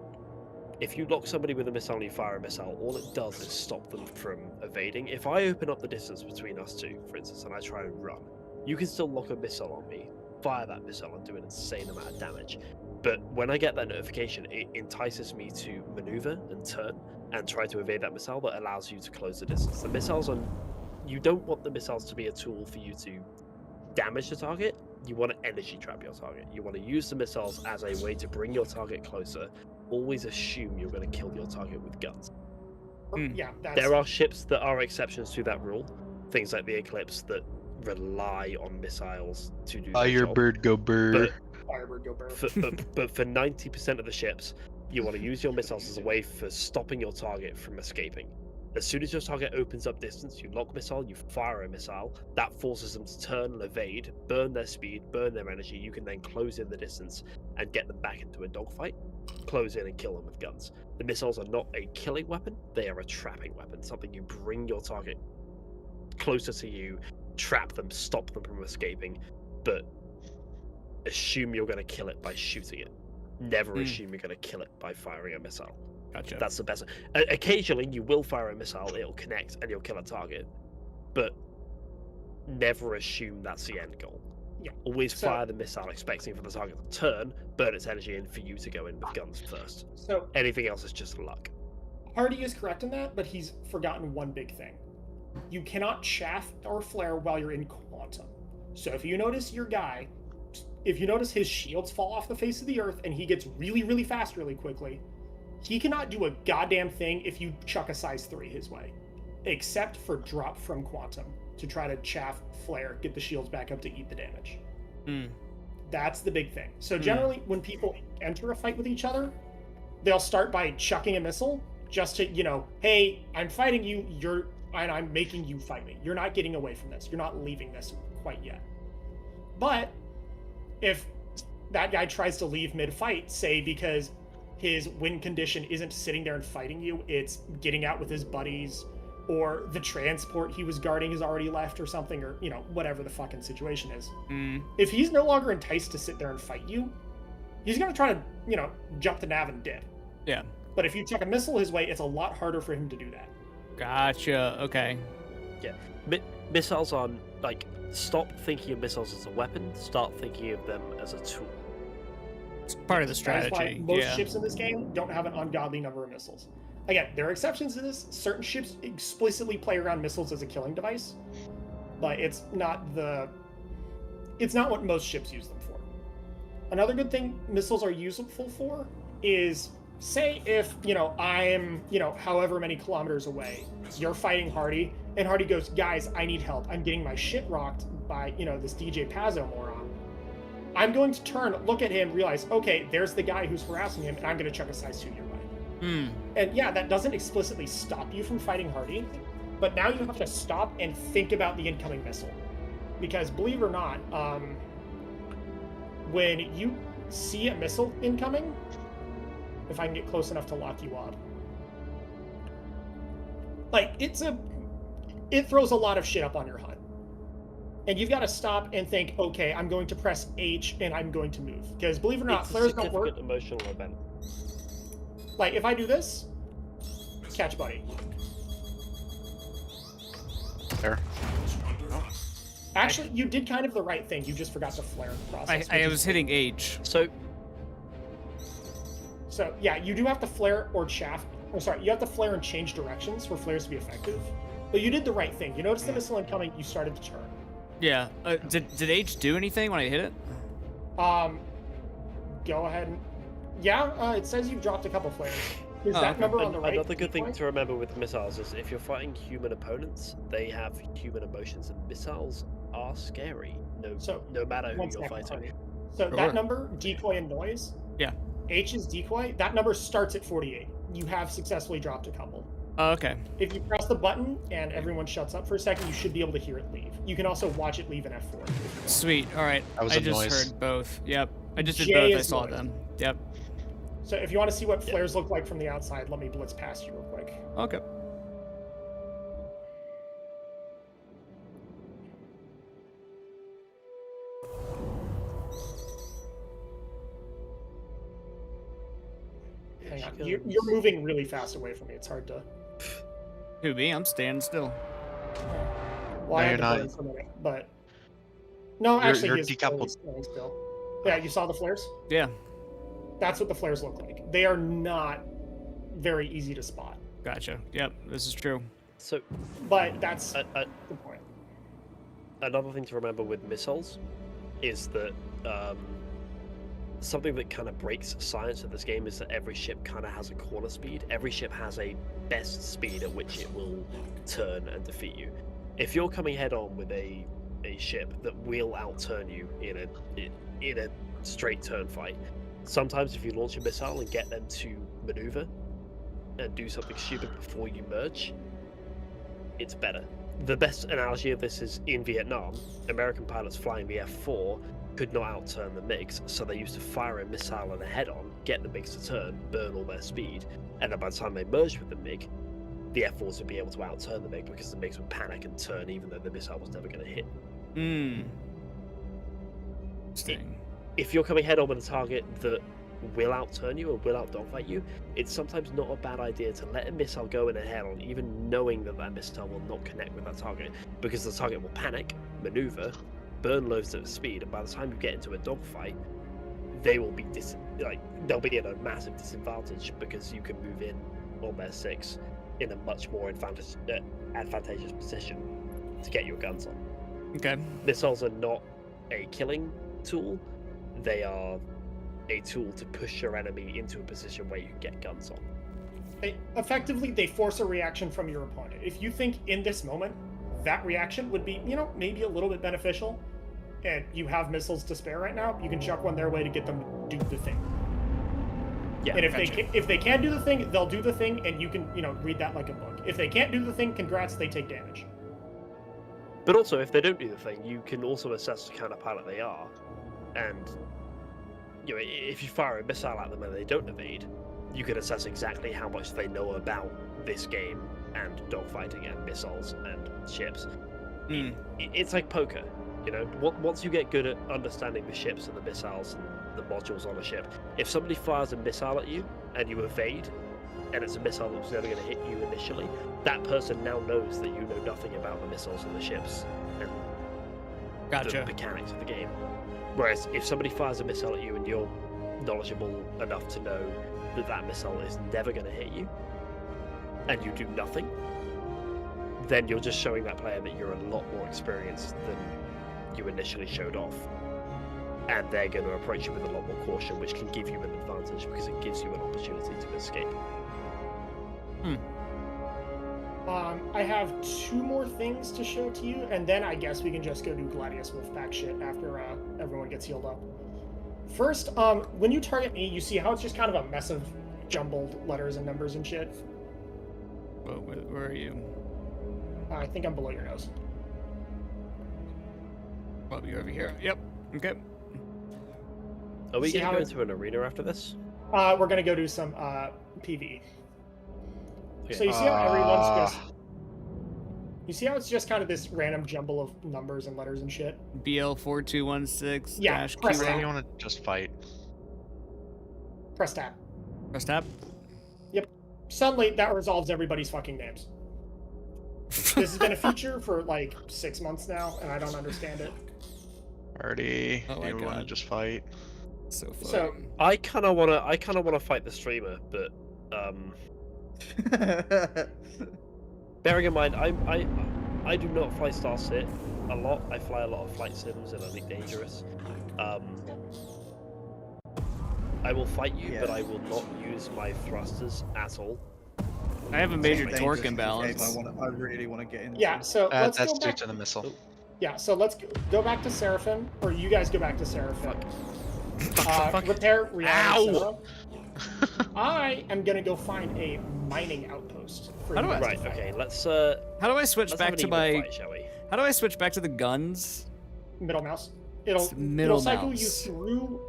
If you lock somebody with a missile and you fire a missile, all it does is stop them from evading. If I open up the distance between us two, for instance, and I try and run, you can still lock a missile on me, fire that missile, and do an insane amount of damage. But when I get that notification, it entices me to maneuver and turn and try to evade that missile that allows you to close the distance. The missiles you don't want the missiles to be a tool for you to damage the target. You want to energy trap your target. You want to use the missiles as a way to bring your target closer. Always assume you're going to kill your target with guns. Yeah, there are ships that are exceptions to that rule. Things like the Eclipse that rely on missiles to do Firebird go bird. But for 90% of the ships, you want to use your missiles as a way for stopping your target from escaping. As soon as your target opens up distance, you lock missile, you fire a missile, that forces them to turn and evade, burn their speed, burn their energy. You can then close in the distance and get them back into a dogfight, close in and kill them with guns. The missiles are not a killing weapon, they are a trapping weapon, something you bring your target closer to you, trap them, stop them from escaping, but assume you're going to kill it by shooting it. Never assume you're going to kill it by firing a missile. Gotcha. That's the best. Occasionally, you will fire a missile, it'll connect, and you'll kill a target. But never assume that's the end goal. Yeah. Always fire the missile, expecting for the target to turn, burn its energy, and for you to go in with guns first. So anything else is just luck. Hardy is correct in that, but he's forgotten one big thing. You cannot chaff or flare while you're in quantum. So if you notice his shields fall off the face of the earth and he gets really, really fast really quickly, he cannot do a goddamn thing if you chuck a size 3 his way, except for drop from quantum to try to chaff, flare, get the shields back up to eat the damage. That's the big thing. So generally, when people enter a fight with each other, they'll start by chucking a missile just to, hey, I'm fighting you, and I'm making you fight me. You're not getting away from this. You're not leaving this quite yet. But if that guy tries to leave mid-fight, say because his win condition isn't sitting there and fighting you, it's getting out with his buddies, or the transport he was guarding has already left or something, or, whatever the fucking situation is. If he's no longer enticed to sit there and fight you, he's going to try to, jump the nav and dip. Yeah. But if you chuck a missile his way, it's a lot harder for him to do that. Gotcha. Okay. Yeah. Missiles are, stop thinking of missiles as a weapon, start thinking of them as a tool. It's part of the strategy. That's why most ships in this game don't have an ungodly number of missiles. Again, there are exceptions to this. Certain ships explicitly play around missiles as a killing device, but it's not what most ships use them for. Another good thing missiles are useful for is, say if, I'm, however many kilometers away, you're fighting Hardy, and Hardy goes, guys, I need help. I'm getting my shit rocked by, this DJ Pazzo moron, I'm going to turn, look at him, realize, okay, there's the guy who's harassing him, and I'm going to chuck a size 2 nearby. And yeah, that doesn't explicitly stop you from fighting Hardy, but now you have to stop and think about the incoming missile. Because believe it or not, when you see a missile incoming, if I can get close enough to lock you up, like, it throws a lot of shit up on your HUD. And you've got to stop and think, okay, I'm going to press H and I'm going to move. Because believe it or not, flares don't work. It's a significant emotional event. Like, if I do this, catch buddy. There. Actually, you did kind of the right thing. You just forgot to flare in the process. I was hitting H. So, yeah, you do have to flare or chaff. Or sorry, you have to flare and change directions for flares to be effective. But you did the right thing. You noticed the missile incoming, you started to turn. Yeah. Did H do anything when I hit it? Go ahead and... Yeah, it says you've dropped a couple flares. Is that number on the right? Another good thing to remember with missiles is if you're fighting human opponents, they have human emotions, and missiles are scary. No matter who you're fighting. So that number, decoy and noise. Yeah. H is decoy. That number starts at 48. You have successfully dropped a couple. Oh, okay. If you press the button and everyone shuts up for a second, you should be able to hear it leave. You can also watch it leave in F4. Sweet. All right. I just noise. heard both. Yep. I just did J both. I is saw noise. them. Yep. So if you want to see what flares look like from the outside, let me blitz past you real quick. Okay. Hang on. You're moving really fast away from me. It's hard to... Who, me? I'm standing still. Well, I had to burn for a minute, but... No, actually, you're he's decoupled. standing still. Yeah, you saw the flares? Yeah. That's what the flares look like. They are not very easy to spot. Gotcha. Yep, this is true. So, but that's the point. Another thing to remember with missiles is that something that kind of breaks science of this game is that every ship kind of has a corner speed. Every ship has a best speed at which it will turn and defeat you. If you're coming head on with a ship that will outturn you in a straight turn fight, sometimes if you launch a missile and get them to maneuver and do something stupid before you merge, it's better. The best analogy of this is in Vietnam, American pilots flying the F-4 could not outturn the MiGs, so they used to fire a missile and a head-on, get the MiGs to turn, burn all their speed, and then by the time they merged with the MiG, the F-4s would be able to outturn the MiG because the MiGs would panic and turn even though the missile was never going to hit. Interesting. If you're coming head-on with a target that will outturn you or will out-dogfight you, it's sometimes not a bad idea to let a missile go in a head-on, even knowing that that missile will not connect with that target, because the target will panic, maneuver, burn loads of speed, and by the time you get into a dogfight, they will be they'll be in a massive disadvantage because you can move in on their 6 in a much more advantageous position to get your guns on. Okay. Missiles are not a killing tool; they are a tool to push your enemy into a position where you can get guns on. Effectively, they force a reaction from your opponent. If you think in this moment that reaction would be, maybe a little bit beneficial, and you have missiles to spare right now, you can chuck one their way to get them to do the thing. Yeah, and if they can't do the thing, they'll do the thing, and you can, read that like a book. If they can't do the thing, congrats, they take damage. But also, if they don't do the thing, you can also assess the kind of pilot they are, and if you fire a missile at them and they don't evade, you can assess exactly how much they know about this game and dogfighting and missiles and ships. It's like poker, Once you get good at understanding the ships and the missiles and the modules on a ship, if somebody fires a missile at you and you evade, and it's a missile that was never going to hit you initially, that person now knows that you know nothing about the missiles and the ships and the mechanics of the game. Whereas if somebody fires a missile at you and you're knowledgeable enough to know that that missile is never going to hit you, and you do nothing, then you're just showing that player that you're a lot more experienced than you initially showed off. And they're going to approach you with a lot more caution, which can give you an advantage because it gives you an opportunity to escape. I have 2 more things to show to you, and then I guess we can just go do Gladius Wolfpack shit after everyone gets healed up. First, when you target me, you see how it's just kind of a mess of jumbled letters and numbers and shit? Whoa, where are you? I think I'm below your nose. Oh, you're over here. Yep. Okay. Are we See going to how go it's- into an arena after this? We're gonna go do some PvE. Okay. So you see how everyone's just... You see how it's just kind of this random jumble of numbers and letters and shit? BL4216 Yeah, dash press Q. tab. You want to just fight? Press tab. Press tab. Yep. Suddenly, that resolves everybody's fucking names. This has been a feature for like 6 months now, and I don't understand it. Party. Oh my you want to God. just fight? So fun. So, I kind of wanna fight the streamer, but bearing in mind, I do not fly Star Cit a lot. I fly a lot of flight sims and Elite Dangerous. I will fight you, but I will not use my thrusters at all. I have a major Dangerous torque is the game imbalance. I really want to get into. yeah, so let's That's go due back... to the missile. Yeah, so let's go back to Seraphim, or you guys go back to Seraphim. Fuck. Repair, react, Ow! I am gonna go find a mining outpost for you guys Right. to fight. Okay. Let's How do I switch let's back have to an even my? fight, shall we? How do I switch back to the guns? Middle mouse. It's middle It'll cycle you mouse. through.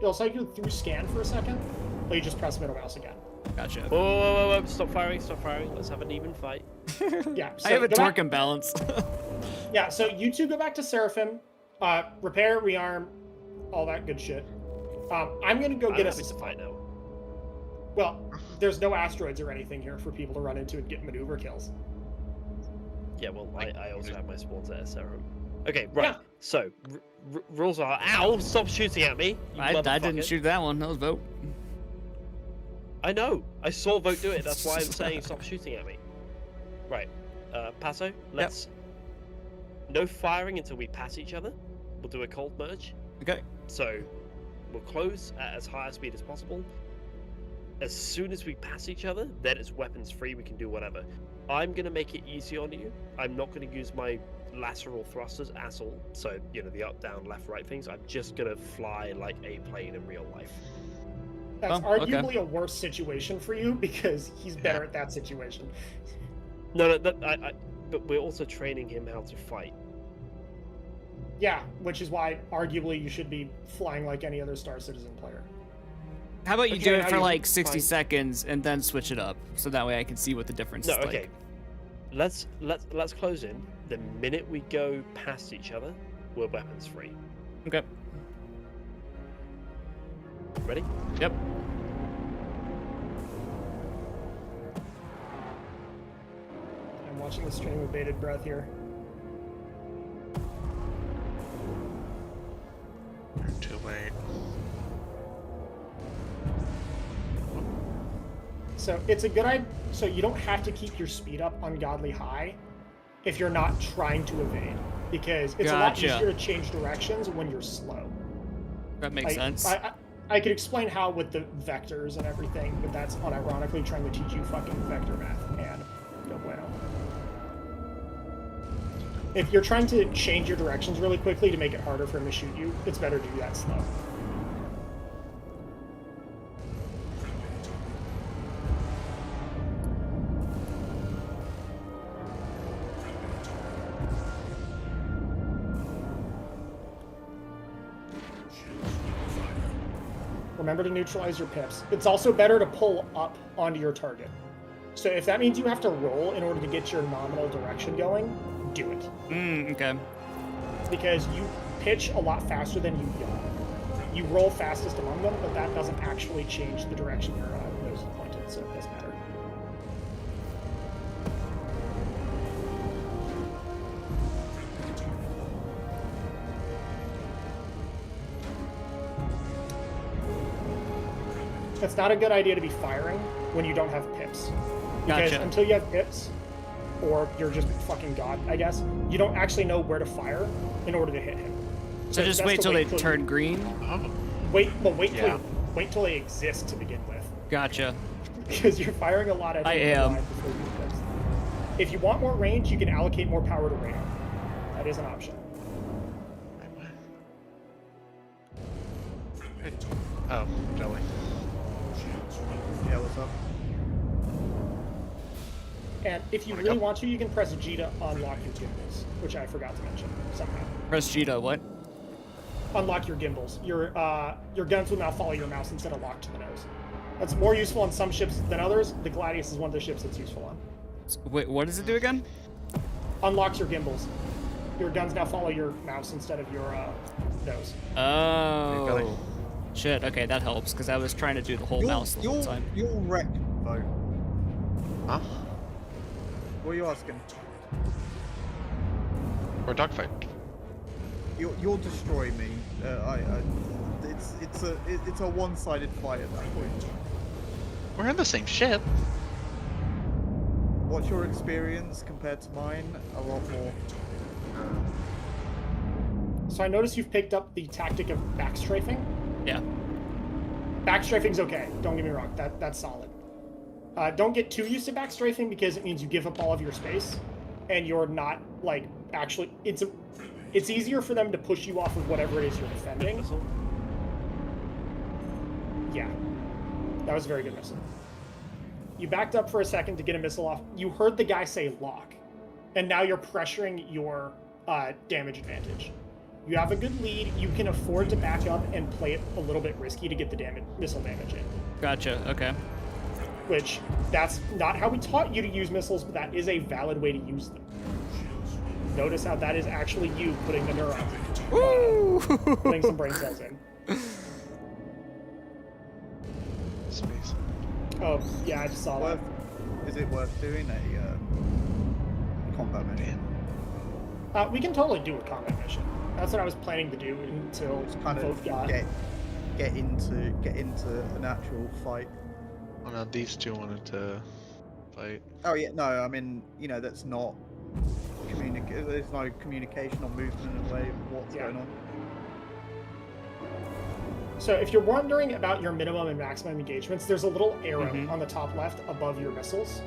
It'll cycle you through scan for a second, but you just press middle mouse again. Gotcha. Whoa, stop firing, stop firing. Let's have an even fight. Yeah. So I have a go torque back- imbalance. Yeah. So you two go back to Seraphim, repair, rearm, all that good shit. I'm gonna go I'm get happy us. to fight now. Well, there's no asteroids or anything here for people to run into and get maneuver kills. Yeah, well, I also have my spawns at Seraphim. Okay, right. Yeah. So, rules are... Ow! Stop shooting at me, you I didn't motherfucker. shoot that one. That was Vote. I know. I saw Vote do it. That's why I'm saying stop shooting at me. Right. Passo, let's... No firing until we pass each other. We'll do a cold merge. Okay. So, we'll close at as high a speed as possible. As soon as we pass each other, then it's weapons free. We can do whatever. I'm going to make it easy on you. I'm not going to use my lateral thrusters at all. So, you know, the up, down, left, right things. I'm just going to fly like a plane in real life. That's Oh, okay. arguably a worse situation for you because he's better at that situation. No, but we're also training him how to fight. Yeah, which is why arguably you should be flying like any other Star Citizen player. How about you Okay, do it how for you like 60 find- seconds and then switch it up, so that way I can see what the difference No, is okay. like. Let's close in. The minute we go past each other, we're weapons free. Okay. Ready? Yep. I'm watching the stream with bated breath here. Too late. So it's a good idea. So you don't have to keep your speed up ungodly high if you're not trying to evade, because it's a lot Gotcha. easier to change directions when you're slow. That makes sense. I could explain how with the vectors and everything, but that's unironically trying to teach you fucking vector math and no bueno. If you're trying to change your directions really quickly to make it harder for him to shoot you, it's better to do that slow. Remember to neutralize your pips. It's also better to pull up onto your target. So if that means you have to roll in order to get your nominal direction going, do it. Okay. Because you pitch a lot faster than you yaw. You roll fastest among them, but that doesn't actually change the direction your nose is pointed, so it doesn't matter. It's not a good idea to be firing when you don't have pips. Because Gotcha. until you have pips, or you're just fucking god, I guess, you don't actually know where to fire in order to hit him. So it's just best wait to till they till turn you- green? Wait Yeah. till they exist to begin with. Gotcha. Because you're firing a lot at I him am. before you pips. If you want more range, you can allocate more power to radar. That is an option. Oh, Jelly. Yeah, what's up? And if you really want to, you can press G to unlock your gimbals, which I forgot to mention somehow. Press G to what? Unlock your gimbals. Your guns will now follow your mouse instead of locked to the nose. That's more useful on some ships than others. The Gladius is one of the ships that's useful on. Wait, what does it do again? Unlocks your gimbals. Your guns now follow your mouse instead of your nose. Oh. Shit, okay, that helps, because I was trying to do the whole mouse the whole time. You're wrecked, though. Huh? What are you asking? Or dogfight. You'll destroy me. It's a one-sided fight at that point. We're in the same ship. What's your experience compared to mine? A lot more. So I notice you've picked up the tactic of backstrafing. Yeah. Backstrafing's okay. Don't get me wrong. That's solid. Don't get too used to backstrafing because it means you give up all of your space, and you're not like actually. It's easier for them to push you off of whatever it is you're defending. Yeah, that was a very good missile. You backed up for a second to get a missile off. You heard the guy say lock, and now you're pressuring your damage advantage. You have a good lead. You can afford to back up and play it a little bit risky to get the missile damage in. Gotcha, okay. Which, that's not how we taught you to use missiles, but that is a valid way to use them. Notice how that is actually you putting the neurons in. Putting some brain cells in. Space. Oh, yeah, I just saw that. Is it worth doing a combat mission? We can totally do a combat mission. That's what I was planning to do until kind of both got... get into an actual fight. Oh no, these two wanted to fight. Oh yeah, no, I mean, that's not there's no communication or movement in the way of what's going on. So if you're wondering about your minimum and maximum engagements, there's a little arrow on the top left above your missiles.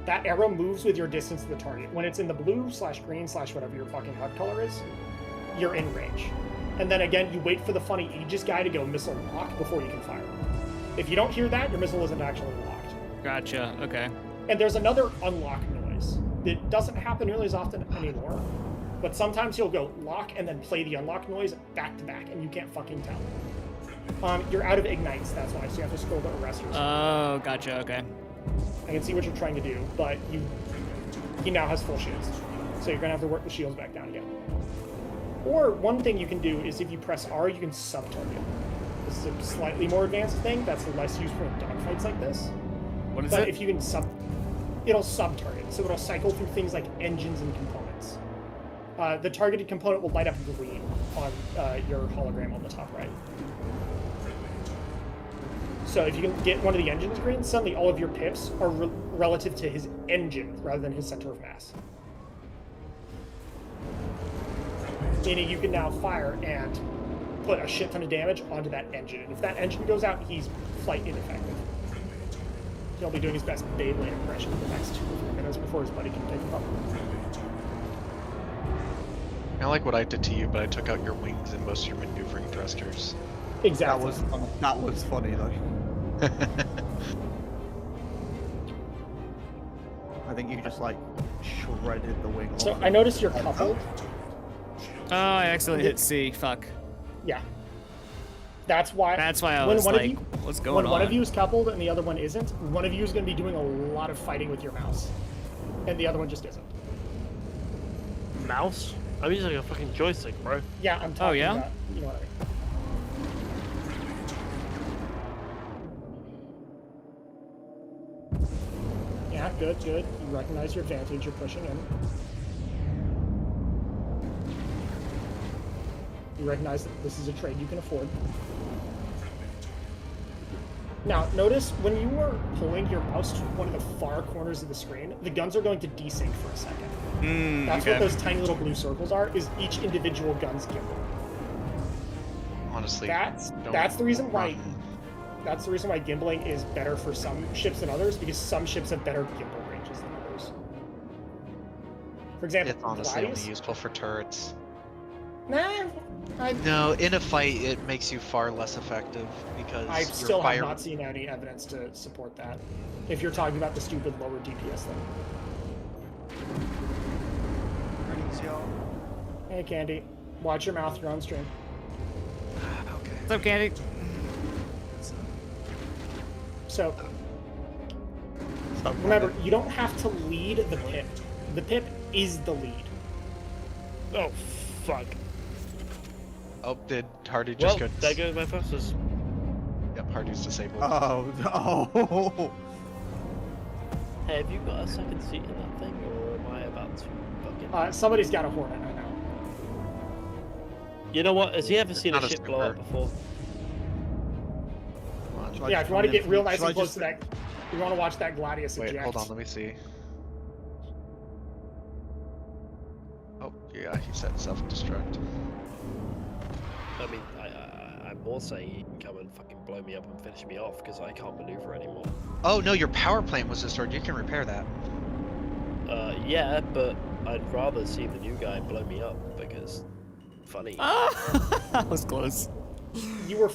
That arrow moves with your distance to the target. When it's in the blue/green/ whatever your fucking HUD color is, you're in range. And then again, you wait for the funny Aegis guy to go missile lock before you can fire. If you don't hear that, your missile isn't actually locked. Gotcha, okay. And there's another unlock noise. It doesn't happen nearly as often anymore, but sometimes you'll go lock and then play the unlock noise back to back, and you can't fucking tell. You're out of ignites, that's why, so you have to scroll to arrest yourself. Oh, gotcha, okay. I can see what you're trying to do, but he now has full shields, so you're gonna have to work the shields back down again. Or one thing you can do is if you press R, you can sub-target. This is a slightly more advanced thing that's less useful in dogfights like this. What is but it? If you can it'll sub-target, so it'll cycle through things like engines and components. The targeted component will light up green on your hologram on the top right. So if you can get one of the engines green, suddenly all of your pips are relative to his engine rather than his center of mass. Meaning you can now fire and put a shit ton of damage onto that engine. And if that engine goes out, he's flight ineffective. He'll be doing his best Beyblade impression for the next 2 or 3 minutes before his buddy can pick him up. I like what I did to you, but I took out your wings and most of your maneuvering thrusters. Exactly. That was funny though. I think you just like shredded the wing. So I noticed you're coupled. Oh, I accidentally hit C. Fuck. Yeah. That's why I was like, what's going on? When one of you is coupled and the other one isn't, one of you is going to be doing a lot of fighting with your mouse. And the other one just isn't. Mouse? I'm using a fucking joystick, bro. Yeah, I'm talking yeah? about, you know what I mean. Yeah, good. You recognize your advantage, you're pushing in. You recognize that this is a trade you can afford. Now, notice when you are pulling your mouse to one of the far corners of the screen, the guns are going to desync for a second. That's what those tiny little blue circles are, is each individual gun's gimbal. Honestly, that's the reason why gimbling is better for some ships than others, because some ships have better gimbal ranges than others. For example, It's honestly Gladius. only useful for turrets. Nah, No, in a fight it makes you far less effective because I your still fire. have not seen any evidence to support that. If you're talking about the stupid lower DPS thing. Greetings, y'all. Hey, Candy. Watch your mouth. You're on stream. Okay. What's up, Candy? So, Stop remember, running. you don't have to lead the pip. The pip is the lead. Oh, fuck. Oh, did Hardy Well, just go? there goes my fastest. Yep, Hardy's disabled. Oh, oh. Hey, have you got a second seat in that thing, or am I about to fucking... Somebody's got a Hornet right now. You know what? Has he ever seen a Not a ship blow up super. before? Come on. Shall I Yeah, just if you want to run in get real from- nice shall I and close just- to that, you want to watch that Gladius Wait, eject. hold on, let me see. Oh, yeah, he said self-destruct. I mean, I'm more saying he can come and fucking blow me up and finish me off because I can't maneuver anymore. Oh no, your power plant was destroyed. You can repair that. Yeah, but I'd rather see the new guy blow me up because funny. That was close. You were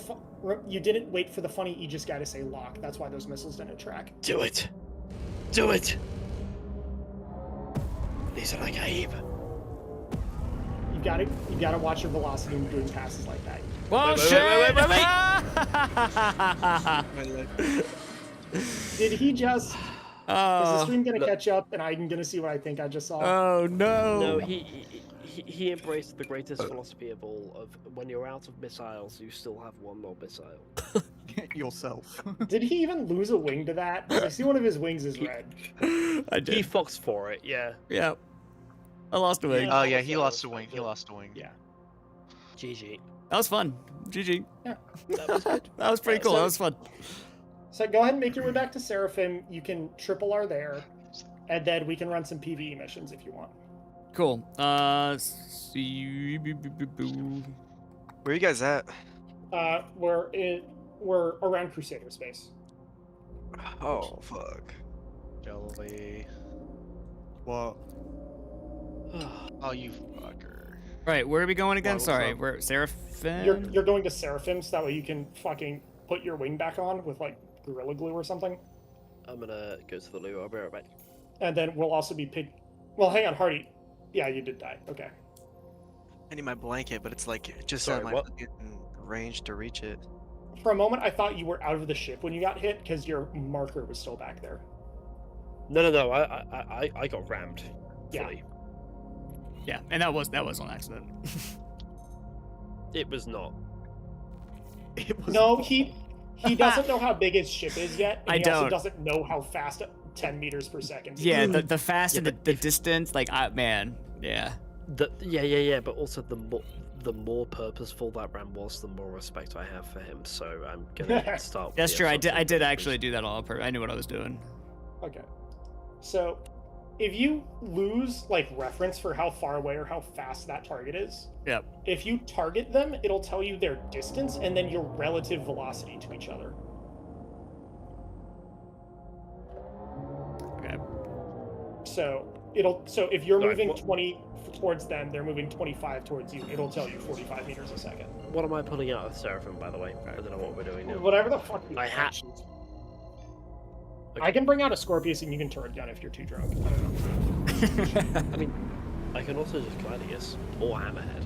you didn't wait for the funny Aegis guy to say lock. That's why those missiles didn't track. Do it! Do it! These are like Abe. You gotta watch your velocity when doing passes like that. Whoa, wait. Did he just? Is the Oh, stream gonna catch up and I'm gonna see what I think I just saw? oh no. No, he embraced the greatest philosophy of all: of when you're out of missiles, you still have one more missile. Yourself. Did he even lose a wing to that? 'Cause I see one of his wings is red. I He did. foxed for it, yeah. Yeah. I lost a wing. Oh yeah, he lost a wing. He lost a wing. Yeah. GG. That was fun. GG. Yeah. That was good. That was pretty cool. That was fun. So go ahead and make your way back to Seraphim. You can triple R there, and then we can run some PvE missions if you want. Cool. Where you guys at? We're around Crusader space. Oh fuck. Jelly. What? Oh, you fucker. Right, where are we going again? What's Sorry, up? we're Seraphim. You're going to Seraphim, so that way you can fucking put your wing back on with like Gorilla Glue or something. I'm gonna go to the loo. I'll be right back. And then we'll also be Well, hang on, Hardy. Yeah, you did die. Okay. I need my blanket, but it's like just Sorry, out of my what? fucking range to reach it. For a moment, I thought you were out of the ship when you got hit because your marker was still back there. No. I got rammed. Yeah. Fully. Yeah, and that was on accident. It was not. It was No, he doesn't know how big his ship is yet. And I he also don't. doesn't know how fast 10 meters per second. Yeah, the fast Yeah, and the but distance, like, man, yeah. Yeah. But also the more purposeful that ram was, the more respect I have for him. So I'm gonna start. That's the true. I assumption did that actually do that all on purpose. I knew what I was doing. Okay. So, if you lose like reference for how far away or how fast that target is, Yep. if you target them, it'll tell you their distance and then your relative velocity to each other. Okay. So if you're Right, moving what- 20 towards them, they're moving 25 towards you. It'll tell you 45 meters a second. What am I pulling out of Seraphim, by the way? I don't know what we're doing now. Whatever the fuck. I ha- I can bring out a Scorpius and you can turret gun if you're too drunk. I don't know. I mean, I can also just Gladius or Hammerhead.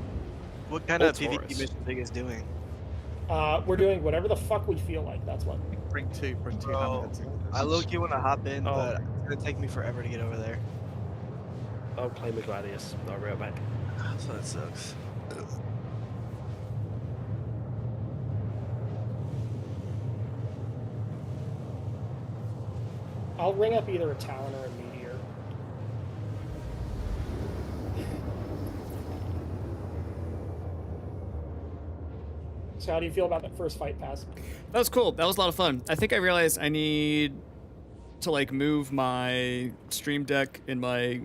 What kind Or of PvP Taurus. mission are you guys doing? We're doing whatever the fuck we feel like. That's what. Bring two Oh, hammerheads. I low-key want to hop in, Oh. but it's gonna take me forever to get over there. I'll claim a Gladius. I'll be right back. So that sucks. I'll ring up either a Talon or a Meteor. So how do you feel about that first fight pass? That was cool. That was a lot of fun. I think I realized I need to like move my stream deck in my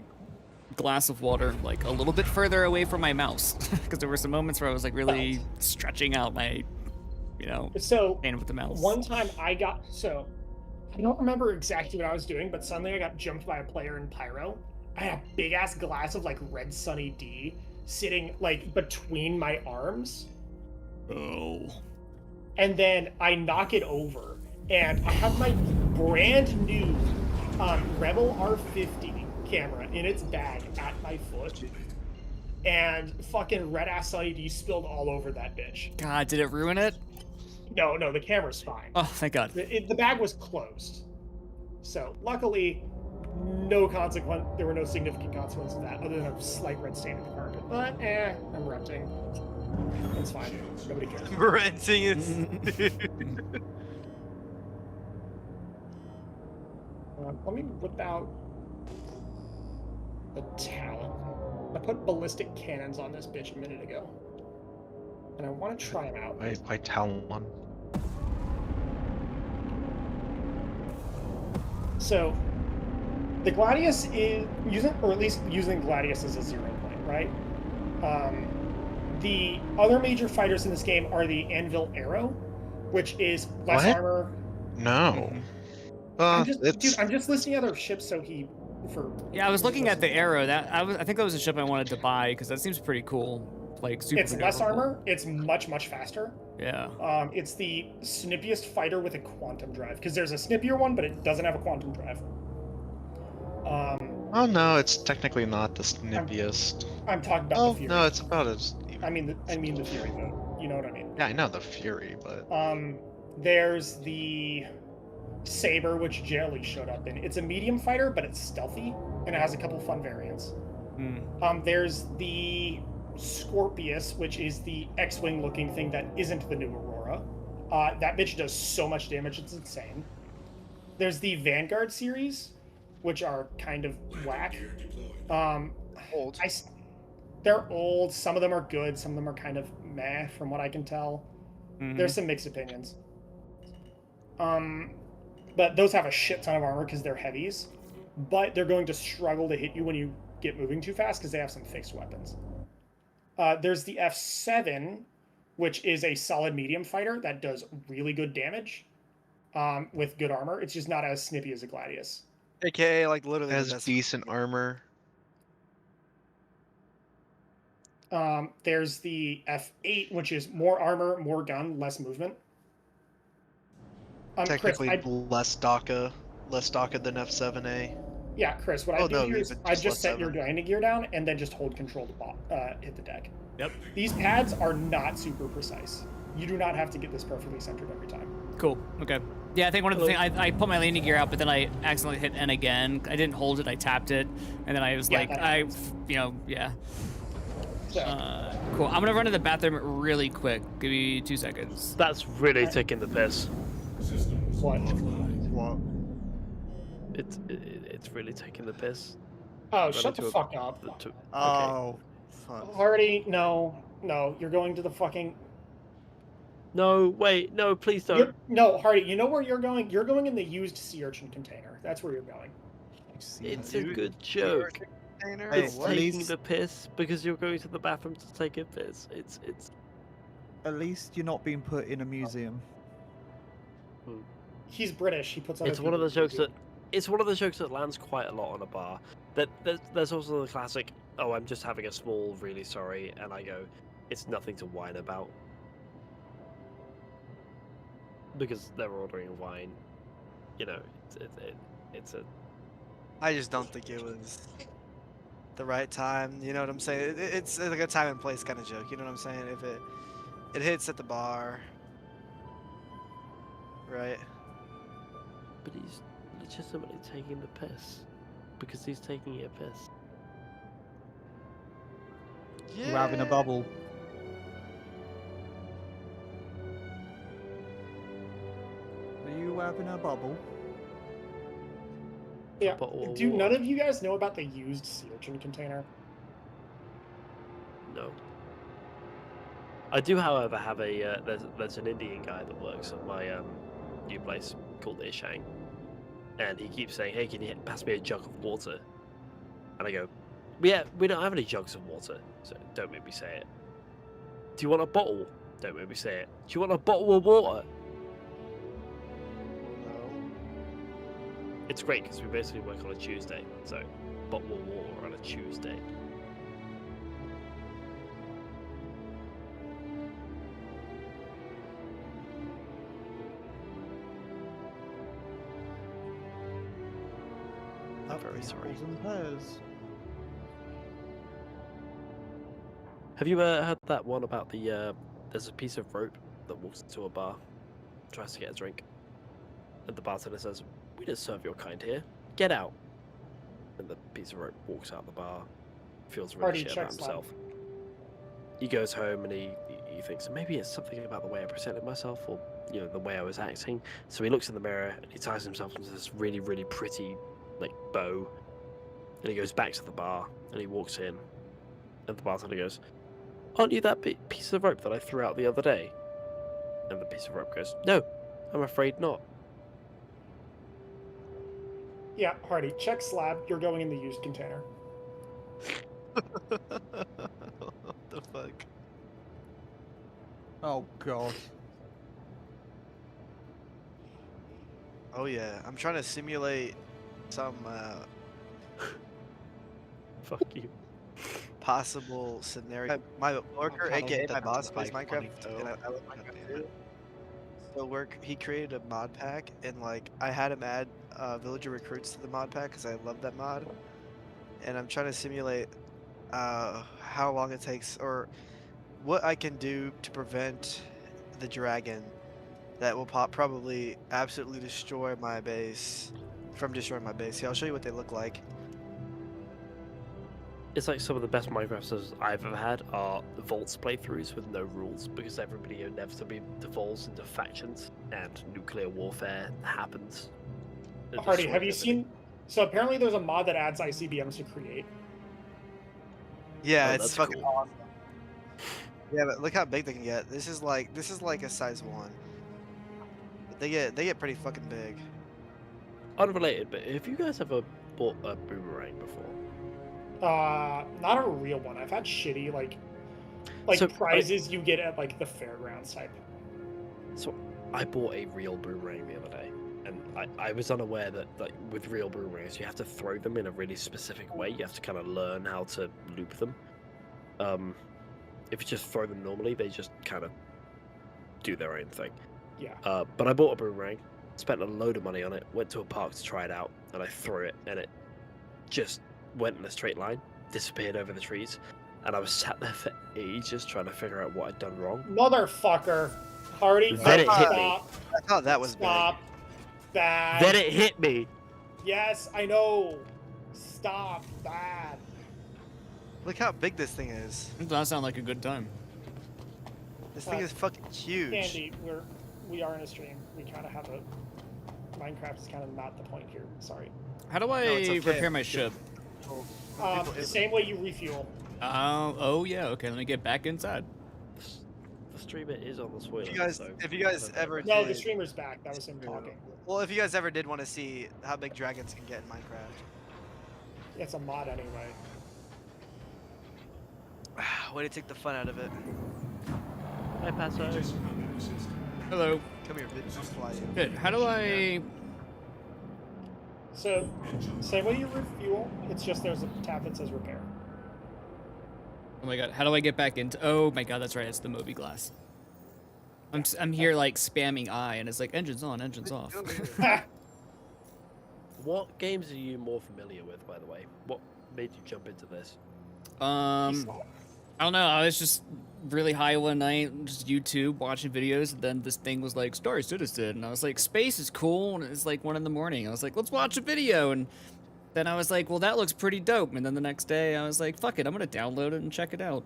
glass of water like a little bit further away from my mouse because there were some moments where I was like really stretching out my, So hand with the mouse. one time I don't remember exactly what I was doing, but suddenly I got jumped by a player in Pyro, I had a big ass glass of like red Sunny D sitting like between my arms. Oh. And then I knock it over, and I have my brand new Rebel R50 camera in its bag at my foot, and fucking red ass Sunny D spilled all over that bitch. God, did it ruin it? No, the camera's fine. Oh, thank God. The bag was closed, so luckily, no consequence. There were no significant consequences of that, other than a slight red stain in the carpet. But I'm renting. It's fine. Nobody cares. Renting it. Let me whip out the Talon. I put ballistic cannons on this bitch a minute ago, and I want to try them out. I Talon one. So, the Gladius is using, or at least using Gladius as a 0 point, right? The other major fighters in this game are the Anvil Arrow, which is less What? armor. No. I'm just listing other ships so Yeah, I was looking at the Arrow. I think that was a ship I wanted to buy because that seems pretty cool. Like super. It's less armor. It's much faster. Yeah. It's the snippiest fighter with a quantum drive, because there's a snippier one, but it doesn't have a quantum drive. Oh no, it's technically not the snippiest. I'm talking about the Fury. No, it's about as. I mean the Fury, though. You know what I mean? Yeah, I know the Fury, but. There's the Saber, which Jelly showed up in. It's a medium fighter, but it's stealthy, and it has a couple fun variants. There's the Scorpius, which is the X-Wing looking thing that isn't the new Aurora. That bitch does so much damage, it's insane. There's the Vanguard series, which are kind of whack. Old. They're old. Some of them are good. Some of them are kind of meh, from what I can tell. There's some mixed opinions. But those have a shit ton of armor because they're heavies. But they're going to struggle to hit you when you get moving too fast because they have some fixed weapons. There's the F7, which is a solid medium fighter that does really good damage with good armor. It's just not as snippy as a Gladius. AKA, like, literally Has decent armor. There's the F8, which is more armor, more gun, less movement. Technically Chris, less DACA than F7A. Yeah, Chris, what I do here is I just set your landing gear down and then just hold control to hit the deck. Yep. These pads are not super precise. You do not have to get this perfectly centered every time. Cool. Okay. Yeah, I think one of the things I put my landing gear out, but then I accidentally hit N again. I didn't hold it. I tapped it, and then I was Yeah, like, yeah. So, Cool. I'm gonna run to the bathroom really quick. Give me 2 seconds. That's really taking the piss. What? It's really taking the piss. Oh, shut the fuck up. Oh, fuck. Hardy, no, you're going to the fucking... No, wait, no, please don't. No, Hardy, you know where you're going? You're going in the used sea urchin container. That's where you're going. It's a good joke. It's taking the piss because you're going to the bathroom to take a piss. It's. At least you're not being put in a museum. He's British. He puts. It's one of the jokes that. It's one of the jokes that lands quite a lot on a bar. There's also the classic. Oh, I'm just having a small. Really sorry, and I go. It's nothing to whine about. Because they're ordering wine. You know, it's a. I just don't think it was the right time. You know what I'm saying? It's like a time and place kind of joke. You know what I'm saying? If it hits at the bar, right? But he's legitimately taking the piss because he's taking a piss. Yeah. You're having a bubble. Are you having a bubble? Yeah. Do none of you guys know about the used sea urchin container? No. I do, however, have a there's an Indian guy that works at my new place called Ishang, and he keeps saying, "Hey, can you pass me a jug of water?" And I go, "Yeah, we don't have any jugs of water, so don't make me say it." Do you want a bottle? Don't make me say it. Do you want a bottle of water? No. It's great because we basically work on a Tuesday, so bottle of water on a Tuesday. I'm very sorry. Apples and pears. Have you heard that one about the there's a piece of rope that walks into a bar, tries to get a drink, and the bartender says, "We don't serve your kind here. Get out." And the piece of rope walks out the bar, feels really Party shit about checks himself. He goes home and he thinks maybe it's something about the way I presented myself, or the way I was acting. So he looks in the mirror and he ties himself into this really, really pretty like bow, and he goes back to the bar and he walks in, and the bartender goes, "Aren't you that piece of rope that I threw out the other day?" And the piece of rope goes, "No, I'm afraid not." Yeah, Hardy, check slab. You're going in the used container. What the fuck? Oh god. Oh yeah, I'm trying to simulate some Fuck you. possible scenario. My worker, kinda aka like my that boss, that's plays like Minecraft, funny, and though. I love Minecraft too. So he created a mod pack, and like I had him add villager recruits to the mod pack because I love that mod. And I'm trying to simulate how long it takes, or what I can do to prevent the dragon that will probably absolutely destroy my base from destroying my base. Yeah, I'll show you what they look like. It's like some of the best Minecraft servers I've ever had are Vaults playthroughs with no rules, because everybody inevitably devolves into factions and nuclear warfare happens. It Hardy, destroys have you everything. seen? So apparently there's a mod that adds ICBMs to create. Yeah, Oh, it's that's fucking cool. awesome. Yeah, but look how big they can get. This is like a size 1. But they get pretty fucking big. Unrelated, but have you guys ever bought a boomerang before? Not a real one. I've had shitty like So, prizes you get at like the fairgrounds type. So I bought a real boomerang the other day, and I was unaware that like with real boomerangs you have to throw them in a really specific way. You have to kind of learn how to loop them. If you just throw them normally, they just kind of do their own thing. Yeah. But I bought a boomerang, spent a load of money on it, went to a park to try it out, and I threw it, and it just went in a straight line, disappeared over the trees, and I was sat there for ages trying to figure out what I'd done wrong. Motherfucker. Hardy, Then it hit me. stop. I thought that was Stop. Bad. Then it hit me. Yes, I know. Stop. Bad. Look how big this thing is. It does sound like a good time. This thing is fucking huge. Andy, we are in a stream. We kind of have a. Minecraft is kind of not the point here. Sorry. How do I No, it's okay. repair my ship? The same way you refuel. Oh yeah, okay, let me get back inside. The streamer is on the spoiler. If you guys ever No, did, the streamer's back. That was him talking. well, if you guys ever did want to see how big dragons can get in Minecraft, It's a mod anyway. way to take the fun out of it. Hi, Paso. Hello. Come here, bitch. Just fly you. Good. How do I? So, same way you refuel. It's just there's a tab that says repair. Oh my god, how do I get back into? Oh my god, that's right. It's the movie glass. I'm here like spamming I, and it's like engines on, engines off. What games are you more familiar with, by the way? What made you jump into this? I don't know. I was just really high one night, just YouTube watching videos, and then this thing was like Star Citizen, and I was like, space is cool, and it's like 1 in the morning. I was like, let's watch a video, and then I was like, well, that looks pretty dope. And then the next day, I was like, fuck it, I'm gonna download it and check it out.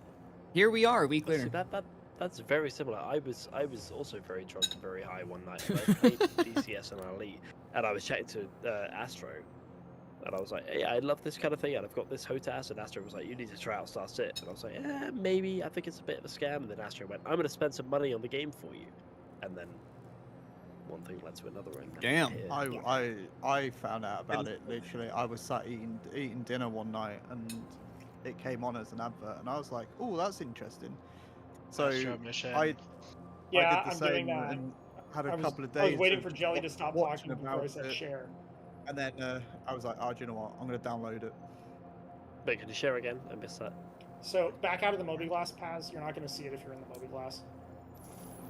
Here we are, a week later. See, that's very similar. I was also very drunk and very high one night. And I played DCS and Elite, and I was chatting to Astro, and I was like, hey, I love this kind of thing, and I've got this HOTAS, and Astro was like, you need to try out Star Citizen. And I was like, maybe, I think it's a bit of a scam. And then Astro went, I'm going to spend some money on the game for you. And then one thing led to another. And damn. I found out about it literally. I was sat eating dinner one night, and it came on as an advert, and I was like, oh, that's interesting. So I did the I'm same doing that. and had a couple of days. I was waiting of for Jelly to stop watching talking before I about said it. share. And then I was like, oh, do you know what? I'm going to download it. Wait, can you share again? I missed that. So back out of the Moby-Glass paths, you're not going to see it if you're in the Moby-Glass.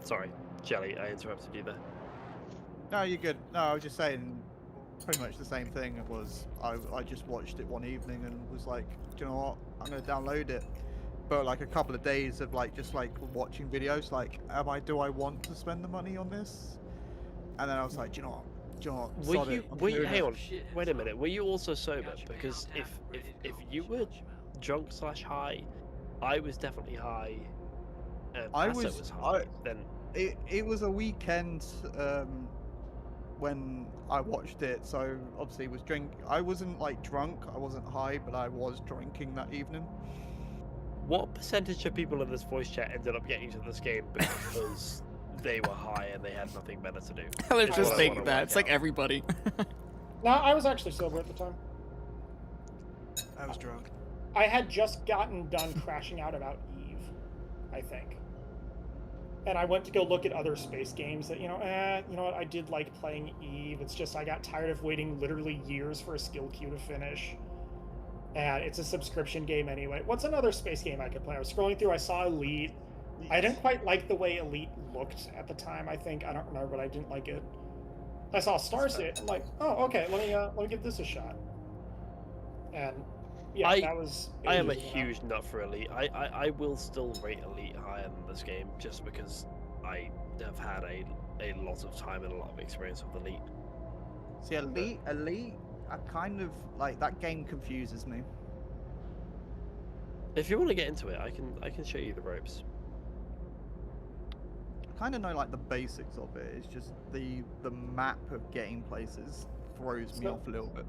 Sorry, Jelly, I interrupted you there. No, you're good. No, I was just saying pretty much the same thing. It was I just watched it one evening and was like, do you know what? I'm gonna download it. But like a couple of days of like just like watching videos, like, do I want to spend the money on this? And then I was like, do you know what? Hang on, wait a minute. Were you also sober? Because if you were drunk / high, I was definitely high. I was high. Then it was a weekend when I watched it, so obviously I wasn't like drunk, I wasn't high, but I was drinking that evening. What percentage of people in this voice chat ended up getting to this game because they were high and they had nothing better to do? Let's just think that. It's like everybody. No, I was actually sober at the time. I was drunk. I had just gotten done crashing out about Eve, I think. And I went to go look at other space games that, you know what, I did like playing Eve. It's just I got tired of waiting literally years for a skill queue to finish. And it's a subscription game anyway. What's another space game I could play? I was scrolling through, I saw Elite. I didn't quite like the way Elite looked at the time, I think. I don't remember, but I didn't like it. I saw Starset. I'm like, oh, okay, let me give this a shot. And yeah, that was... I am a huge nut for Elite. I will still rate Elite higher than this game, just because I have had a lot of time and a lot of experience with Elite. See, Elite, I kind of like that game confuses me. If you want to get into it, I can show you the ropes. I kind of know like the basics of it. It's just the map of getting places throws me off a little bit.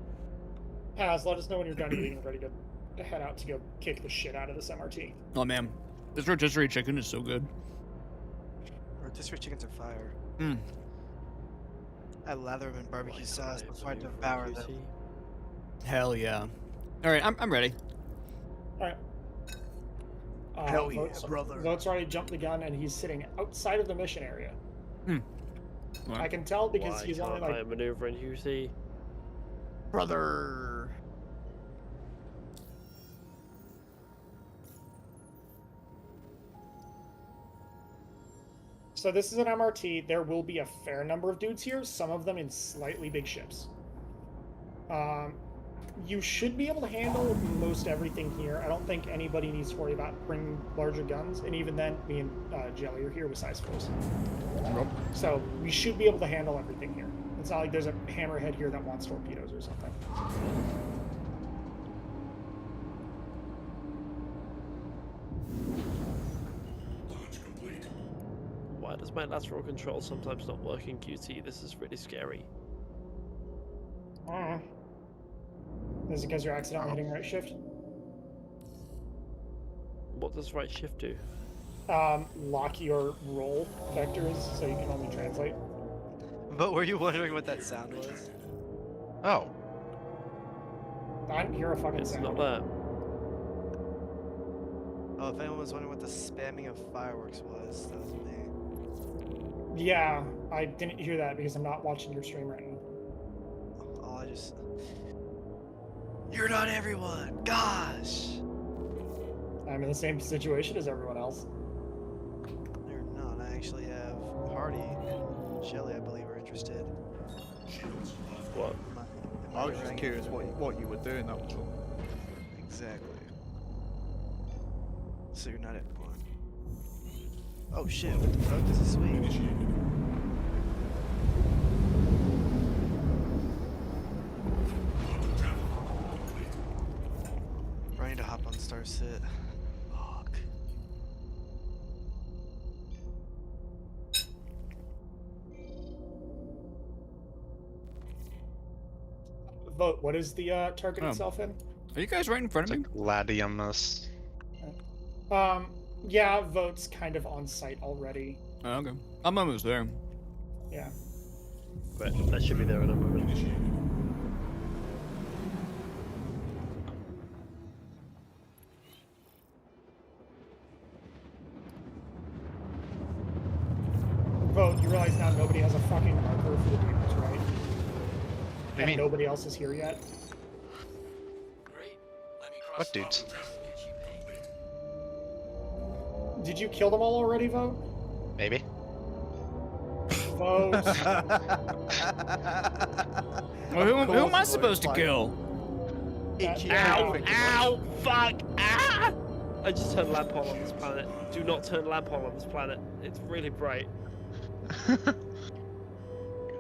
Paz, let us know when you're done eating, ready to head out to go kick the shit out of this MRT. Oh man, this rotisserie chicken is so good. Rotisserie chickens are fire. Mm. I lather them in barbecue sauce before I devour them. Hell yeah. Alright, I'm ready. Alright. Hell yeah, brother. Vote's already jumped the gun and he's sitting outside of the mission area. Well, I can tell because he's only like... I maneuver in UC. Brother. So this is an MRT. There will be a fair number of dudes here, some of them in slightly big ships. You should be able to handle most everything here. I don't think anybody needs to worry about bringing larger guns, and even then, me and Jelly are here with size 4s. Nope. So we should be able to handle everything here. It's not like there's a hammerhead here that wants torpedoes or something. Why does my lateral control sometimes not work in QT? This is really scary. Is it because you're accidentally hitting right shift? What does right shift do? Lock your roll vectors so you can only translate. But were you wondering what that sound was? Oh. I didn't hear a fucking sound. It's not that. Oh, if anyone was wondering what the spamming of fireworks was, that was me. Yeah, I didn't hear that because I'm not watching your stream right now. Oh, You're not everyone! Gosh! I'm in the same situation as everyone else. You're not. I actually have Hardy and Shelly, I believe, are interested. What? I was just curious what you were doing, that was all. Exactly. So you're not everyone. Oh shit, what the fuck? This is sweet. I need to hop on Starset. Fuck. Vote, what is the target itself in? Are you guys right in front of me? Gladius. Yeah, Vote's kind of on site already. Oh, okay. I'm almost there. Yeah. But that should be there in a moment. Vote, you realize now nobody has a fucking marker for the papers, right? What do you And mean? nobody else is here yet? Great. Let me What dudes? Did you kill them all already, Vote? Maybe. Vote. Well, who am I supposed to kill? Ow! Fuck! Ah! I just turned lamp on this planet. Do not turn lamp on this planet. It's really bright.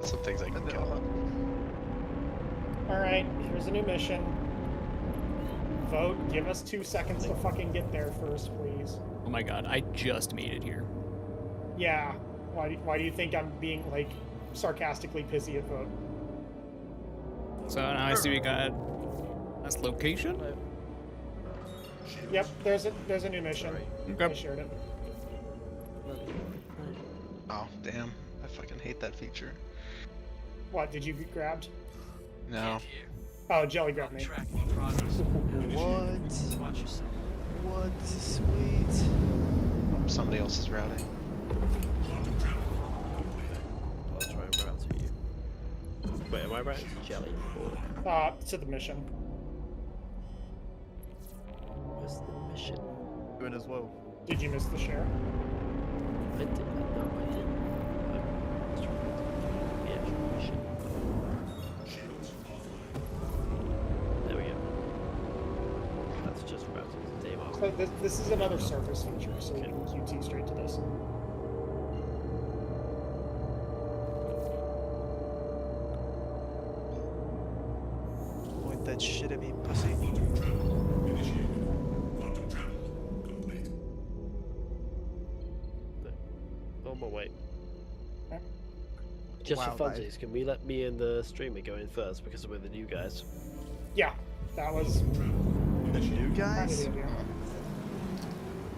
Some things I can kill. Alright, here's a new mission. Vote, give us 2 seconds to fucking get there first, please. Oh my god, I just made it here. Yeah. Why do you think I'm being, like, sarcastically pissy at Vote? So now I see we got... That's location? Yep, there's a new mission. Okay. I shared it. Oh, damn. I fucking hate that feature. What, did you get grabbed? No. Oh, Jelly grabbed me. What? Sweet. Somebody else is routing. I'll try and route to you. Wait, am I routing to Jelly? To the mission. Where's the mission? Doing as well. Did you miss the share? I did. No, I didn't. I'm just trying to the actual mission. There we go. That's just routing to Dave. So this is another surface feature, so we can QT straight to this. Point that shit at me, pussy. On my way. Just Wow, for funsies, can we let me and the streamer go in first because we're the new guys? Yeah, that was... The new guys?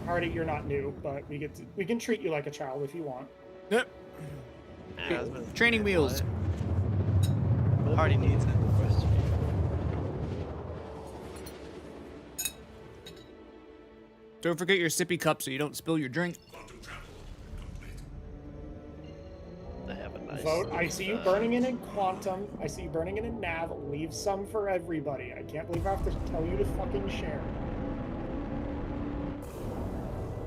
Already, you're not new, but we can treat you like a child if you want. Yep. Training wheels. Hardy needs it. Don't forget your sippy cup so you don't spill your drink. They have a nice Vote, I see you burning it in Quantum. I see you burning it in Nav. Leave some for everybody. I can't believe I have to tell you to fucking share.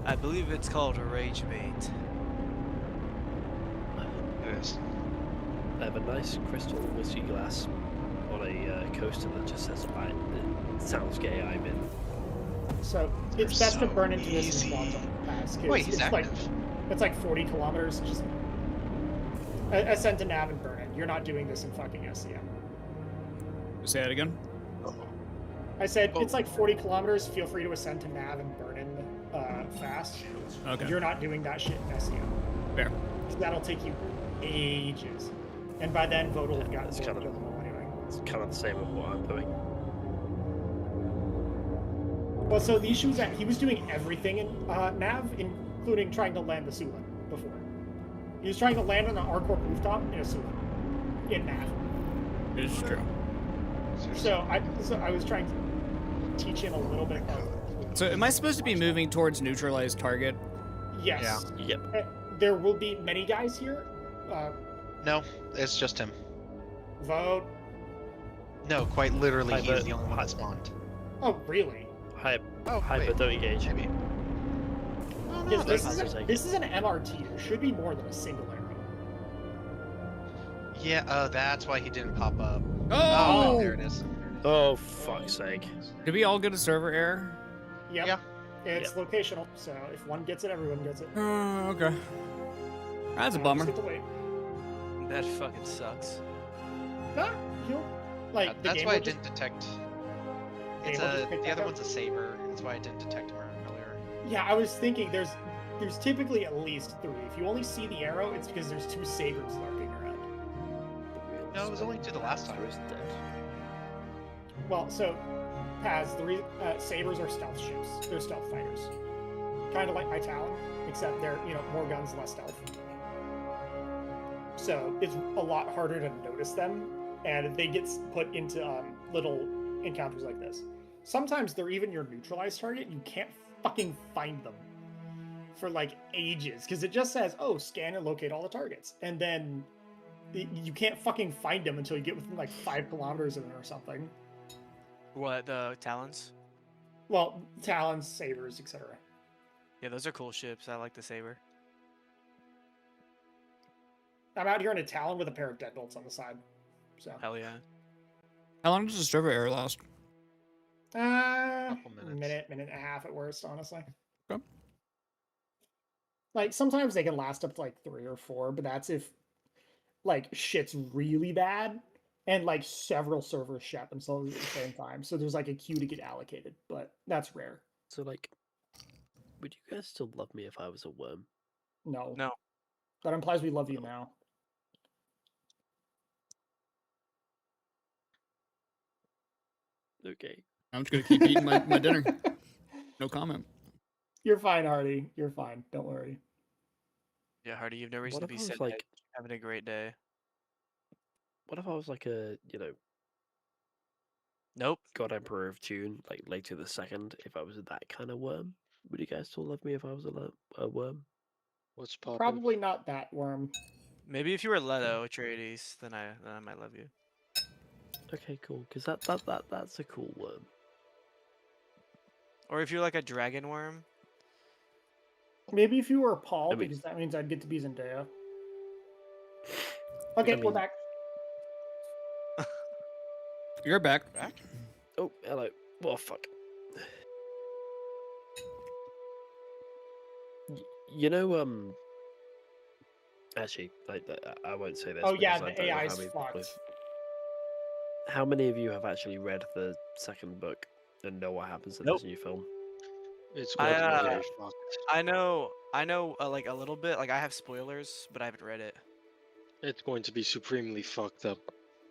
I believe it's called a rage bait. It is. I have a nice crystal whiskey glass on a coaster that just says, "Right, it sounds gay, I'm in." So it's best to burn into this in Quantum Pass. Wait, he's active. It's like 40 kilometers. Just ascend to Nav and burn it. You're not doing this in fucking SCM. Say that again? I said it's like 40 kilometers. Feel free to ascend to Nav and burn in fast. Okay. You're not doing that shit in SCM. Fair. That'll take you ages. And by then, Vote will have gotten It's kind of anyway. It's kind of the same with what I'm doing. Well, so the issue is that he was doing everything in Nav, including trying to land the Sulan before. He was trying to land on the R-Corp rooftop in a Sulan. In Nav. It's true. So I was trying to teach him a little bit of... So am I supposed to be moving towards neutralized target? Yes. Yeah. Yep. There will be many guys here. No, it's just him. Vote. No, quite literally, he's the only one that spawned. Oh, really? Hype. Oh, Hyper, don't engage. Maybe. Because this is an MRT. There should be more than a single arrow. Yeah, that's why he didn't pop up. Oh! There it is. Oh, fuck's sake. Did we all get a server error? Yep. Yeah. It's locational, so if one gets it, everyone gets it. Oh, okay. That's a bummer. Just get to wait. That fucking sucks. Nah, like the That's game why I will just- didn't detect. Game It's will just a pick the back other up. one's a saber. That's why I didn't detect him earlier. Yeah, I was thinking there's typically at least 3. If you only see the arrow, it's because there's 2 sabers lurking around. No, it was only 2 the last time. Well, so Paz, sabers are stealth ships. They're stealth fighters, kind of like my Talon, except they're more guns, less stealth. So it's a lot harder to notice them, and they get put into little encounters like this. Sometimes they're even your neutralized target. You can't fucking find them for like ages because it just says, "Oh, scan and locate all the targets," and then you can't fucking find them until you get within like 5 kilometers of them or something. What, the Talons? Well, Talons, Sabers, etc. Yeah, those are cool ships. I like the Saber. I'm out here in a Talon with a pair of deadbolts on the side. So. Hell yeah. How long does the server error last? Minute and a half at worst, honestly. Okay. Like, sometimes they can last up to like 3 or 4, but that's if like shit's really bad and like several servers shut themselves at the same time. So there's like a queue to get allocated, but that's rare. So like, would you guys still love me if I was a worm? No. No. That implies we love you now. Okay. I'm just gonna keep eating my dinner. No comment. You're fine, Hardy. You're fine. Don't worry. Yeah, Hardy, you've no reason What to if be I was sad. like, Having a great day. what if I was like a, Nope. God Emperor of Tune, like later the second, if I was that kind of worm? Would you guys still love me if I was a worm? What's poppin'? Probably not that worm. Maybe if you were Leto Atreides, then I might love you. Okay, cool. Because that's a cool worm. Or if you're like a dragon worm. Maybe if you were Paul, I mean- because that means I'd get to be Zendaya. Okay, we're back. You're back. Back? Oh, hello. Oh, fuck. You know, actually, I won't say this. Oh yeah, because I the don't know AI's how many fucked. people- How many of you have actually read the second book and know what happens in this new film? It's I, going to be very fucked. I know, like a little bit. Like I have spoilers, but I haven't read it. It's going to be supremely fucked up.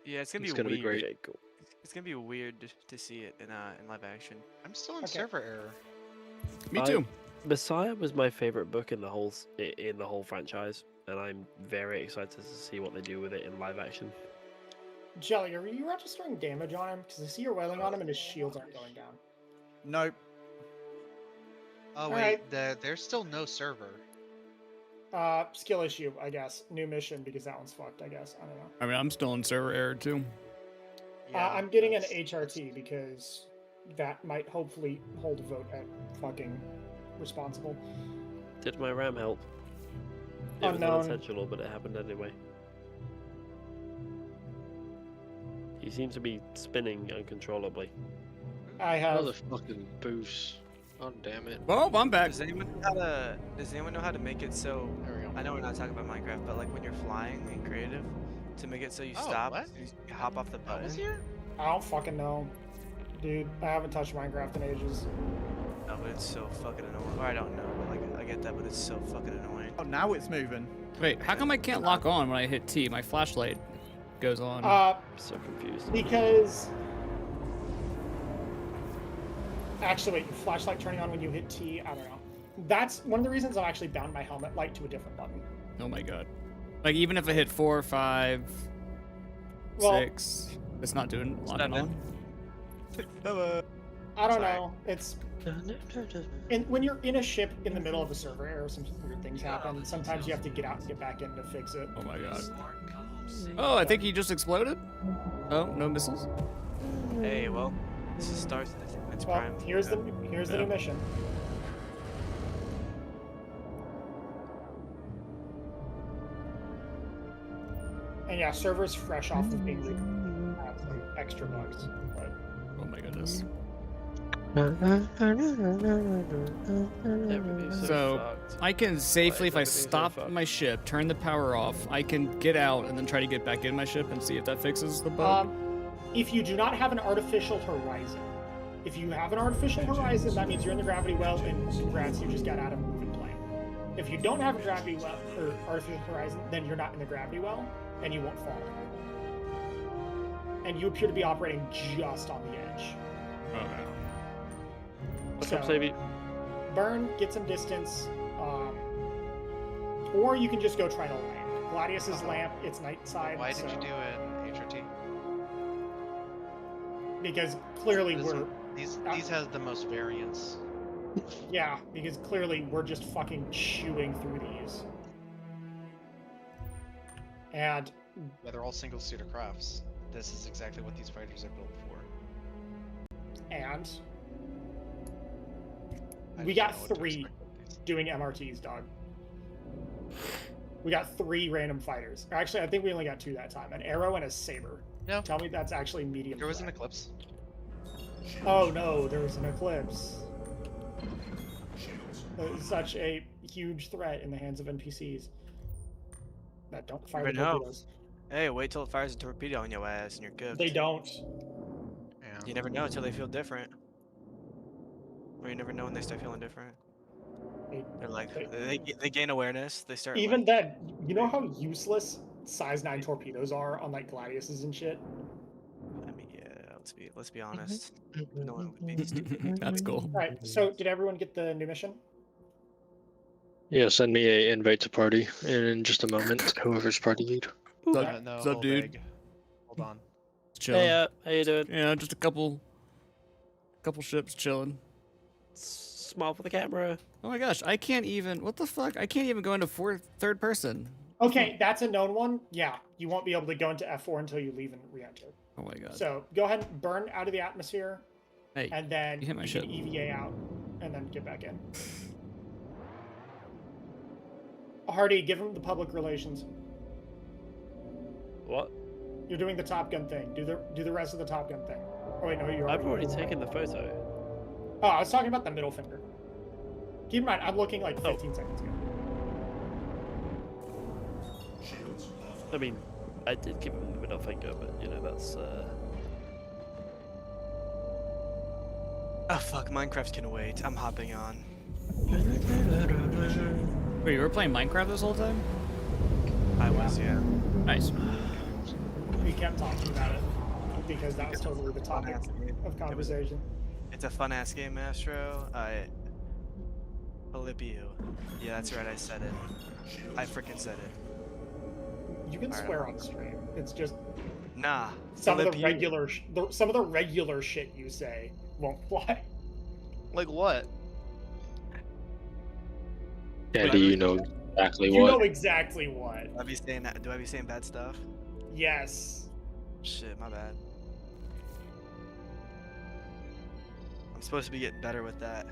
Yeah, it's gonna It's be gonna be weird. great. Okay, cool. It's gonna be weird to see it in live action. I'm still in Okay. server error. Me too. Messiah was my favorite book in the whole franchise, and I'm very excited to see what they do with it in live action. Jelly, are you registering damage on him? Because I see you're wailing on him and his shields aren't going down. Nope. Oh All wait, right. there's still no server. Skill issue, I guess. New mission, because that one's fucked, I guess. I don't know. I mean, I'm still in server error too. I'm getting an HRT because that might hopefully hold a vote at fucking responsible. Did my RAM help? It was Unknown. unintentional, but it happened anyway. He seems to be spinning uncontrollably. I have. Another fucking boost. Oh damn it. Well, I'm back. Does anyone know how to make it so? I know we're not talking about Minecraft, but like when you're flying in creative, to make it so you stop, what? you hop off the button. I don't fucking know. Dude, I haven't touched Minecraft in ages. No, but it's so fucking annoying. Or I don't know, but like I get that, but it's so fucking annoying. Oh, now it's moving. Wait, how come I can't lock on when I hit T? My flashlight goes on. I'm so confused. Because... Actually, wait, your flashlight turning on when you hit T? I don't know. That's one of the reasons I actually bound my helmet light to a different button. Oh my god. Like, even if I hit 4, 5, Well, 6, it's not doing locking on? I don't know. It's... And when you're in a ship in the middle of a server error, some weird things happen. Sometimes you have to get out and get back in to fix it. Oh my god. Oh, I think he just exploded? Oh, no missiles? Hey, well, this is starts. It's Well, prime. here's the new mission. And yeah, server's fresh off of being have some extra bugs. But... Oh my goodness. So I can safely, if I stop my ship, turn the power off, I can get out and then try to get back in my ship and see if that fixes the bug. If you do not have an artificial horizon, if you have an artificial horizon, that means you're in the gravity well, and congrats, you just got out of a moving plane. If you don't have a gravity well or artificial horizon, then you're not in the gravity well, and you won't fall. And you appear to be operating just on the edge. Oh no. So, burn, get some distance, or you can just go try to land. Gladius's lamp, it's night side. Why did you do an HRT? Because clearly These has the most variance. Yeah, because clearly we're just fucking chewing through these. And... Yeah, they're all single-seater crafts. This is exactly what these fighters are built for. And... We got 3 doing MRTs, dog. We got 3 random fighters. Or actually, I think we only got 2 that time. An arrow and a saber. No. Tell me that's actually medium. There was an threat. eclipse. Oh no, there was an eclipse. It's such a huge threat in the hands of NPCs that don't fire the torpedoes. Hey, wait till it fires a torpedo on your ass and you're good. They don't. Yeah. You never know until they feel different. Or you never know when they start feeling different. They're like, they gain awareness. They start. Even like, then, you know how useless size 9 torpedoes are on like Gladiuses and shit. I mean, yeah. Let's be honest. No one would be stupid. That's cool. All right. So, did everyone get the new mission? Yeah, send me a invite to party in just a moment. Whoever's party lead. No, What's up, dude? Hold on. Chilling. Hey, how you doing? Yeah, just a couple ships chilling. Smile for the camera. Oh my gosh, I can't even. What the fuck? I can't even go into third person. Okay, that's a known one. Yeah, you won't be able to go into F4 until you leave and re-enter. Oh my god. So go ahead and burn out of the atmosphere, Hey, and then you hit my you ship. can EVA out, and then get back in. Hardy, give him the public relations. What? You're doing the Top Gun thing. Do the rest of the Top Gun thing. Oh wait, no, you're. I've already taken the photo. Oh, I was talking about the middle finger. Keep in mind, I'm looking like 15 seconds ago. I mean, I did give him the middle finger, but you know that's. Oh fuck, Minecraft can wait. I'm hopping on. Wait, you were playing Minecraft this whole time? I was, yeah. Nice. We kept talking about it because that was totally the topic of conversation. It's a fun ass game, Astro. Olipio. Yeah, that's right. I said it. I freaking said it. You can swear on stream. It's just nah. Some of the regular shit you say won't fly. Like what? Yeah, do you know exactly You what? know exactly what. Do I be saying that? Do I be saying bad stuff? Yes. Shit, my bad. I'm supposed to be getting better with that.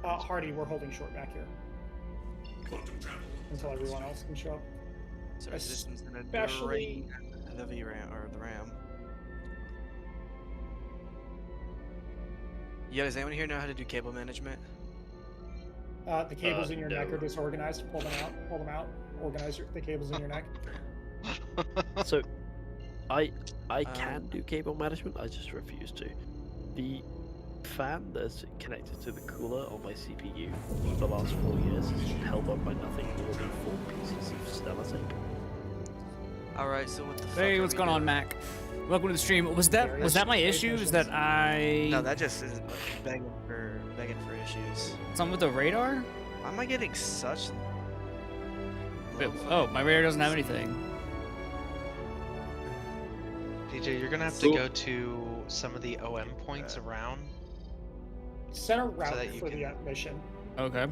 Hardy, we're holding short back here until everyone else can show up. So resistance gonna Especially drain the VRAM or the RAM. Yo, does anyone here know how to do cable management? The cables in your no. neck are disorganized. Pull them out. Pull them out. Organize the cables in your neck. So, I can do cable management. I just refuse to. The fan that's connected to the cooler on my CPU for the last 4 years has held up by nothing more than 4 pieces of Stella tape. Alright, so what the fuck Hey, are what's we going on, doing? Mac? Welcome to the stream. Was that my issue? Is that I No, that just is begging for issues. something with the radar? Why am I getting such Wait, oh, my radar doesn't have anything. DJ, you're gonna have to go to some of the OM points around. Set a route that you for the can- mission. Okay.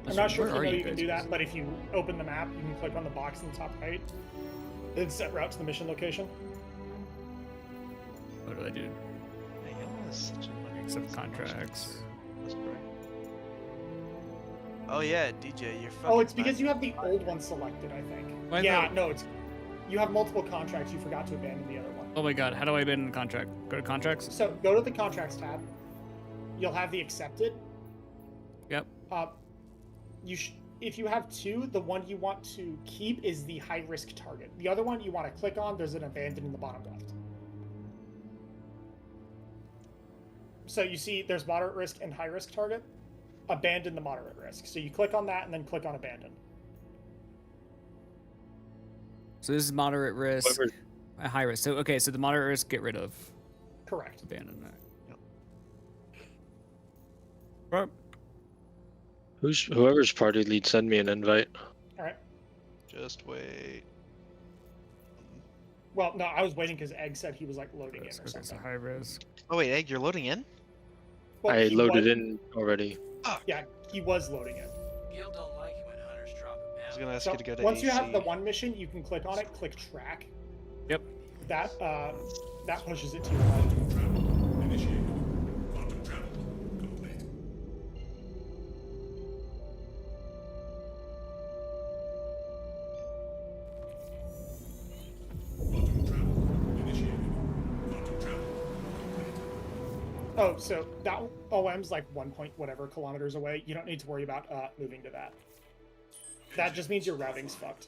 I'm not sure if Where you are know you you can guys? do that, but if you open the map, you can click on the box in the top right. Then set route to the mission location. What do I do? Hey, y'all is such a Accept contracts. Oh yeah, DJ, you're fucking Oh, it's because you have the old one selected, I think. Why Yeah, the- no, it's you have multiple contracts. You forgot to abandon the other one. Oh my god, how do I abandon the contract? Go to contracts? So go to the contracts tab. You'll have the accepted. Yep. If you have 2, the one you want to keep is the high risk target. The other one you want to click on, there's an abandon in the bottom left. So you see there's moderate risk and high risk target. Abandon the moderate risk. So you click on that and then click on abandon. So this is moderate risk, high risk. So okay, so the moderate risk, get rid of. Correct. Abandon that. Yep. Whoever's party lead, send me an invite. All right. Just wait. Well, no, I was waiting because Egg said he was like loading in or Okay, so something. high risk. Oh wait, Egg, you're loading in? Well, I he loaded was- in already. Yeah, he was loading in. Guild don't like it when hunters drop I was a gonna ask So you to go to once AC. you have the one mission, you can click on it, click track. Yep. that that pushes it to your left. Oh, so that OM's like 1 point whatever kilometers away. You don't need to worry about moving to that. That just means your routing's fucked.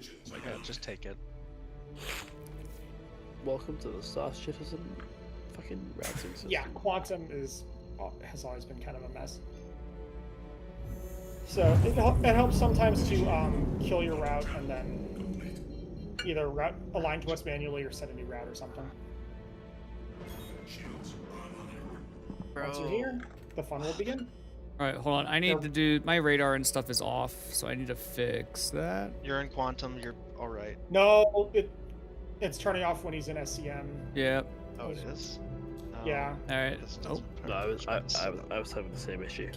Yeah, just take it. Welcome to the Star Citizen fucking routing system. Yeah, Quantum has always been kind of a mess. So it helps sometimes to kill your route and then either align to us manually or set a new route or something. Once you're here, the fun will begin. All right, hold on. I need to do my radar and stuff is off, so I need to fix that. You're in quantum. You're all right. No, it's turning off when he's in SCM. Yep. Oh, it is. Yeah. All right. Oh. No, I was having the same issue.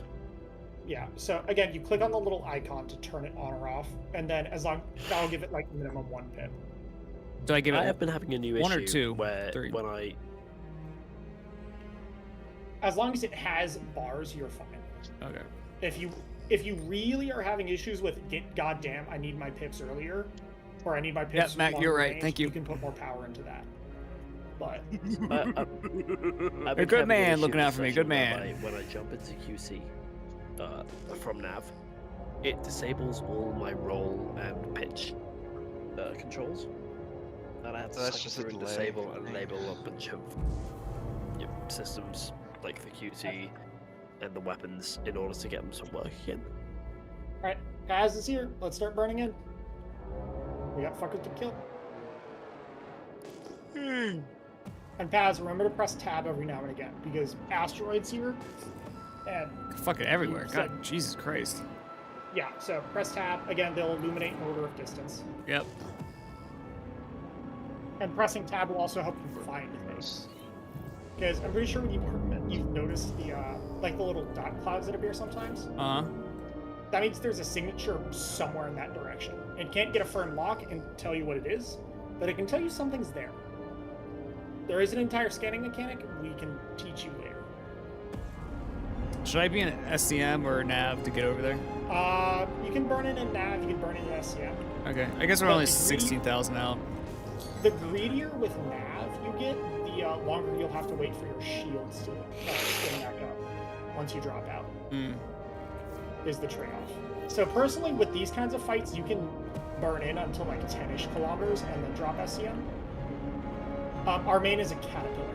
Yeah. So again, you click on the little icon to turn it on or off, and then that'll give it like minimum 1 pip. Do I give it? I have been having a new issue 1 or 2 where three. when I. As long as it has bars, you're fine. Okay. If you really are having issues with goddamn, I need my pips earlier, or I need my pips. Yeah, Matt, you're right. Range, Thank you. You can put more power into that. But a good man looking out for me. Good man. When I jump into QC from nav, it disables all my roll and pitch controls, and I have to cycle through and disable and enable a bunch of systems like the QC and the weapons in order to get them to work again. Alright, Paz is here. Let's start burning in. We got fuckers to kill. And Paz, remember to press tab every now and again, because asteroids here and fucking everywhere. God, Jesus Christ. Yeah, so press tab. Again, they'll illuminate in order of distance. Yep. And pressing tab will also help you find things. Because I'm pretty sure you've noticed the like the little dot clouds that appear sometimes. That means there's a signature somewhere in that direction. It can't get a firm lock and tell you what it is, but it can tell you something's there. There is an entire scanning mechanic we can teach you later. Should I be in SCM or nav to get over there? You can burn it in nav. You can burn it in SCM. Okay, I guess we're only 16,000 out. The greedier with nav you get, the longer you'll have to wait for your shields to spin back up once you drop out. Is the trade-off. So personally, with these kinds of fights, you can burn in until like 10-ish kilometers and then drop SCM. Our main is a caterpillar.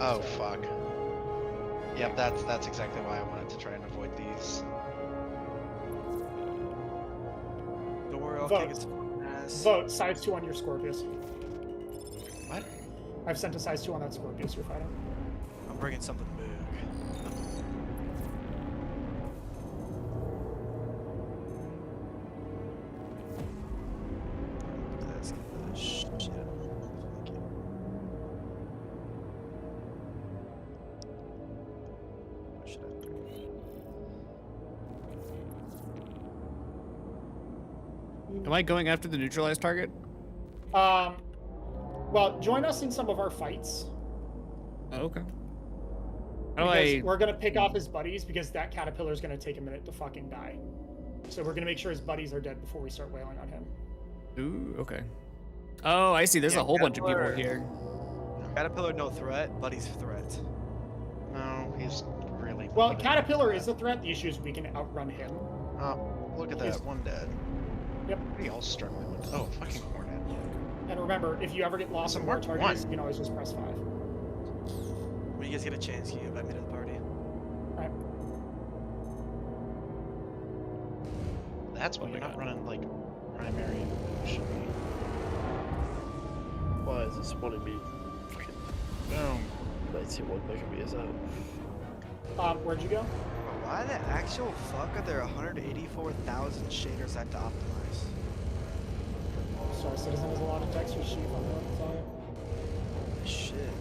Oh fuck. Yep, that's exactly why I wanted to try and avoid these. Don't worry, I'll Vote. kick his ass. Vote size 2 on your Scorpius. What? I've sent a size 2 on that Scorpius you're fighting. I'm bringing something big. Let's get the shit out of here. What should I do? Am I going after the neutralized target? Well, join us in some of our fights. Oh, okay. We're gonna pick off his buddies because that caterpillar is gonna take a minute to fucking die. So we're gonna make sure his buddies are dead before we start wailing on him. Ooh, okay. Oh, I see. There's a whole bunch of people here. Caterpillar, no threat. Buddy's threat. No, he's really. Well, Caterpillar is a threat. The issue is we can outrun him. Oh, look at that. One dead. Yep. What are y'all struggling with? Oh, fucking Hornet. And remember, if you ever get lost on more targets, you can always just press 5. When you guys get a chance, you invite me to the party. Alright. That's why you're not running like primary should be. Why is this wanting me? Fucking. Boom. 91 megameters out. Where'd you go? Why the actual fuck are there 184,000 shaders I have to optimize? Star Citizen has a lot of texture sheet on the Shit.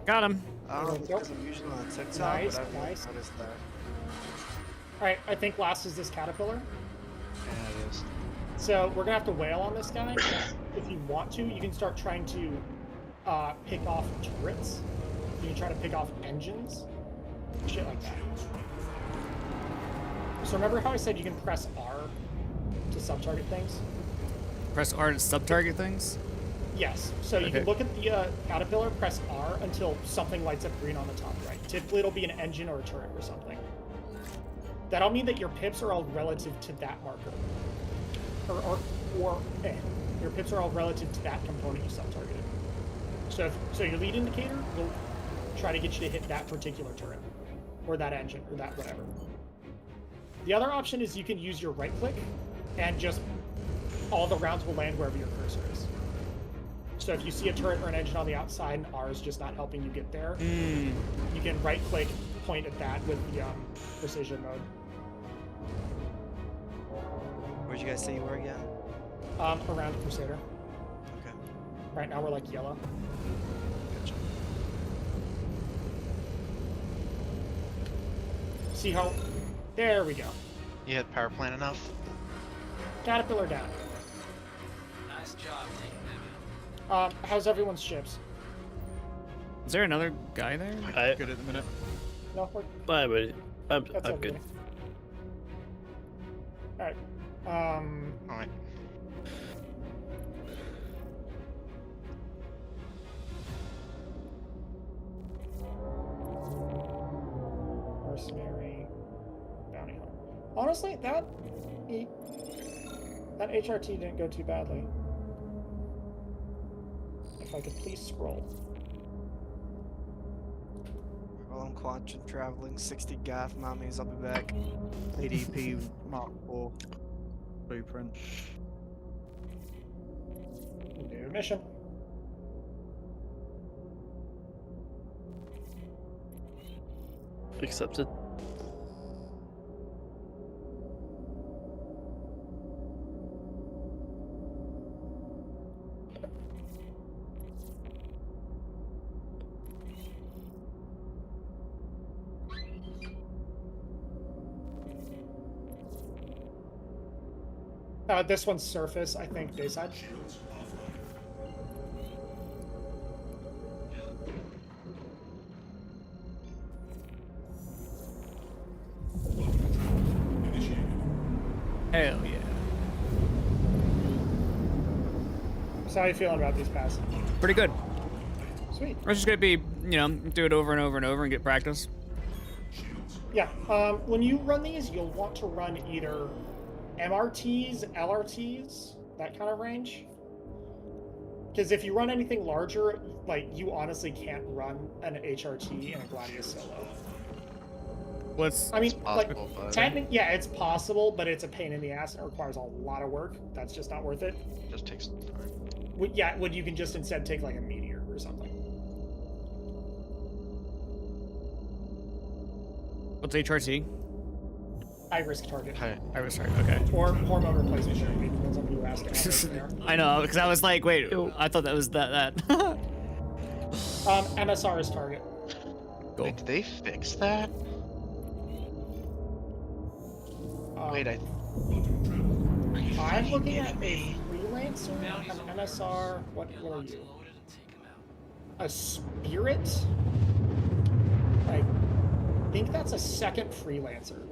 Got him. I don't know because I'm usually on TikTok, Nice, but I've nice. noticed that. Alright, I think last is this caterpillar. Yeah, it is. So we're gonna have to wail on this guy. If you want to, you can start trying to pick off turrets. You can try to pick off engines, shit like that. So remember how I said you can press R to sub-target things? Press R to sub-target things? Yes. So you can look at the caterpillar, press R until something lights up green on the top right. Typically it'll be an engine or a turret or something. That'll mean that your pips are all relative to that marker. Your pips are all relative to that component you sub-targeted. So your lead indicator will try to get you to hit that particular turret, or that engine, or that whatever. The other option is you can use your right click, and just all the rounds will land wherever your cursor is. So if you see a turret or an engine on the outside and R is just not helping you get there, you can right click, point at that with the precision mode. Where'd you guys say you were again? Around Crusader. Okay. Right now we're like yellow. Gotcha. See how? There we go. You hit power plant enough? Caterpillar down. Nice job taking them out. How's everyone's ships? Is there another guy there? I'm good at the minute. No, we're... I'm That's good. everything. Alright. Alright. Mercenary. Bounty hunter. Honestly, that HRT didn't go too badly. If I could please scroll. Well, I'm quantum traveling, 60 gaff mommies, I'll be back. ADP Mark IV blueprint. New mission. Accepted. This one's surface, I think, Dayside. Hell yeah. So how are you feeling about these passes? Pretty good. Sweet. We're just gonna be, do it over and over and over and get practice. Yeah, when you run these, you'll want to run either MRTs, LRTs, that kind of range. Because if you run anything larger, like, you honestly can't run an HRT in a Gladius solo. I mean, possible, like, technically, yeah, it's possible, but it's a pain in the ass and it requires a lot of work. That's just not worth it. Just takes time. Yeah, when you can just instead take, like, a meteor or something. What's HRT? High risk target. High risk target, okay. Or hormone replacement therapy, depends on who you're asking. I know, because I was like, wait, I thought that was that. MSR is target. Cool. Wait, did they fix that? Wait, I'm looking at a freelancer, an MSR. What are you? A spirit? I think that's a second freelancer.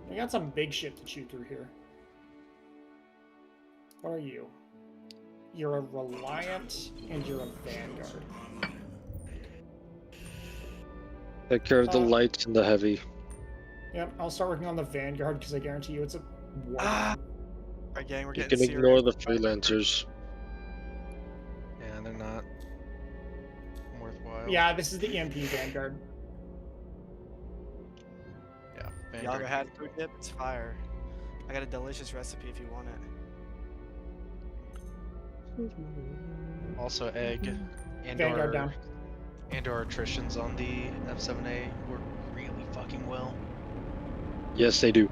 We got some big shit to chew through here. What are you? You're a Reliant and you're a Vanguard. Take care of the lights and the heavy. Yep, I'll start working on the Vanguard because I guarantee you it's a war. Alright, gang, we're You getting can serious. ignore the freelancers. Yeah, they're not worthwhile. Yeah, this is the EMP Vanguard. Yeah, Y'all Vanguard. ever had food dip? It's fire. I got a delicious recipe if you want it. Also, egg and Vanguard down. our attritions on the F7A work really fucking well. Yes, they do.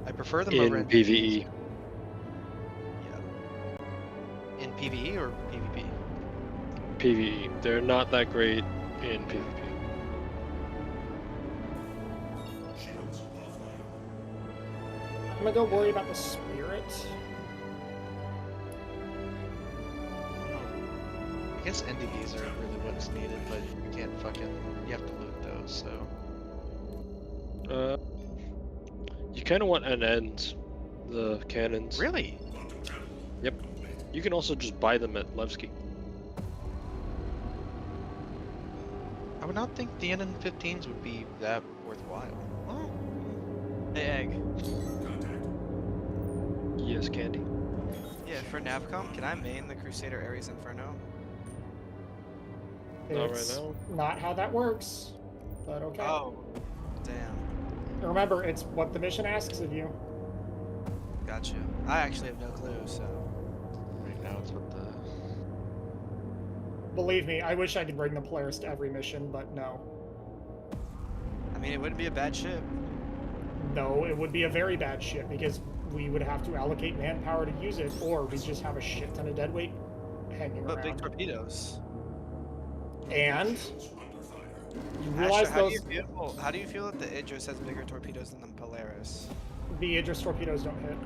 I prefer them In over in PvE. Yeah. In PvE or PvP? PvE. They're not that great in PvP. gonna go worry about the spirit. I guess NDVs are really what's needed, but you can't you have to loot those, so. You kind of want an end, the cannons. Really? Yep. You can also just buy them at Levski. I would not think the NN15s would be that worthwhile. Oh. Hey, Egg. Yes, Candy. Yeah, for Navcom, can I main the Crusader Ares Inferno? Not It's right now. not how that works, but okay. Oh, damn. Remember, it's what the mission asks of you. Gotcha. I actually have no clue, so. Right now it's what the. Believe me, I wish I could bring the Polaris to every mission, but no. I mean, it wouldn't be a bad ship. No, it would be a very bad ship because we would have to allocate manpower to use it, or we just have a shit ton of deadweight hanging around. But big torpedoes. And you realize Asher, those. How do you feel that the Idris has bigger torpedoes than the Polaris? The Idris torpedoes don't hit.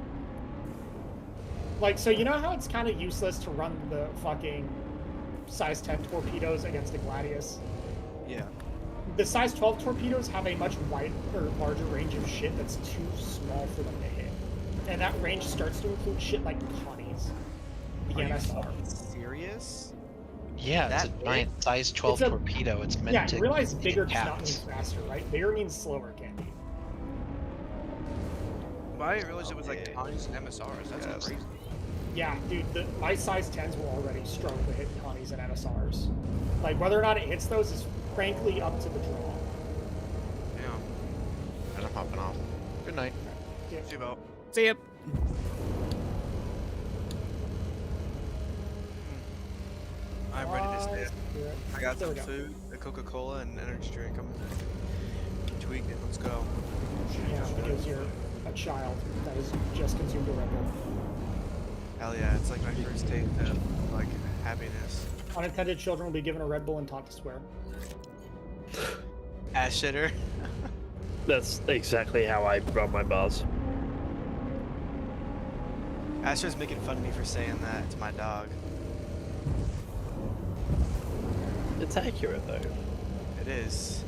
Like, so you know how it's kind of useless to run the fucking size 10 torpedoes against a Gladius? Yeah. The size 12 torpedoes have a much wider or larger range of shit that's too small for them to hit. And that range starts to include shit like Connie's. The MSR. Serious? Yeah, it's a giant size 12 torpedo. It's meant to. Yeah, you realize bigger does not mean cats. faster, right? Bigger means slower, Candy. Well, I didn't realize it was like Connie's and MSRs. That's crazy. Yeah, dude, my size 10s will already struggle to hit Connie's and MSRs. Like, whether or not it hits those is frankly up to the draw. Yeah. And I'm hopping off. Good night. Yeah. See you about. See ya. I'm ready to stand. I got There some we go. food, a Coca-Cola, and energy drink. I'm tweaking. Let's go. Yeah, because you're a child that has just consumed a Red Bull. Hell yeah, it's like my first taste of like happiness. Unintended children will be given a Red Bull and taught to swear. Ass shitter. That's exactly how I run my bars. Asher's making fun of me for saying that to my dog. It's accurate though. It is.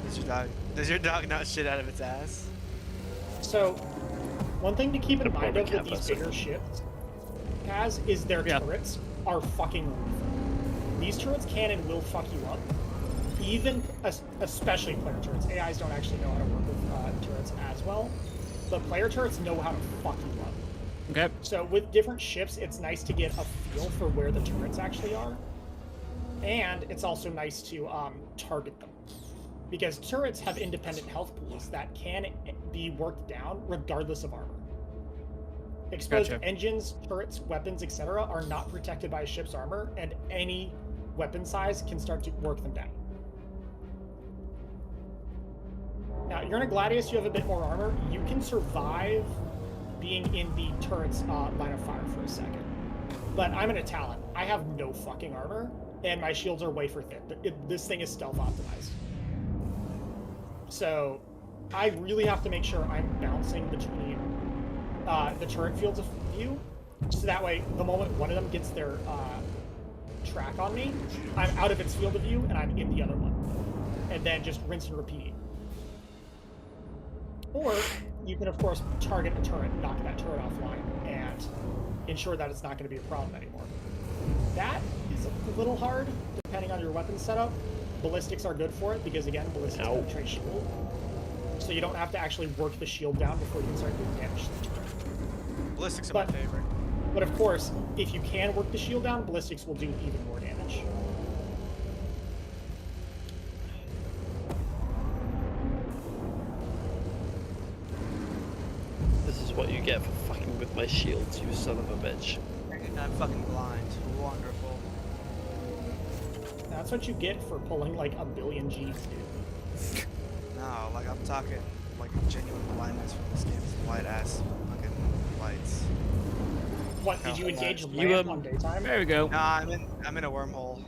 Does your dog not shit out of its ass? So, one thing to keep in The mind of poor with these cat bigger ships is their turrets are fucking lethal. These turrets can and will fuck you up. Even, especially player turrets. AIs don't actually know how to work with turrets as well, but player turrets know how to fuck you up. Okay. So with different ships, it's nice to get a feel for where the turrets actually are. And it's also nice to target them. Because turrets have independent health pools that can be worked down regardless of armor. Exposed engines, turrets, weapons, etc. are not protected by a ship's armor, and any weapon size can start to work them down. Now, you're in a Gladius, you have a bit more armor. You can survive being in the turret's line of fire for a second. But I'm in a Talon. I have no fucking armor, and my shields are wafer thin. This thing is stealth optimized. So I really have to make sure I'm bouncing between the turret fields of view, so that way the moment one of them gets their track on me, I'm out of its field of view and I'm in the other one. And then just rinse and repeat. Or you can of course target a turret, knock that turret offline, and ensure that it's not going to be a problem anymore. That is a little hard depending on your weapon setup. Ballistics are good for it because again, ballistics penetrate shield. So you don't have to actually work the shield down before you can start doing damage to the turret. Ballistics are my favorite. But of course, if you can work the shield down, ballistics will do even more damage. This is what you get for fucking with my shields, you son of a bitch. I'm fucking blind. Wonderful. That's what you get for pulling like 1 billion Gs, dude. No, like I'm talking like genuine blindness from this game's white ass fucking lights. What, did you engage lamp on daytime? There we go. Nah, I'm in a wormhole.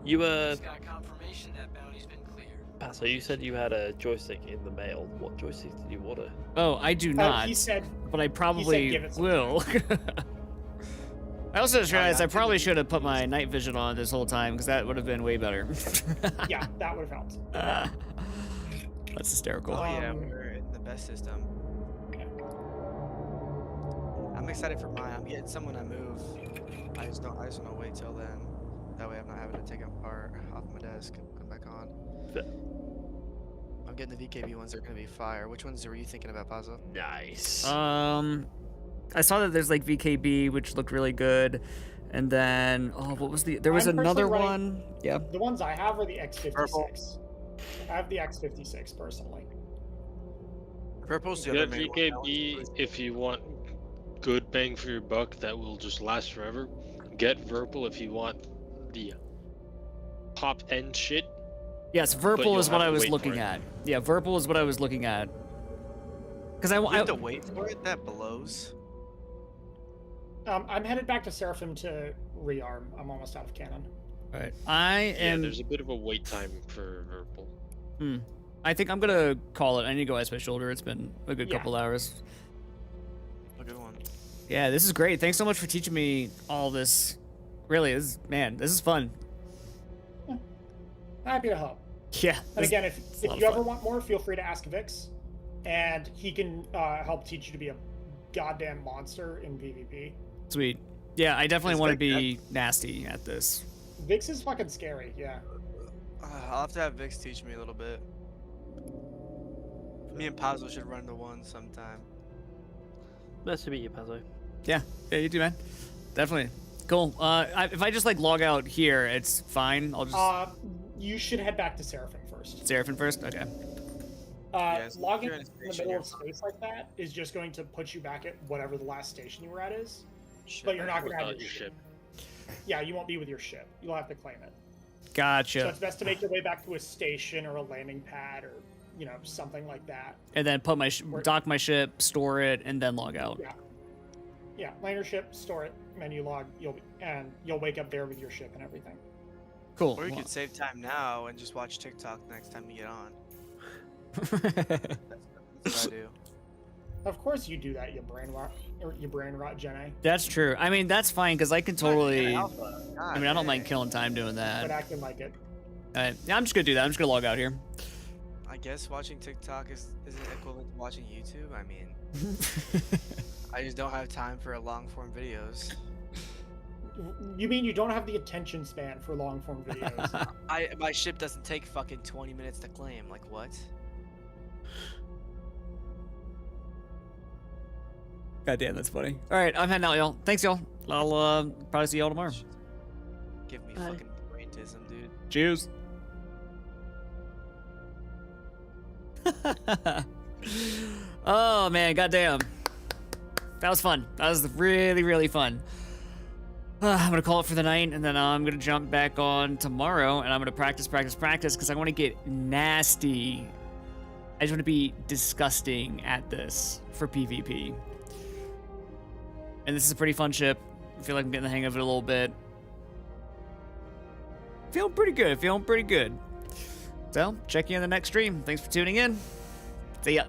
You Just got confirmation that bounty's been cleared. Pat, so you said you had a joystick in the mail. What joystick did you order? Oh, I do not. He said, but I probably will. I also just realized I probably should have put my night vision on this whole time because that would have been way better. Yeah, that would have helped. That's hysterical. Oh yeah, we're in the best system. I'm excited for mine. I'm getting someone to move. I just don't want to wait till then. That way I'm not having to take them apart off my desk and put them back on. I'm getting the VKB ones. They're gonna be fire. Which ones were you thinking about, Pazzo? Nice. I saw that there's like VKB, which looked really good, and then what was there was another one. Yeah. The ones I have are the X56. I have the X56 personally. Purple's the Get other main VKB one. if you want good bang for your buck that will just last forever. Get Verpal if you want the top end shit. Yes, Verpal is what I was looking at. Yeah, Verpal is what I was looking at. Because I have to wait for it. That blows. I'm headed back to Seraphim to rearm. I'm almost out of cannon. Right. Yeah, there's a bit of a wait time for Verpal. I think I'm gonna call it. I need to go ice my shoulder. It's been a good couple hours. A good one. Yeah, this is great. Thanks so much for teaching me all this. Really, this is fun. Yeah. Happy to help. Yeah. And again, if you ever want more, feel free to ask Vix, and he can help teach you to be a goddamn monster in PvP. Sweet. Yeah, I definitely want to be nasty at this. Vix is fucking scary. Yeah. I'll have to have Vix teach me a little bit. Me and Pazzo should run the one sometime. Nice to meet you, Pazzo. Yeah, you too, man. Definitely. Cool. If I just like log out here, it's fine. I'll just. You should head back to Seraphim first. Seraphim first. Okay. Logging in the middle of space like that is just going to put you back at whatever the last station you were at is. But you're not going to have your ship. Yeah, you won't be with your ship. You'll have to claim it. Gotcha. So it's best to make your way back to a station or a landing pad or something like that. And then put dock my ship, store it, and then log out. Yeah, land your ship, store it, menu log. You'll wake up there with your ship and everything. Cool. Or you could save time now and just watch TikTok next time you get on. That's what I do. Of course you do that, you brain rot, Jenny. That's true. I mean, that's fine because I can totally. I don't mind killing time doing that. But acting like it. Yeah, I'm just gonna do that. I'm just gonna log out here. I guess watching TikTok isn't equivalent to watching YouTube. I mean, I just don't have time for long form videos. You mean you don't have the attention span for long form videos? My ship doesn't take fucking 20 minutes to claim. Like what? God damn, that's funny. All right, I'm heading out, y'all. Thanks, y'all. I'll probably see y'all tomorrow. Give me fucking braintism, dude. Cheers. Oh man, goddamn. That was fun. That was really, really fun. I'm gonna call it for the night, and then I'm gonna jump back on tomorrow, and I'm gonna practice, because I want to get nasty. I just want to be disgusting at this for PvP. And this is a pretty fun ship. I feel like I'm getting the hang of it a little bit. Feeling pretty good. So, check you in the next stream. Thanks for tuning in. See ya.